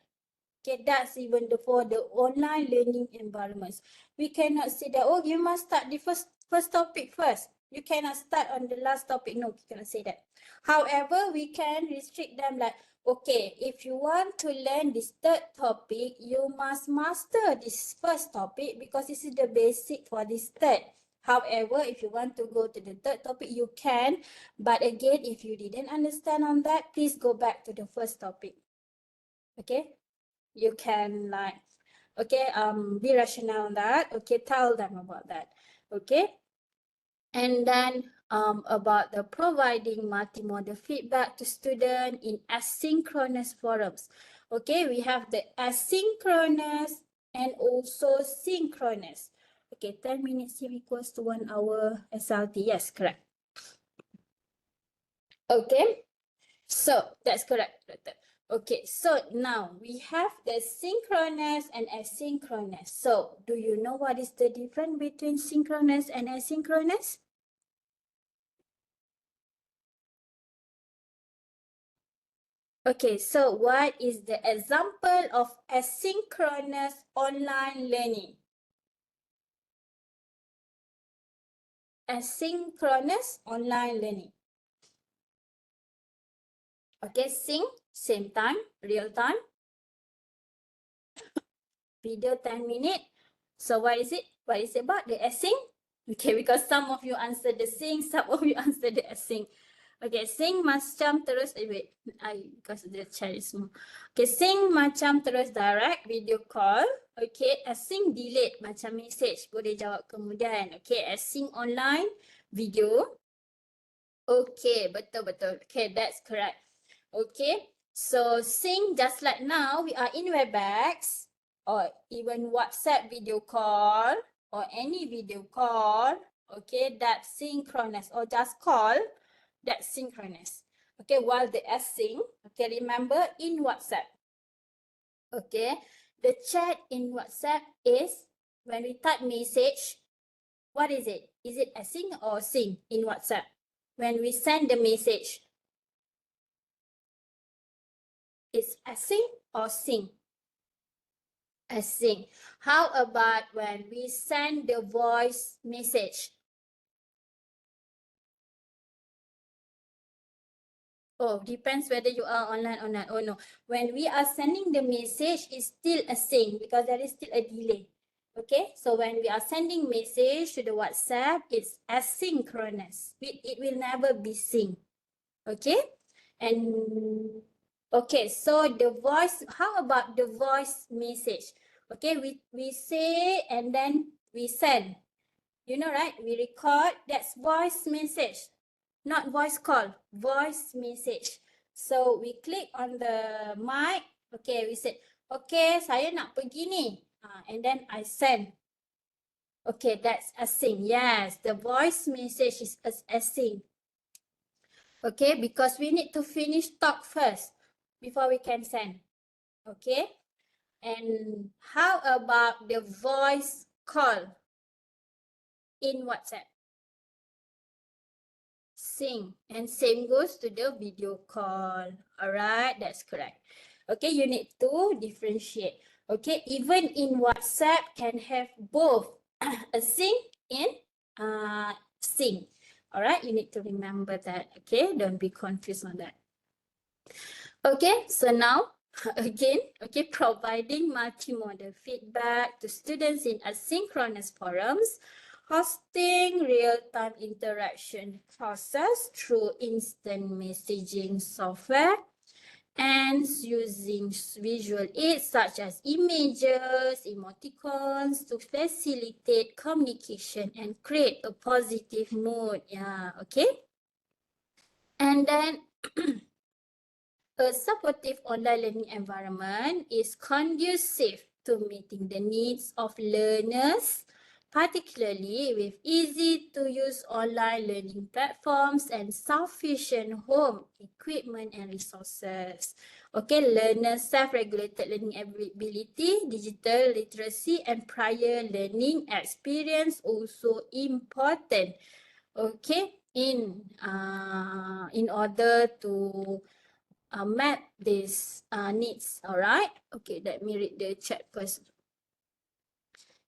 Speaker 5: Okay, that's even for the online learning environments. We cannot say that, oh, you must start the first topic first. You cannot start on the last topic. No, you cannot say that. However, we can restrict them like, okay, if you want to learn this third topic, you must master this first topic because this is the basic for this third. However, if you want to go to the third topic, you can. But again, if you didn't understand on that, please go back to the first topic. Okay? You can like Okay, be rational on that. Okay, tell them about that. Okay. And then about the providing multimodal feedback to students in asynchronous forums. Okay, we have the asynchronous and also synchronous. Okay, 10 minutes here equals to 1 hour SLT. Yes, correct. Okay, so that's correct. Okay, so now we have the synchronous and asynchronous. So do you know what is the difference between synchronous and asynchronous? Okay, so what is the example of asynchronous online learning? Asynchronous online learning. Okay, same time, real time. Video 10 minutes. So what is it? What is it about? The async? Okay, because some of you answer the sync, some of you answer the async. Okay, sync macam terus, wait, because the chat is small. Okay, sync macam terus direct video call. Okay, async delete macam message, boleh jawab kemudian. Okay, async online video. Okay, betul. Okay, that's correct. Okay, so sync just like now, we are in WebEx or even WhatsApp video call or any video call. Okay, that's synchronous or just call. That's synchronous. Okay, while the async, okay, remember in WhatsApp. Okay, the chat in WhatsApp is when we type message, what is it? Is it async or sync in WhatsApp? When we send the message, it's async or sync? Async. How about when we send the voice message? Oh, depends whether you are online or not. Oh no, when we are sending the message, it's still async because there is still a delay. Okay, so when we are sending message to the WhatsApp, it's asynchronous. It will never be sync. Okay, and okay, so the voice, how about the voice message? Okay, we say and then we send. You know, right? We record, that's voice message. Not voice call, voice message. So we click on the mic. Okay, we said, okay, saya nak pergi ni. And then I send. Okay, that's async. Yes, the voice message is async. Okay, because we need to finish talk first before we can send. Okay, and how about the voice call in WhatsApp? Sync, and same goes to the video call. All right, that's correct. Okay, you need to differentiate. Okay, even in WhatsApp can have both async and sync. All right, you need to remember that. Okay, don't be confused on that. Okay, so now again, okay, providing multimodal feedback to students in asynchronous forums, hosting real-time interaction process through instant messaging software, and using visual aids such as images, emoticons to facilitate communication and create a positive mood. Yeah, okay. And then a supportive online learning environment is conducive to meeting the needs of learners, particularly with easy-to-use online learning platforms and sufficient home equipment and resources. Okay, learners' self-regulated learning ability, digital literacy, and prior learning experience also important. Okay, in order to map these needs. All right. Okay, let me read the chat first.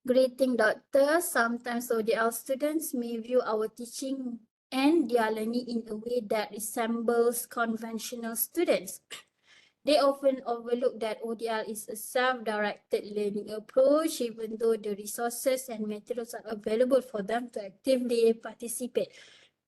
Speaker 5: Greeting, doctor. Sometimes ODL students may view our teaching and their learning in a way that resembles conventional students. They often overlook that ODL is a self-directed learning approach, even though the resources and materials are available for them to actively participate.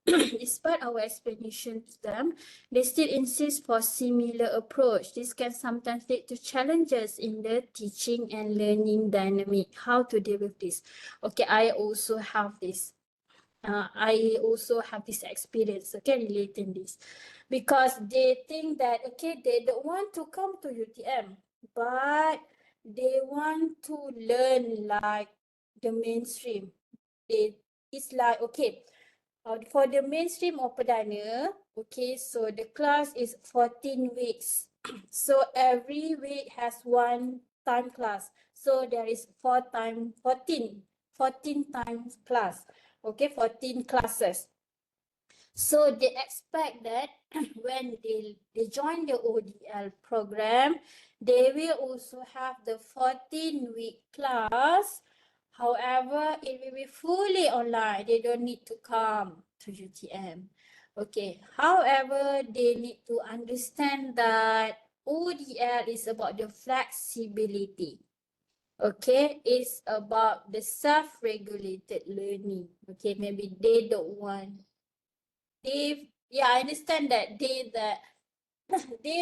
Speaker 5: despite our explanation to them, they still insist for similar approach. This can sometimes lead to challenges in the teaching and learning dynamic. How to deal with this? Okay, I also have this. I also have this experience, okay, relating this. Because they think that, okay, they don't want to come to UTM, but they want to learn like the mainstream. It's like, okay, for the mainstream or perdana, okay, so the class is 14 weeks. So every week has one time class. So there is 14 times class. Okay, 14 classes. So they expect that when they join the ODL program, they will also have the 14-week class. However, it will be fully online. They don't need to come to UTM. Okay. However, they need to understand that ODL is about the flexibility. Okay, it's about the self-regulated learning. Okay, maybe they don't want. I understand that they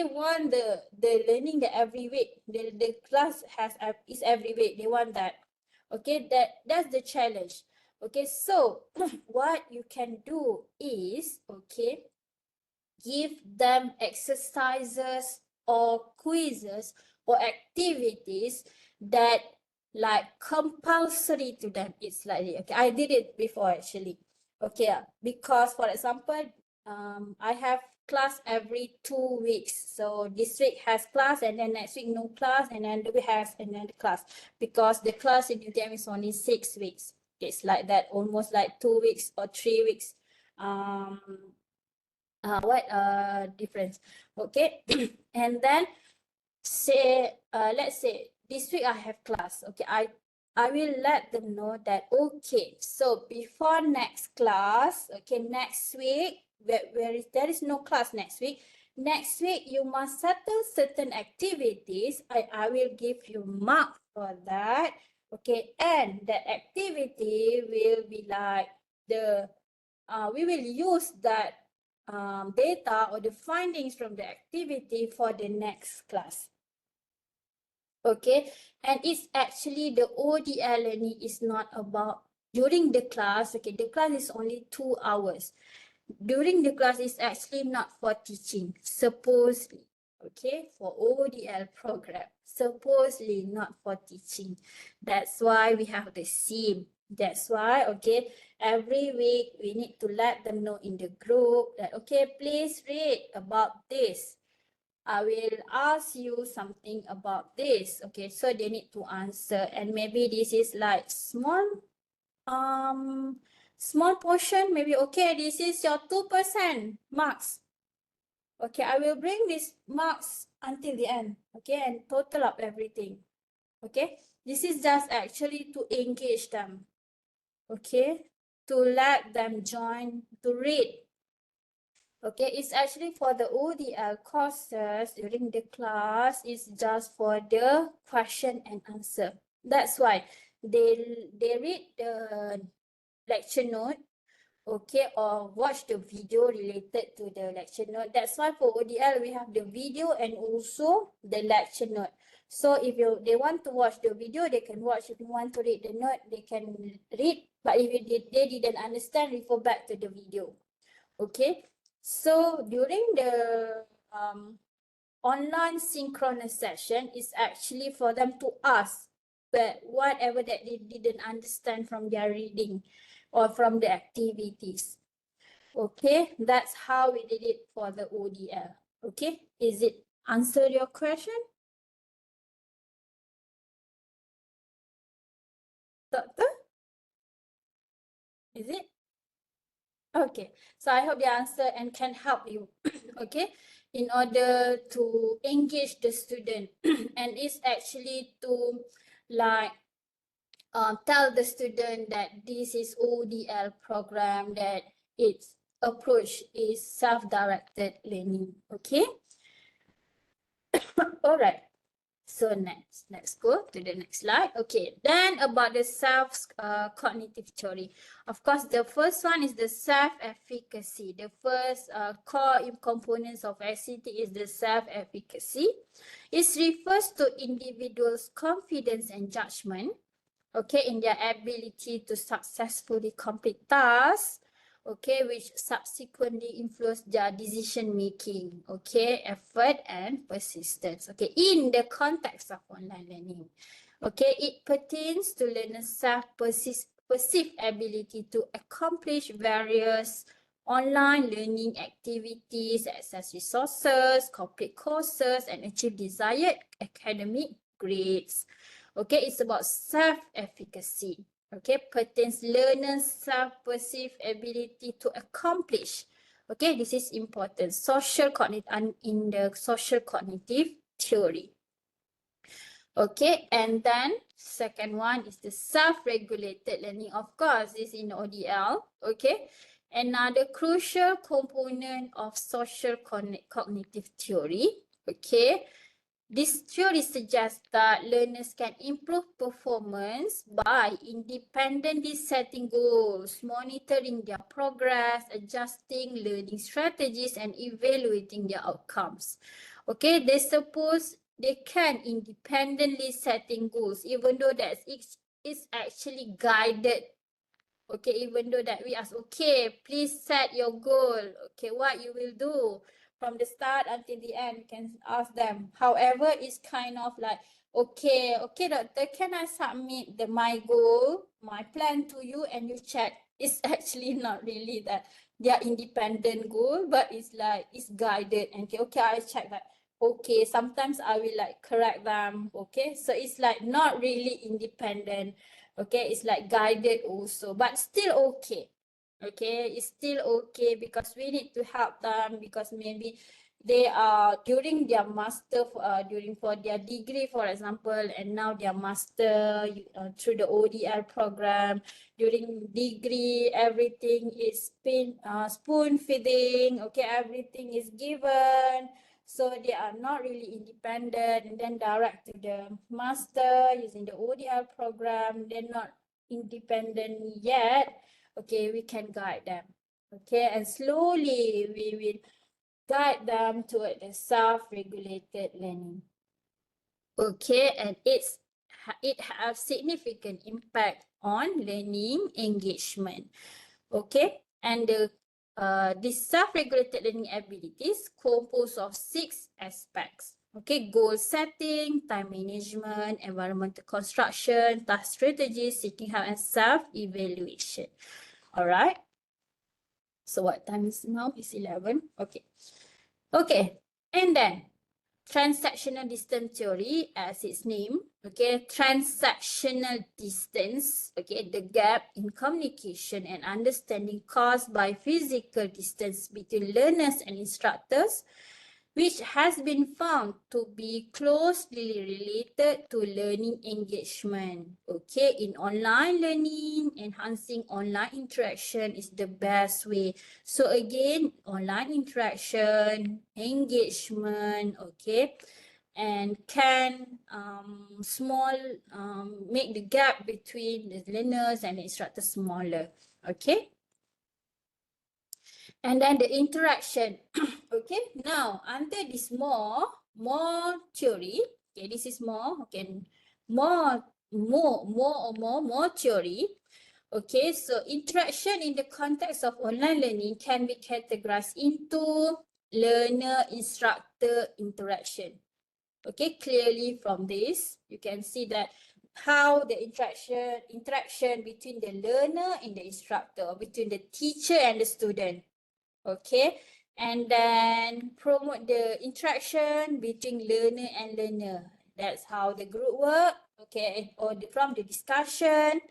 Speaker 5: want the learning that every week. The class is every week. They want that. Okay, that's the challenge. Okay, so what you can do is, okay, give them exercises or quizzes or activities that like compulsory to them. It's slightly, okay, I did it before actually. Okay, because for example, I have class every 2 weeks. So this week has class and then next week no class and then we have another class because the class in UTM is only 6 weeks. It's like that, almost like 2 weeks or 3 weeks. Difference, okay. And then say let's say this week I have class, okay, I will let them know that, okay, so before next class, okay, next week there is no class next week you must settle certain activities. I will give you mark for that, okay, and that activity will be like we will use that data or the findings from the activity for the next class. Okay, and it's actually the ODL learning is not about during the class. Okay, the class is only 2 hours. During the class is actually not for teaching, supposedly. Okay, for ODL program, supposedly not for teaching. That's why we have the SIM. That's why, okay, every week we need to let them know in the group that, okay, please read about this. I will ask you something about this. Okay, so they need to answer, and maybe this is like small portion, maybe, okay, this is your 2% marks. Okay, I will bring these marks until the end, okay, and total up everything. Okay, this is just actually to engage them, okay, to let them join, to read. Okay, it's actually for the ODL courses during the class, it's just for the question and answer. That's why they read the lecture note, okay, or watch the video related to the lecture note. That's why for ODL we have the video and also the lecture note. So if they want to watch the video, they can watch. If you want to read the note, they can read. But if they didn't understand, refer back to the video. Okay, so during the online synchronous session is actually for them to ask but whatever that they didn't understand from their reading or from the activities. Okay, that's how we did it for the ODL. Okay, is it answer your question, Doctor? Is it? Okay, so I hope the answer and can help you, okay, in order to engage the student and it's actually to like tell the student that this is ODL program, that its approach is self-directed learning, okay? All right, So let's go to the next slide. Okay, then about the cognitive theory. Of course, the first one is the self-efficacy. The first core components of ICT is the self-efficacy. It refers to individuals' confidence and judgment, okay, in their ability to successfully complete tasks, okay, which subsequently influence their decision making, okay, effort and persistence, okay, in the context of online learning. Okay, it pertains to learners' perceived ability to accomplish various online learning activities, access resources, complete courses, and achieve desired academic grades. Okay, it's about self-efficacy. Okay, pertains learners' self-perceived ability to accomplish. Okay, this is important. In the social cognitive theory. Okay, and then second one is the self-regulated learning. Of course, this is in ODL. Okay, another crucial component of social cognitive theory. Okay. This theory suggests that learners can improve performance by independently setting goals, monitoring their progress, adjusting learning strategies, and evaluating their outcomes. Okay, they suppose they can independently setting goals, even though that it's actually guided. Okay, even though that we ask, okay, please set your goal. Okay, what you will do from the start until the end, you can ask them. However, it's kind of like, okay, doctor, can I submit my goal, my plan to you, and you check? It's actually not really that their independent goal, but it's like, it's guided. And okay, I check that. Okay, sometimes I will like correct them. Okay, so it's like not really independent. Okay, it's like guided also, but still okay. Okay, it's still okay because we need to help them because maybe they are during their master, for their degree, for example, and now their master through the ODL program. During degree, everything is spoon feeding. Okay, everything is given. So they are not really independent, and then direct to the master using the ODL program. They're not independent yet. Okay, we can guide them. Okay, and slowly we will guide them toward the self-regulated learning. Okay, and it has significant impact on learning engagement. Okay, and this self-regulated learning abilities composed of 6 aspects. Okay, goal setting, time management, environmental construction, task strategies, seeking help, and self-evaluation. All right. So what time is now? It's 11. Okay. Okay, and then transactional distance theory, as its name, okay, transactional distance, okay, the gap in communication and understanding caused by physical distance between learners and instructors, which has been found to be closely related to learning engagement. Okay, in online learning, enhancing online interaction is the best way. So again, online interaction, engagement, okay, and can make the gap between the learners and the instructors smaller. Okay. And then the interaction. Okay, now under this more theory. Okay, this is more. Okay, more theory. Okay, so interaction in the context of online learning can be categorized into learner-instructor interaction. Okay, clearly from this, you can see that how the interaction between the learner and the instructor, between the teacher and the student. Okay, and then promote the interaction between learner and learner. That's how the group work. Okay, or from the discussion.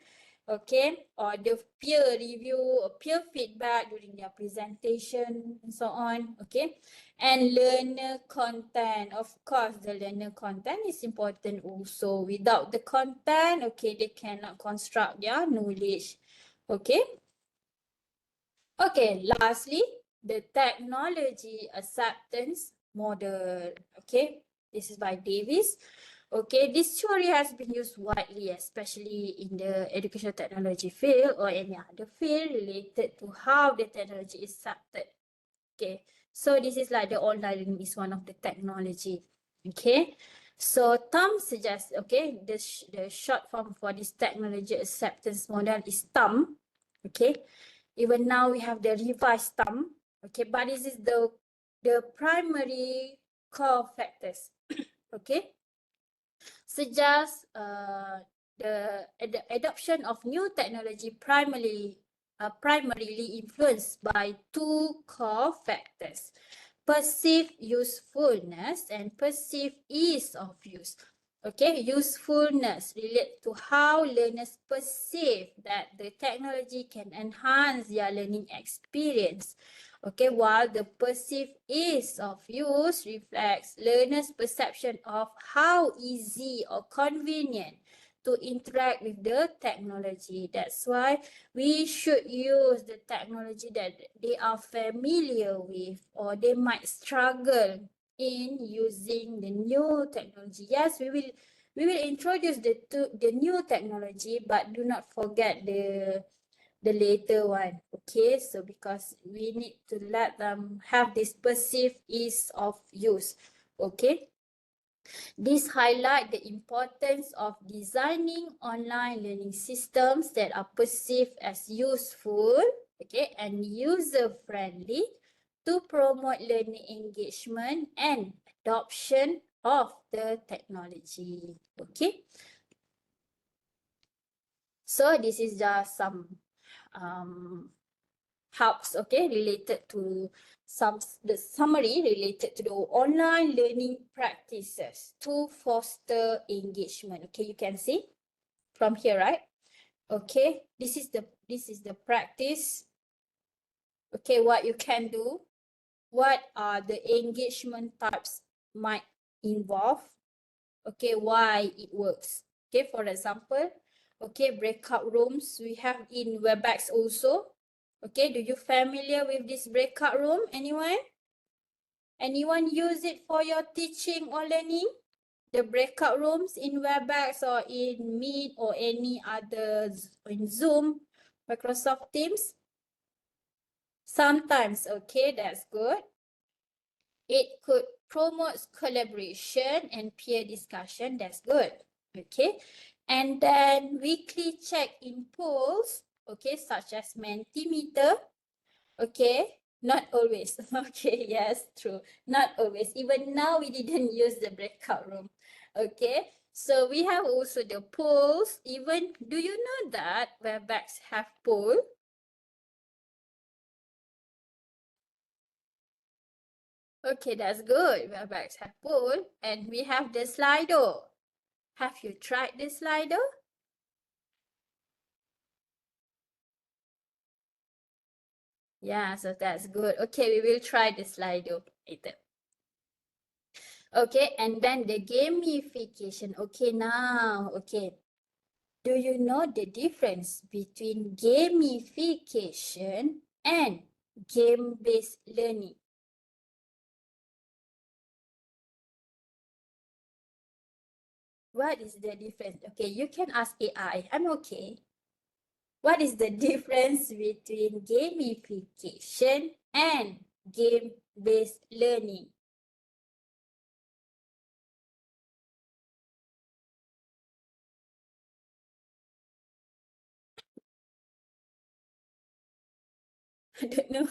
Speaker 5: Okay, or the peer review or peer feedback during their presentation and so on. Okay, and learner content. Of course, the learner content is important also. Without the content, okay, they cannot construct their knowledge. Okay. Okay, lastly, the technology acceptance model. Okay, this is by Davis. Okay, this theory has been used widely, especially in the educational technology field or any other field related to how the technology is accepted. Okay, so this is like the online learning is one of the technology. Okay, so TUM suggests, okay, the short form for this technology acceptance model is TUM. Okay, even now we have the revised TUM. Okay, but this is the primary core factors. Okay, suggests the adoption of new technology primarily influenced by two core factors: perceived usefulness and perceived ease of use. Okay, usefulness relate to how learners perceive that the technology can enhance their learning experience. Okay, while the perceived ease of use reflects learners' perception of how easy or convenient to interact with the technology. That's why we should use the technology that they are familiar with or they might struggle in using the new technology. Yes, we will introduce the new technology, but do not forget the later one. Okay, so because we need to let them have this perceived ease of use. Okay, this highlight the importance of designing online learning systems that are perceived as useful, okay, and user-friendly to promote learning engagement and adoption of the technology. Okay, so this is just some helps, okay, related to the summary related to the online learning practices to foster engagement. Okay, you can see from here, right? Okay, this is the practice. Okay, what you can do, what are the engagement types might involve, okay, why it works. Okay, for example, okay, breakout rooms we have in WebEx also. Okay, do you familiar with this breakout room? Anyone? Anyone use it for your teaching or learning? The breakout rooms in WebEx or in Meet or any other in Zoom, Microsoft Teams? Sometimes, okay, that's good. It could promote collaboration and peer discussion, that's good. Okay, and then weekly check-in polls, okay, such as Mentimeter. Okay, not always. Okay, yes, true. Not always. Even now, we didn't use the breakout room. Okay, so we have also the polls. Even, do you know that WebEx have poll? Okay, that's good. WebEx have poll. And we have the Slido. Have you tried the Slido? Yeah, so that's good. Okay, we will try the Slido later. Okay, and then the gamification. Okay, now, okay. Do you know the difference between gamification and game-based learning? What is the difference? Okay, you can ask AI. I'm okay. What is the difference between gamification and game-based learning? I don't know.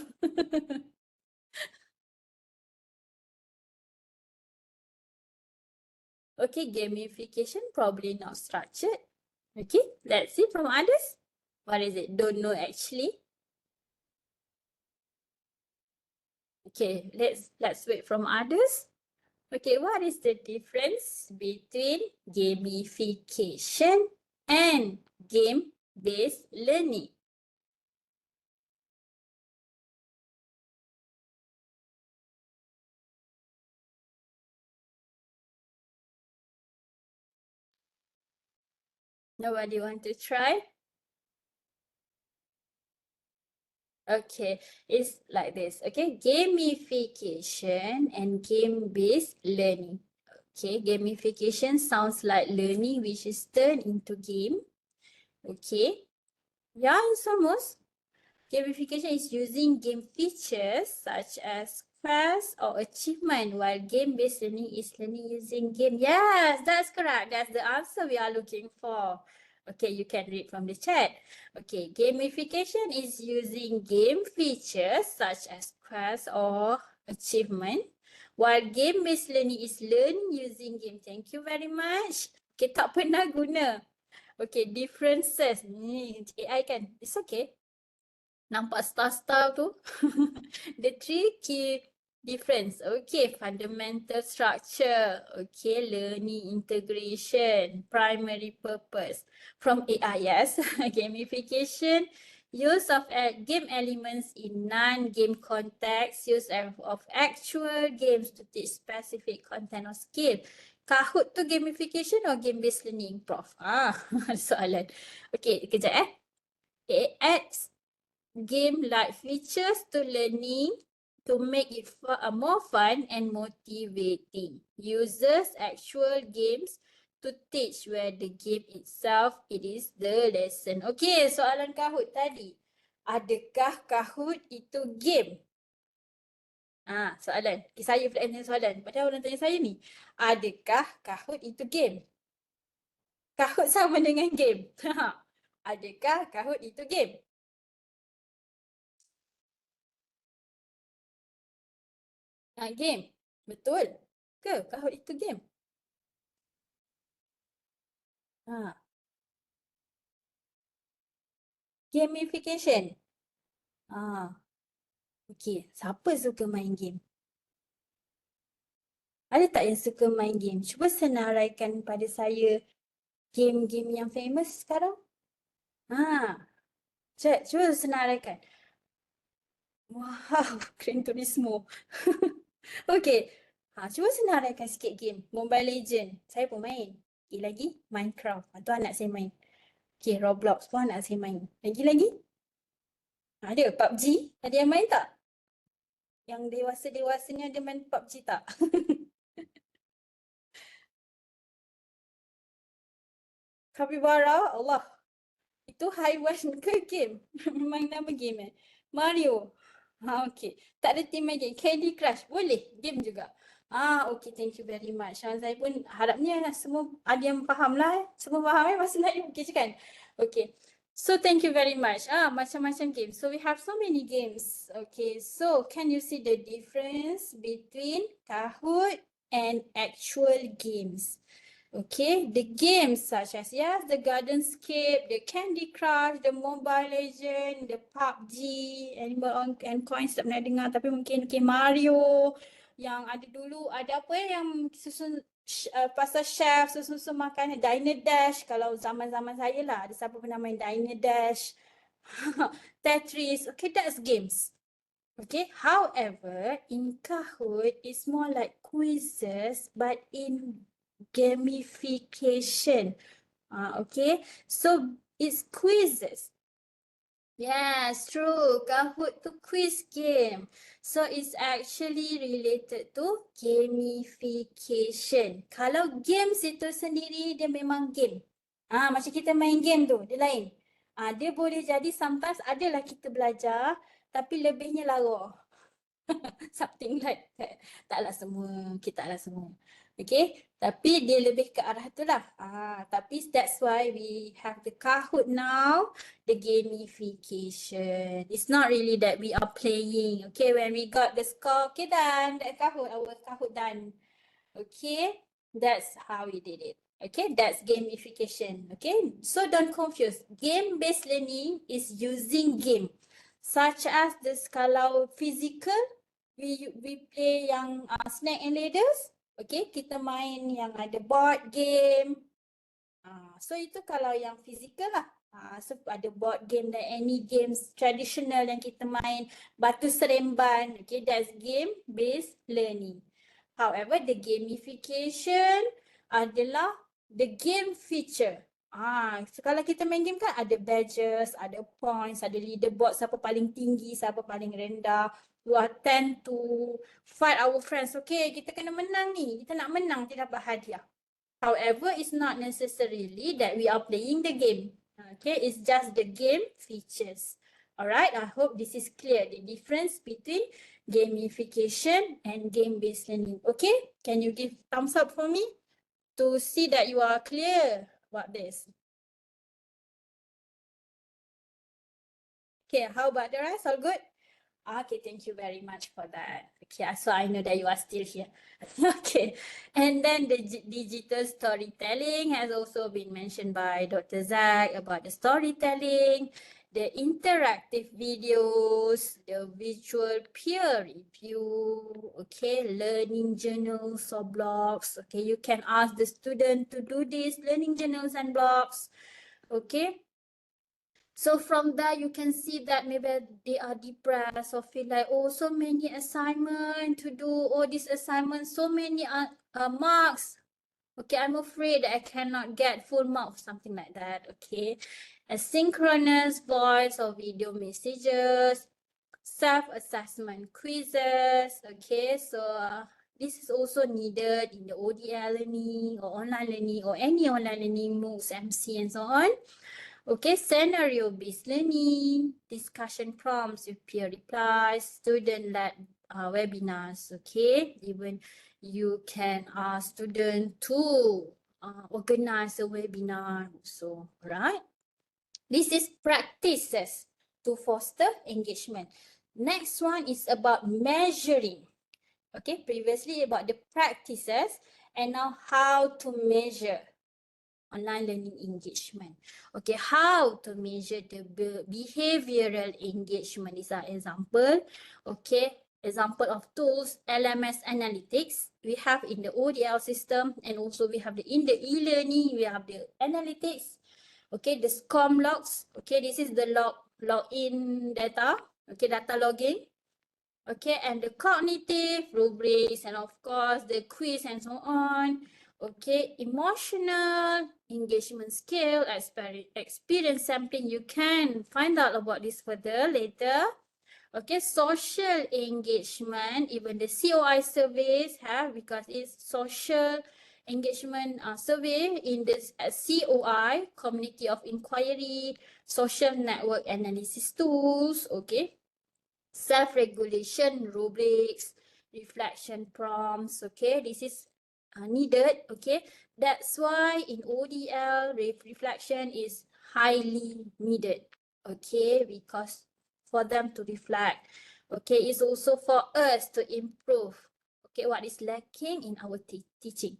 Speaker 5: Okay, gamification probably not structured. Okay, let's see from others. What is it? Don't know actually. Okay, let's wait from others. Okay, what is the difference between gamification and game-based learning? Nobody want to try? Okay, it's like this. Okay, gamification and game-based learning. Okay, gamification sounds like learning which is turned into game. Okay, yeah, it's almost. Gamification is using game features such as quest or achievement, while game-based learning is learning using game. Yes, that's correct. That's the answer we are looking for. Okay, you can read from the chat. Okay, gamification is using game features such as quest or achievement, while game-based learning is learning using game. Thank you very much. Okay, tak pernah guna. Okay, differences. Ni AI kan? It's okay. Nampak star-star tu? The three key difference. Okay, fundamental structure. Okay, learning integration, primary purpose. From AI, yes. Gamification, use of game elements in non-game context, use of actual games to teach specific content or skill. Kahoot tu gamification or game-based learning, Prof? Soalan. Okay, kejap It adds game-like features to learning to make it more fun and motivating. Uses actual games to teach where the game itself, it is the lesson. Okay, soalan Kahoot tadi. Adakah Kahoot itu game? Soalan. Okay, saya pula tanya soalan. Padahal orang tanya saya ni. Adakah Kahoot itu game? Kahoot sama dengan game. Adakah Kahoot itu game? Game. Betul ke? Kahoot itu game? Gamification. Okay. Siapa suka main game? Ada tak yang suka main game? Cuba senaraikan pada saya game-game yang famous sekarang. Cuba senaraikan. Wow, Gran Turismo. Okay. Cuba senaraikan sikit game. Mobile Legend. Saya pun main. Lagi Minecraft. Tu anak saya main. Okay, Roblox pun anak saya main. Lagi? Ada PUBG. Ada yang main tak? Yang dewasa-dewasa ni ada main PUBG tak? Capybara, Allah. Itu haiwan ke game? Memang nama game Mario. Okay. Tak ada team main game. Candy Crush. Boleh. Game juga. Okay. Thank you very much. Saya pun harapnya semua ada yang faham lah. Semua faham Masa Melayu. Okay kan? Okay. So thank you very much. Macam-macam game. So we have so many games. Okay. So can you see the difference between Kahoot and actual games? Okay, the games such as the Gardenscape, the Candy Crush, the Mobile Legend, the PUBG, Animal and Coins tak pernah dengar tapi mungkin Mario yang ada dulu, ada apa yang susun pasal chef, susun makanan, Diner Dash kalau zaman-zaman saya lah, ada siapa pernah main Diner Dash, Tetris, okay that's games. Okay, however, in Kahoot, it's more like quizzes but in gamification. Okay, so it's quizzes. Yes, true. Kahoot to quiz game. So it's actually related to gamification. Kalau games itu sendiri dia memang game. Macam kita main game tu, dia lain. Dia boleh jadi sometimes adalah kita belajar tapi lebihnya lara. Something like that. Taklah semua, kita taklah semua. Okay, tapi dia lebih ke arah tu lah. Tapi that's why we have the Kahoot now, the gamification. It's not really that we are playing. Okay, when we got the score, okay done, that Kahoot, our Kahoot done. Okay, that's how we did it. Okay, that's gamification. Okay, so don't confuse. Game-based learning is using game. Such as this, kalau physical, we play yang snake and ladders. Okay, kita main yang ada board game. So itu kalau yang physical lah. So ada board game dan any games traditional yang kita main. Batu seremban. Okay, that's game-based learning. However, the gamification adalah the game feature. So kalau kita main game kan ada badges, ada points, ada leaderboard, siapa paling tinggi, siapa paling rendah. We are tend to fight our friends. Okay, kita kena menang ni. Kita nak menang, kita dapat hadiah. However, it's not necessarily that we are playing the game. Okay, it's just the game features. Alright, I hope this is clear. The difference between gamification and game-based learning. Okay, can you give thumbs up for me to see that you are clear about this? Okay, how about the rest? All good? Okay, thank you very much for that. Okay, so I know that you are still here. Okay, and then the digital storytelling has also been mentioned by Dr. Zach about the storytelling, the interactive videos, the virtual peer review, okay, learning journals or blogs. Okay, you can ask the student to do this, learning journals and blogs. Okay. So from that, you can see that maybe they are depressed or feel like, oh, so many assignments to do, all these assignments, so many marks. Okay, I'm afraid that I cannot get full marks, something like that. Okay, asynchronous voice or video messages, self-assessment quizzes. Okay, so this is also needed in the ODL learning or online learning or any online learning, MOOCs, MC, and so on. Okay, scenario-based learning, discussion prompts with peer replies, student-led webinars, okay? Even you can ask student to organize a webinar also, right? This is practices to foster engagement. Next one is about measuring. Okay, previously about the practices and now how to measure online learning engagement. Okay, how to measure the behavioral engagement is an example. Okay, example of tools, LMS analytics, we have in the ODL system, and also we have in the e-learning, we have the analytics. Okay, the SCORM logs. Okay, this is the login data. Okay, data logging. Okay, and the cognitive rubrics, and of course the quiz and so on. Okay, emotional engagement scale, experience sampling. You can find out about this further later. Okay, social engagement, even the COI surveys have, because it's social engagement survey in this COI, Community of Inquiry, social network analysis tools. Okay, self-regulation rubrics, reflection prompts. Okay, this is needed. Okay, that's why in ODL reflection is highly needed. Okay, because for them to reflect. Okay, it's also for us to improve. Okay, what is lacking in our teaching.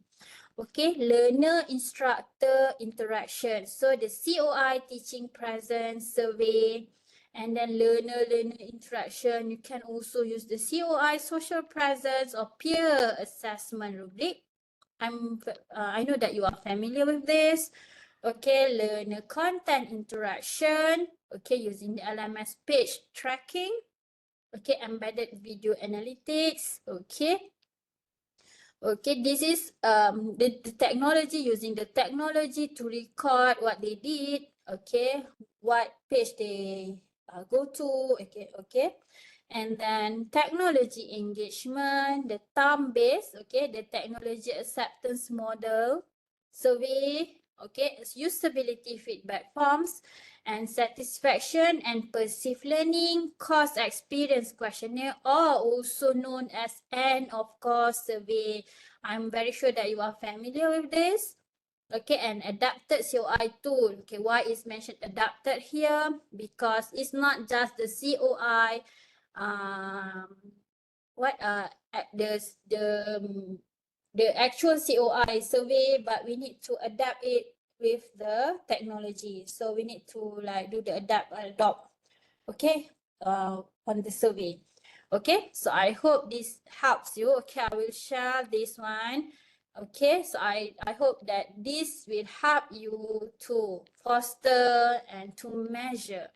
Speaker 5: Okay, learner-instructor interaction. So the COI teaching presence survey, and then learner-learner interaction. You can also use the COI social presence or peer assessment rubric. I know that you are familiar with this. Okay, learner content interaction. Okay, using the LMS page tracking. Okay, embedded video analytics. Okay. Okay, this is the technology, using the technology to record what they did. Okay, what page they go to. Okay. And then technology engagement, the term-based, okay, the technology acceptance model, survey, okay, usability feedback forms, and satisfaction and perceived learning course experience questionnaire, or also known as end of course survey. I'm very sure that you are familiar with this. Okay, and adapted COI tool. Okay, why is mentioned adapted here? Because it's not just the COI, the actual COI survey, but we need to adapt it with the technology. So we need to like do the adopt. Okay, on the survey. Okay, so I hope this helps you. Okay, I will share this one. Okay, so I hope that this will help you to foster and to measure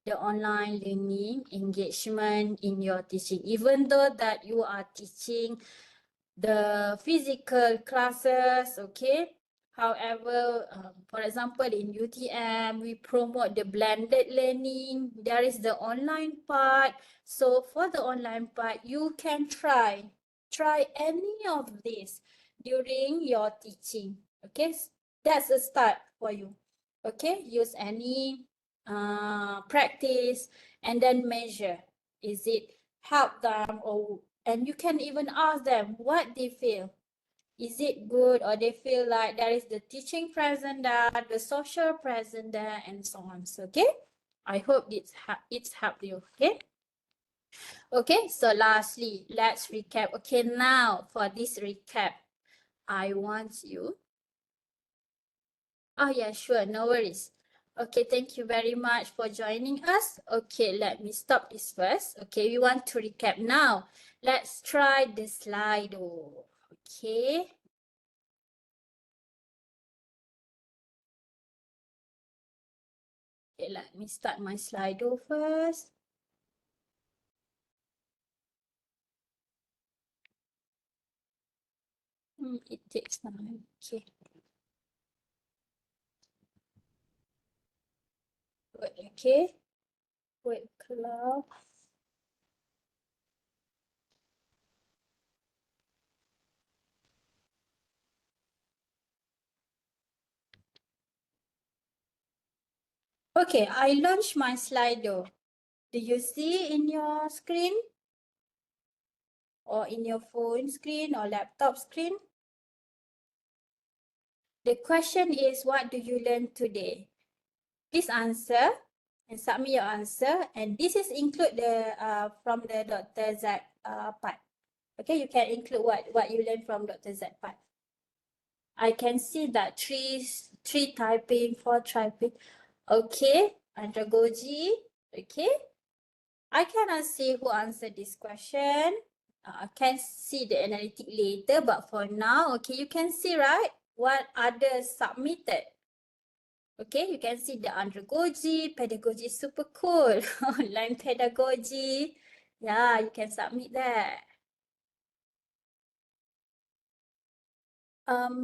Speaker 5: the online learning engagement in your teaching. Even though that you are teaching the physical classes, okay, However, for example, in UTM, we promote the blended learning. There is the online part. So for the online part, you can try any of this during your teaching. Okay, that's a start for you. Okay, use any practice and then measure. Is it help them, or and you can even ask them what they feel. Is it good, or they feel like there is the teaching present there, the social present there, and so on. So, okay, I hope it's helped you. Okay. Okay, so lastly, let's recap. Okay, now for this recap, I want you. Oh yeah, sure, no worries. Okay, thank you very much for joining us. Okay, let me stop this first. Okay, we want to recap now. Let's try the Slido. Okay. Okay, let me start my Slido first. It takes time. Okay. Good. Okay. Wait, cloud. Okay, I launched my Slido. Do you see in your screen? Or in your phone screen or laptop screen? The question is, what do you learn today? Please answer and submit your answer. And this is include the from the Dr. Z part. Okay, you can include what you learned from Dr. Z part. I can see that three typing, 4 typing. Okay, andragogy. Okay, I cannot see who answered this question. I can see the analytic later, but for now, okay, you can see, right? What others submitted. Okay, you can see the andragogy, pedagogy is super cool. Online pedagogy. Yeah, you can submit that.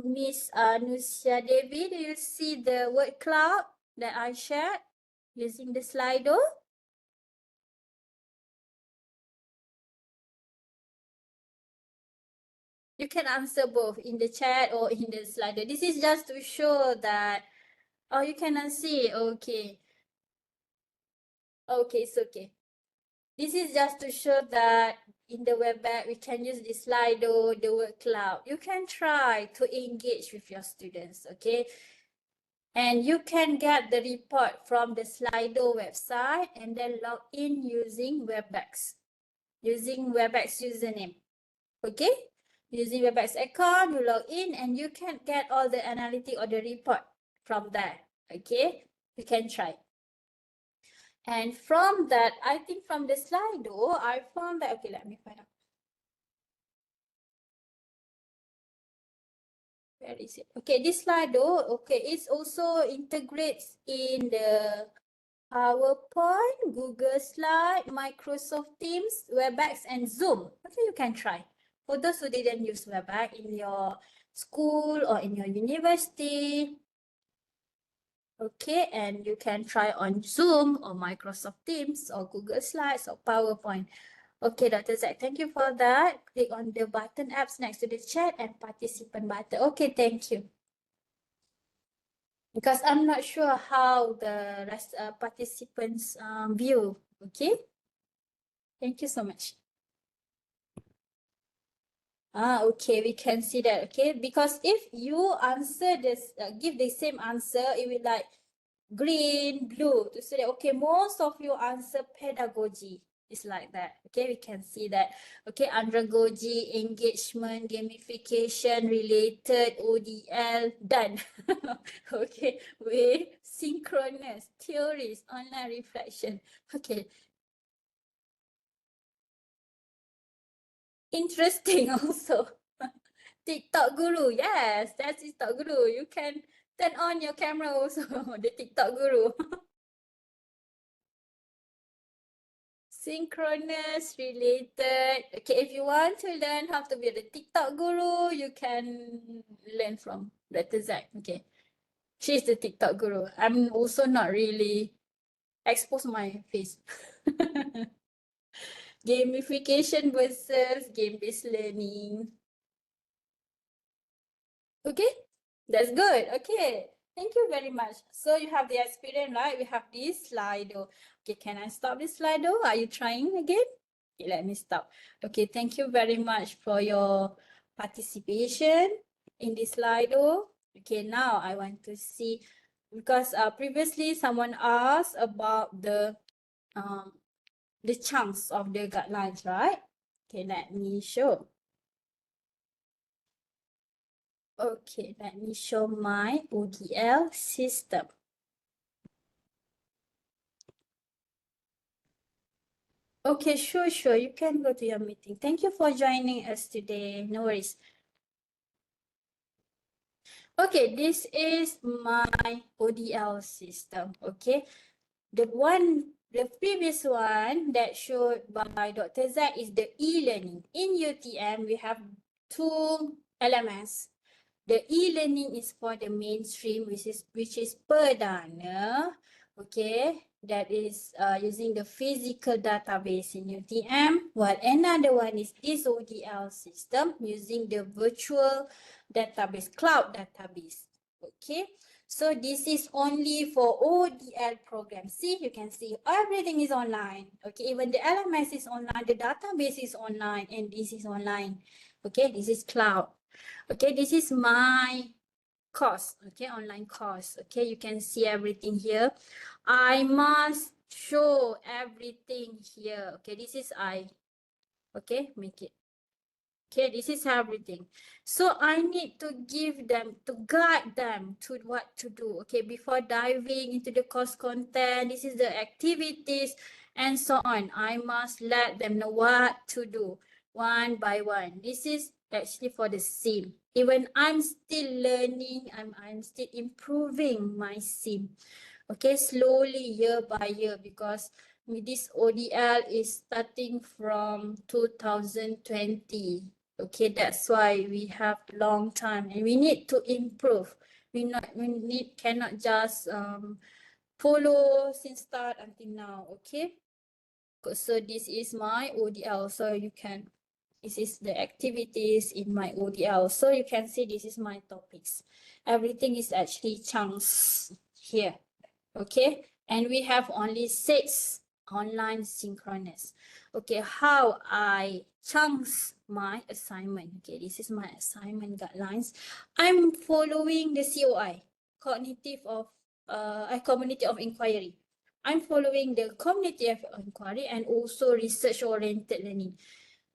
Speaker 5: Miss Nusia Devi, do you see the word cloud that I shared using the Slido? You can answer both in the chat or in the Slido. This is just to show that, oh, you cannot see. Okay. Okay, it's okay. This is just to show that in the WebEx, we can use the Slido, the word cloud. You can try to engage with your students, okay? And you can get the report from the Slido website and then log in using WebEx, using WebEx username, okay? Using WebEx account, you log in and you can get all the analytic or the report from there, okay? You can try. And from that, I think from the Slido, I found that, okay, let me find out. Where is it? Okay, this Slido, okay, it also integrates in the PowerPoint, Google Slide, Microsoft Teams, WebEx, and Zoom. Okay, you can try. For those who didn't use WebEx in your school or in your university, okay, and you can try on Zoom or Microsoft Teams or Google Slides or PowerPoint. Okay, Dr. Zach, thank you for that. Click on the button apps next to the chat and participant button. Okay, thank you. Because I'm not sure how the rest participants view. Okay, thank you so much. Okay, we can see that. Okay, because if you answer this, give the same answer, it will like green, blue to say that, okay, most of you answer pedagogy. It's like that. Okay, we can see that. Okay, andragogy, engagement, gamification, related, ODL, done. Okay, with synchronous, theories, online reflection. Okay. Interesting also. TikTok guru, yes, that's TikTok guru. You can turn on your camera also, the TikTok guru. synchronous related. Okay, if you want to learn how to be the TikTok guru, you can learn from Dr. Zack. Okay, she's the TikTok guru. I'm also not really expose my face. Gamification versus game-based learning. Okay, that's good. Okay, thank you very much. So you have the experience, right? We have this Slido. Okay, can I stop this Slido? Are you trying again? Okay, let me stop. Okay, thank you very much for your participation in this Slido. Okay, now I want to see, because previously someone asked about the chunks of the guidelines, right? Okay, let me show. Okay, let me show my ODL system. Okay, sure. You can go to your meeting. Thank you for joining us today. No worries. Okay, this is my ODL system. Okay, the previous one that showed by Dr. Zack is the e-learning. In UTM, we have two LMS. The e-learning is for the mainstream, which is Perdana, okay, that is using the physical database in UTM, while another one is this ODL system using the virtual database, cloud database, okay. So this is only for ODL programs. See, you can see everything is online, okay, even the LMS is online, the database is online, and this is online, okay, this is cloud. Okay, this is my course, okay, online course. Okay, you can see everything here. I must show everything here. Okay, this is okay, make it. Okay, this is everything. So I need to give them, to guide them to what to do. Okay, before diving into the course content, this is the activities and so on. I must let them know what to do one by one. This is actually for the sim. Even I'm still learning, I'm still improving my sim. Okay, slowly year by year, because this ODL is starting from 2020. Okay, that's why we have long time and we need to improve. Cannot just follow since start until now. Okay, so this is my ODL. So you can, this is the activities in my ODL. So you can see this is my topics. Everything is actually chunks here. Okay, and we have only 6 online synchronous. Okay, how I chunks my assignment. Okay, this is my assignment guidelines. I'm following the COI, cognitive of community of inquiry. I'm following the community of inquiry and also research oriented learning.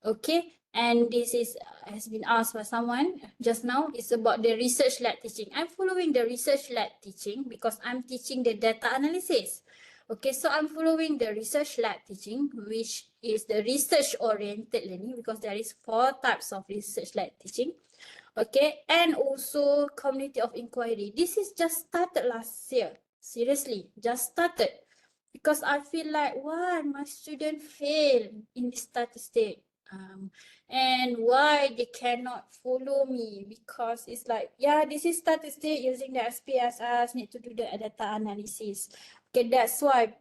Speaker 5: Okay, and this is has been asked by someone just now. It's about the research-led teaching. I'm following the research-led teaching because I'm teaching the data analysis. Okay, so I'm following the research-led teaching, which is the research-oriented learning, because there is 4 types of research-led teaching. Okay, and also community of inquiry. This is just started last year. Seriously, just started. Because I feel like, why my student fail in this statistic? And why they cannot follow me, because it's like, yeah, this is statistic using the SPSS, need to do the data analysis. Okay, that's why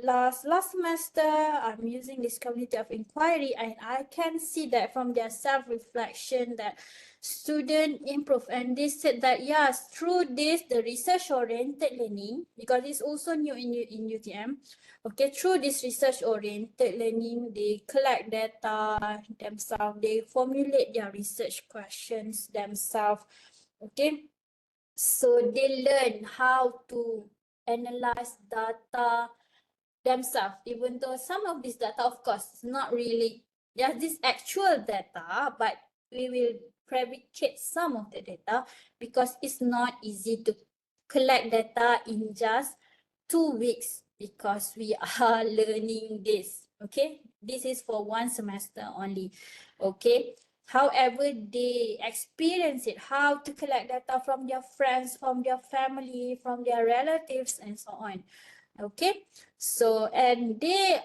Speaker 5: last semester I'm using this community of inquiry, and I can see that from their self-reflection that student improve, and they said that yes, through this the research oriented learning, because it's also new in UTM. Okay, through this research oriented learning, they collect data themselves, they formulate their research questions themselves. Okay, so they learn how to analyze data themselves, even though some of this data, of course, is not really, there's this actual data, but we will fabricate some of the data because it's not easy to collect data in just 2 weeks, because we are learning this. Okay, this is for 1 semester only. Okay, however, they experience it, how to collect data from their friends, from their family, from their relatives, and so on. Okay, so and they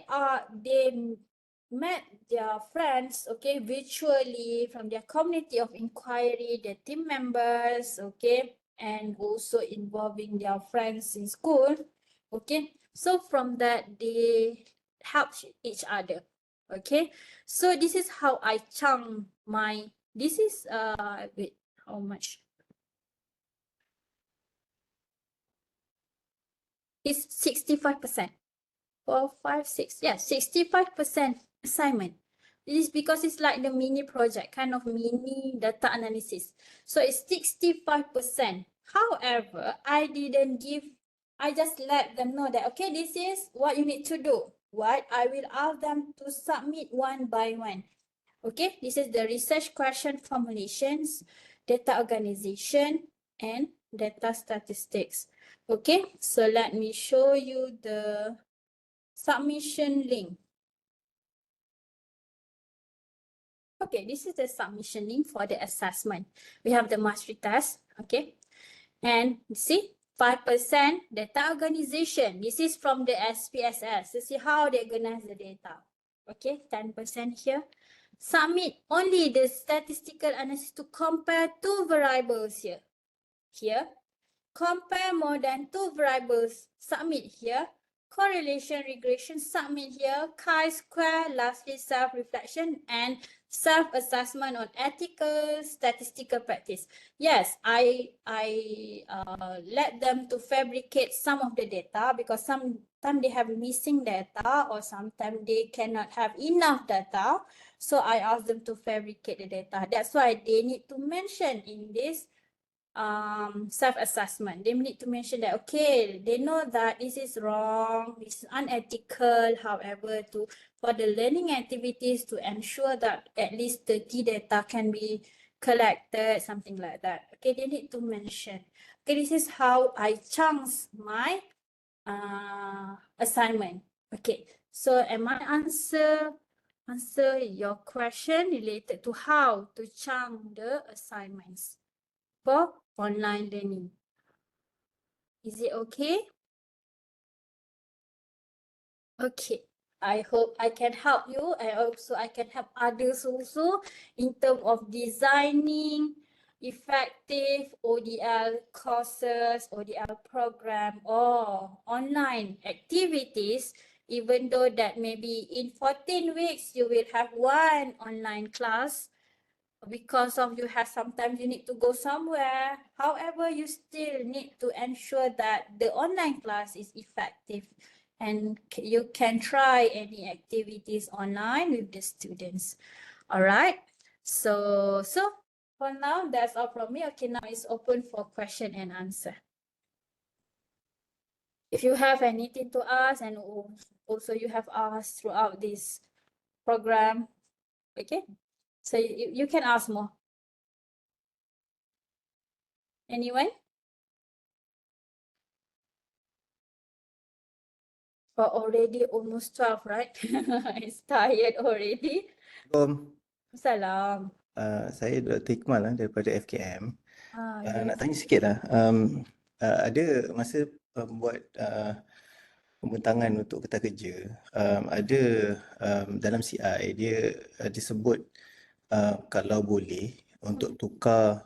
Speaker 5: met their friends, okay, virtually from their community of inquiry, their team members, okay, and also involving their friends in school, okay. So from that, they help each other, okay. So this is how I chunk my, this is, wait, how much? It's 65%. 4, 5, 6. Yeah, 65% assignment. This is because it's like the mini project, kind of mini data analysis. So it's 65%. However, I just let them know that, okay, this is what you need to do. What? I will ask them to submit one by one. Okay, this is the research question formulations, data organization, and data statistics. Okay, so let me show you the submission link. Okay, this is the submission link for the assessment. We have the mastery test, okay? And see, 5% data organization. This is from the SPSS. To see how they organize the data. Okay, 10% here. Submit only the statistical analysis to compare two variables here. Here, compare more than two variables, submit here. Correlation, regression, submit here. Chi-square, lastly self-reflection and self-assessment on ethical statistical practice. Yes, I let them to fabricate some of the data because sometimes they have missing data or sometimes they cannot have enough data. So I ask them to fabricate the data. That's why they need to mention in this self-assessment. They need to mention that, okay, they know that this is wrong, this is unethical, however, for the learning activities to ensure that at least 30 data can be collected, something like that. Okay, they need to mention. Okay, this is how I chunks my assignment. Okay, so am I answer your question related to how to chunk the assignments for online learning? Is it okay? Okay. I hope I can help you and also I can help others also in terms of designing effective ODL courses, ODL program or online activities, even though that maybe in 14 weeks you will have one online class. Because of you have sometimes you need to go somewhere. However, you still need to ensure that the online class is effective and you can try any activities online with the students. All right. So for now, that's all from me. Okay, now it's open for question and answer. If you have anything to ask and also you have asked throughout this program, okay, so you can ask more. Anyone? Oh, already almost 12, right? It's tired already. Salam.
Speaker 6: Saya Dr. Iqmal daripada FKM.
Speaker 5: Yes.
Speaker 6: Nak tanya sikit lah. Ada masa buat pembentangan untuk peta kerja, ada dalam CI dia disebut kalau boleh untuk tukar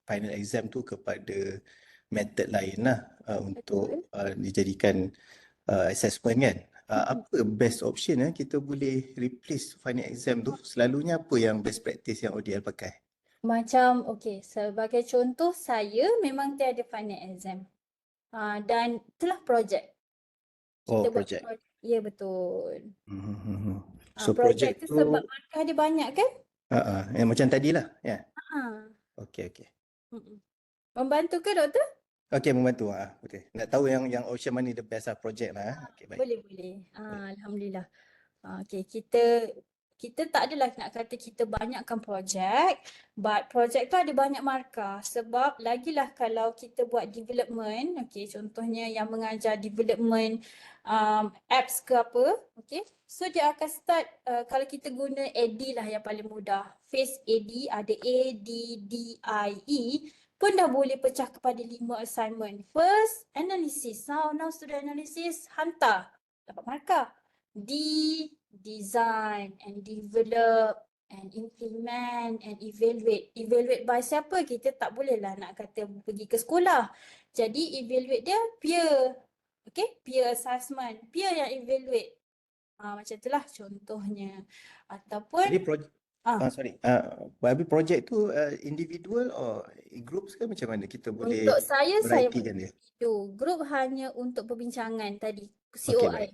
Speaker 6: final exam tu kepada method lain lah untuk dijadikan assessment kan. Apa best option kita boleh replace final exam tu? Selalunya apa yang best practice yang ODL pakai?
Speaker 5: Macam, okay, sebagai contoh saya memang tiada final exam. Dan itulah projek.
Speaker 6: Oh,
Speaker 5: Kita buat
Speaker 6: projek.
Speaker 5: Ya, betul.
Speaker 6: So
Speaker 5: Projek
Speaker 6: projek
Speaker 5: tu
Speaker 6: tu
Speaker 5: sebab markah dia banyak kan?
Speaker 6: yang macam tadilah ya. Okey.
Speaker 5: Membantu ke doktor?
Speaker 6: Okey, membantu. Okey. Nak tahu yang option mana the best projek lah. Okey, baik.
Speaker 5: Boleh. Alhamdulillah. Okay, kita tak adalah nak kata kita banyakkan projek, but projek tu ada banyak markah sebab lagilah kalau kita buat development, okay, contohnya yang mengajar development apps ke apa, okay, so dia akan start kalau kita guna AD lah yang paling mudah, Face AD, ada ADDIE, pun dah boleh pecah kepada 5 assignment. First, analysis. Now student analysis, hantar. Dapat markah. D, design and develop and implement and evaluate. Evaluate by siapa? Kita tak bolehlah nak kata pergi ke sekolah. Jadi evaluate dia peer. Okay, peer assessment. Peer yang evaluate. Macam itulah contohnya. Ataupun
Speaker 6: Jadi projek tu individual or groups ke macam mana kita boleh
Speaker 5: untuk saya
Speaker 6: varietykan dia?
Speaker 5: Grup hanya untuk perbincangan tadi,
Speaker 6: Okey,
Speaker 5: COI.
Speaker 6: baik.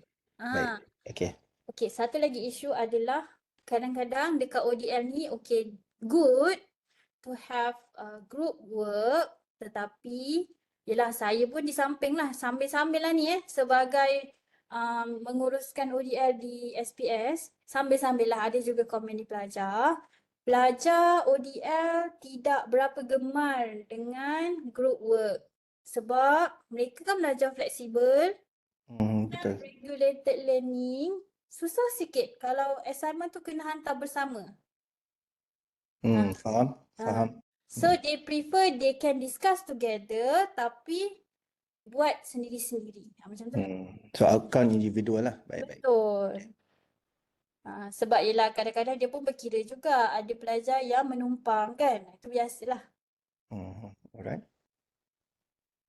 Speaker 6: Okey.
Speaker 5: Okey, satu lagi isu adalah kadang-kadang dekat ODL ni good to have group work, tetapi yelah saya pun di samping lah, sambil-sambil lah ni sebagai menguruskan ODL di SPS, sambil-sambil lah ada juga komen di pelajar. Pelajar ODL tidak berapa gemar dengan group work sebab mereka kan belajar fleksibel,
Speaker 6: Betul.
Speaker 5: regulated learning, susah sikit kalau assignment tu kena hantar bersama.
Speaker 6: Faham.
Speaker 5: So they prefer they can discuss together tapi buat sendiri-sendiri. Macam tu.
Speaker 6: So outcome individual lah. Baik.
Speaker 5: Betul. Sebab yelah kadang-kadang dia pun berkira juga ada pelajar yang menumpang kan. Itu biasalah.
Speaker 6: Alright.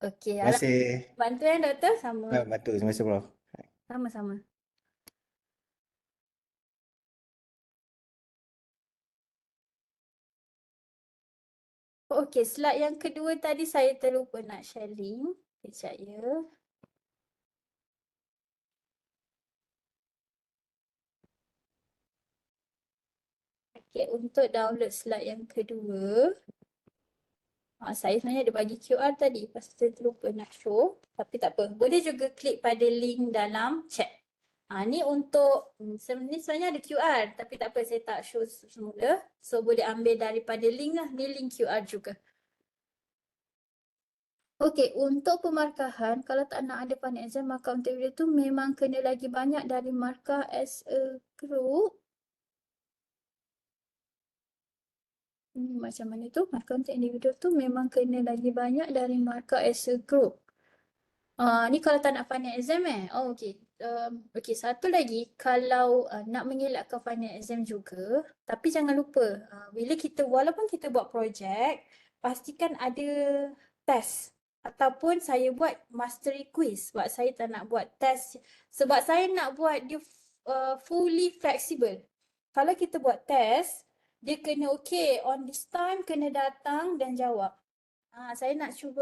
Speaker 5: Okey.
Speaker 6: Terima kasih.
Speaker 5: Bantu doktor? Sama.
Speaker 6: Bantu. Terima kasih Prof.
Speaker 5: Sama-sama. Okey, slide yang kedua tadi saya terlupa nak share link. Kejap ya. Okey, untuk download slide yang kedua, saya sebenarnya ada bagi QR tadi, pasal saya terlupa nak show. Tapi tak apa, boleh juga klik pada link dalam chat. Ni untuk, sebenarnya ada QR, tapi tak apa, saya tak show semula. So boleh ambil daripada link lah, ni link QR juga. Okey, untuk pemarkahan, kalau tak nak ada final exam, maka untuk video tu memang kena lagi banyak dari markah as a group. Macam mana tu? Markah untuk individu tu memang kena lagi banyak dari markah as a group. Ni kalau tak nak final exam okey. Okey, satu lagi, kalau nak mengelakkan final exam juga, tapi jangan lupa, walaupun kita buat projek, pastikan ada test. Ataupun saya buat mastery quiz sebab saya tak nak buat test. Sebab saya nak buat dia fully flexible. Kalau kita buat test, dia kena on this time, kena datang dan jawab. Saya nak cuba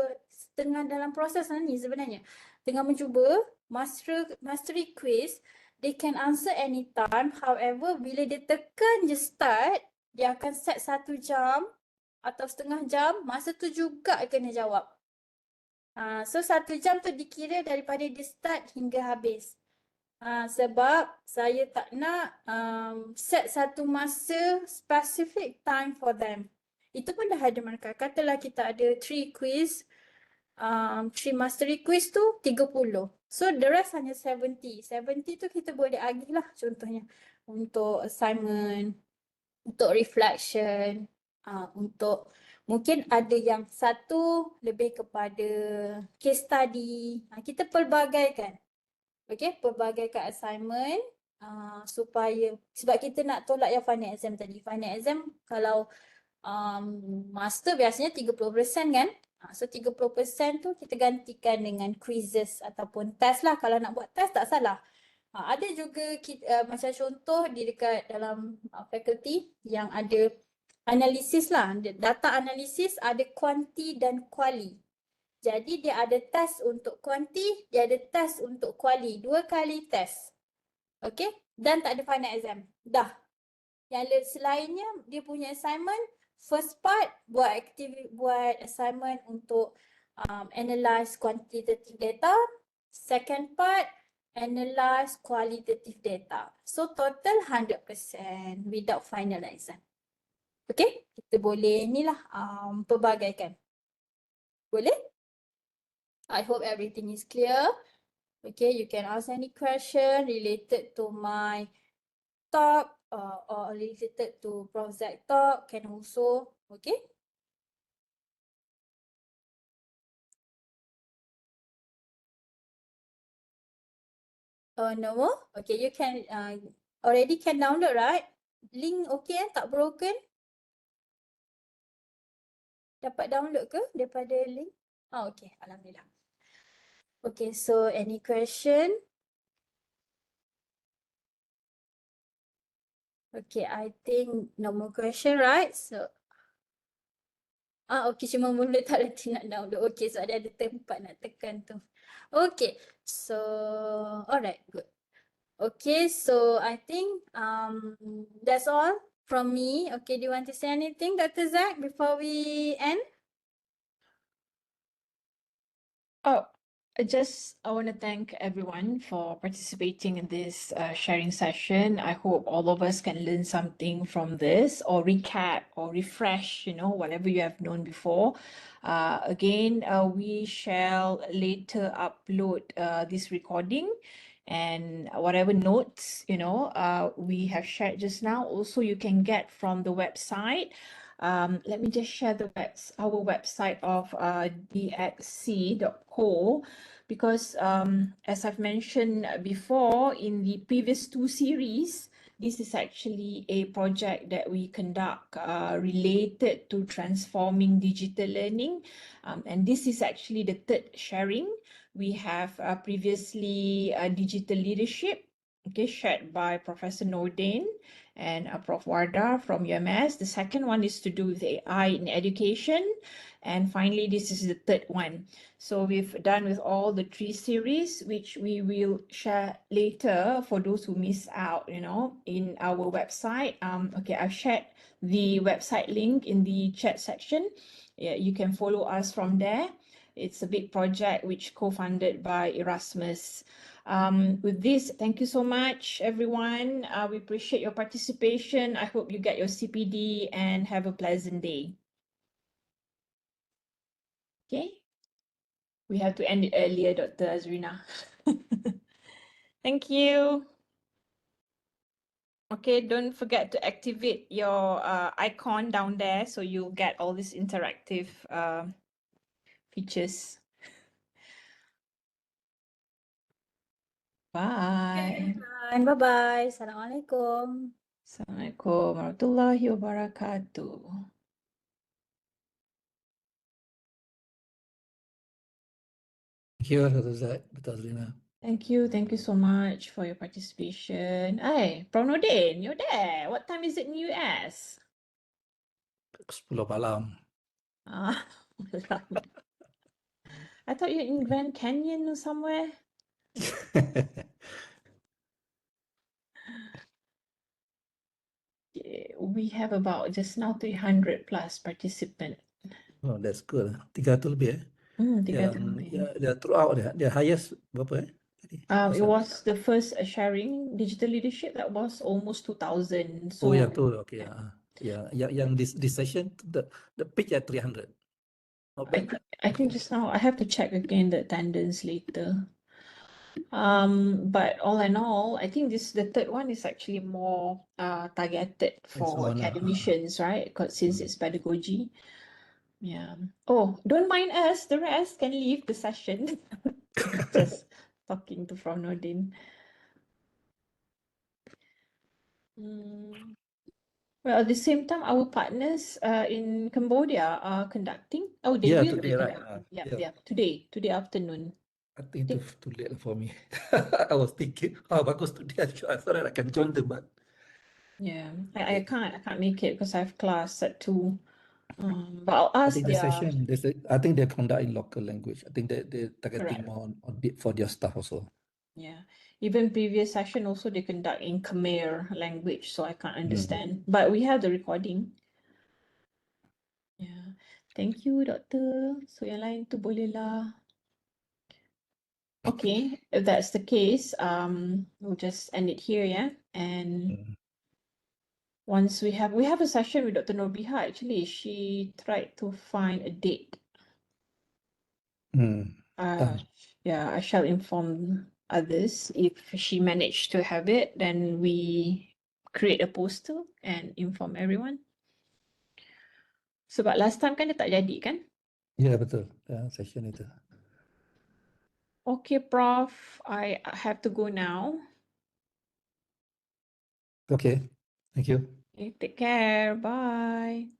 Speaker 5: tengah dalam proses ni sebenarnya. Tengah mencuba mastery quiz, they can answer anytime. However, bila dia tekan je start, dia akan set 1 jam atau setengah jam, masa tu juga kena jawab. So 1 jam tu dikira daripada dia start hingga habis. Sebab saya tak nak set satu masa specific time for them. Itu pun dah ada markah. Katalah kita ada 3 quiz, 3 mastery quiz tu 30. So the rest hanya 70. 70 tu kita boleh agih lah contohnya. Untuk assignment, untuk reflection, untuk mungkin ada yang satu lebih kepada case study. Kita pelbagaikan. Okey, pelbagaikan assignment supaya, sebab kita nak tolak yang final exam tadi. Final exam kalau master biasanya 30% kan. So 30% tu kita gantikan dengan quizzes ataupun test lah. Kalau nak buat test tak salah. Ada juga macam contoh di dekat dalam faculty yang ada analisis lah. Data analisis ada kuanti dan kuali. Jadi dia ada test untuk kuanti, dia ada test untuk kuali. 2 kali test. Okey? Dan tak ada final exam. Dah. Yang selainnya dia punya assignment, first part buat assignment untuk analyze quantitative data. Second part analyze qualitative data. So total 100% without final exam. Okay? Kita boleh inilah pelbagaikan. Boleh? I hope everything is clear. Okay, you can ask any question related to my talk or related to Prof. Zack talk can also. Okay? Oh, no? Okay, you can already can download, right? Link okay tak broken? Dapat download ke daripada link? Oh, okay. Alhamdulillah. Okay, so any question? Okay, I think no more question, right? So, okay, cuma mulut tak reti nak download. Okay, so ada tempat nak tekan tu. Okay, so alright, good. Okay, so I think that's all from me. Okay, do you want to say anything, Dr. Zach, before we end?
Speaker 1: Oh, I want to thank everyone for participating in this sharing session. I hope all of us can learn something from this or recap or refresh, whatever you have known before. Again, we shall later upload this recording and whatever notes, we have shared just now. Also, you can get from the website. Let me just share our website of DXSEA.co because as I've mentioned before in the previous two series, this is actually a project that we conduct related to transforming digital learning. And this is actually the third sharing. We have previously digital leadership, shared by Professor Nordin and Prof. Warda from UMS. The second one is to do with AI in education. And finally, this is the third one. So we've done with all the three series, which we will share later for those who miss out, in our website. Okay, I've shared the website link in the chat section. Yeah, you can follow us from there. It's a big project which co-funded by Erasmus. With this, thank you so much, everyone. We appreciate your participation. I hope you get your CPD and have a pleasant day. Okay. We have to end it earlier, Dr. Azrina. Thank you. Okay, don't forget to activate your icon down there so you'll get all these interactive features. Bye.
Speaker 5: And bye-bye. Assalamualaikum.
Speaker 1: Assalamualaikum warahmatullahi wabarakatuh.
Speaker 7: Thank you, Dr. Zak, Dr. Azrina.
Speaker 1: Thank you so much for your participation. Hey, Prof. Nordin, you're there. What time is it in US?
Speaker 7: 10 malam.
Speaker 1: Ah, I thought you're in Grand Canyon or somewhere. Yeah, we have about just now 300 plus participants.
Speaker 7: Oh, that's good. 300 lebih
Speaker 1: Tiga
Speaker 7: Yang throughout dia highest berapa tadi?
Speaker 1: It was the first sharing digital leadership that was almost 2,000. So
Speaker 7: Oh, yang tu okay. Yang this session the peak at 300. Not bad.
Speaker 1: I think just now I have to check again the attendance later. But all in all, I think the third one is actually more targeted for academicians, right? Because since it's pedagogy. Yeah. Oh, don't mind us. The rest can leave the session. Just talking to Prof. Nordin. Well, at the same time, our partners in Cambodia are conducting. Oh, they will
Speaker 7: today,
Speaker 1: be
Speaker 7: right?
Speaker 1: conducting. Yeah, today afternoon.
Speaker 7: I think too late for me. I was thinking, bagus today. I thought I can join them, but
Speaker 1: yeah, I can't make it because I have class at 2. But I'll ask
Speaker 7: I think the session, I think they're conducting local language. I think they're targeting more for their staff also.
Speaker 1: Yeah, even previous session also they conduct in Khmer language, so I can't understand. But we have the recording. Yeah, thank you, Doctor. So yang lain tu boleh lah. Okay, if that's the case, we'll just end it here, yeah. And once we have a session with Dr. Norbiha. Actually, she tried to find a date. Yeah, I shall inform others if she managed to have it. Then we create a poster and inform everyone. Sebab last time kan dia tak jadi kan?
Speaker 7: Ya, betul. Session itu.
Speaker 1: Okay, Prof. I have to go now.
Speaker 7: Okay, thank you.
Speaker 1: Okay, take care. Bye.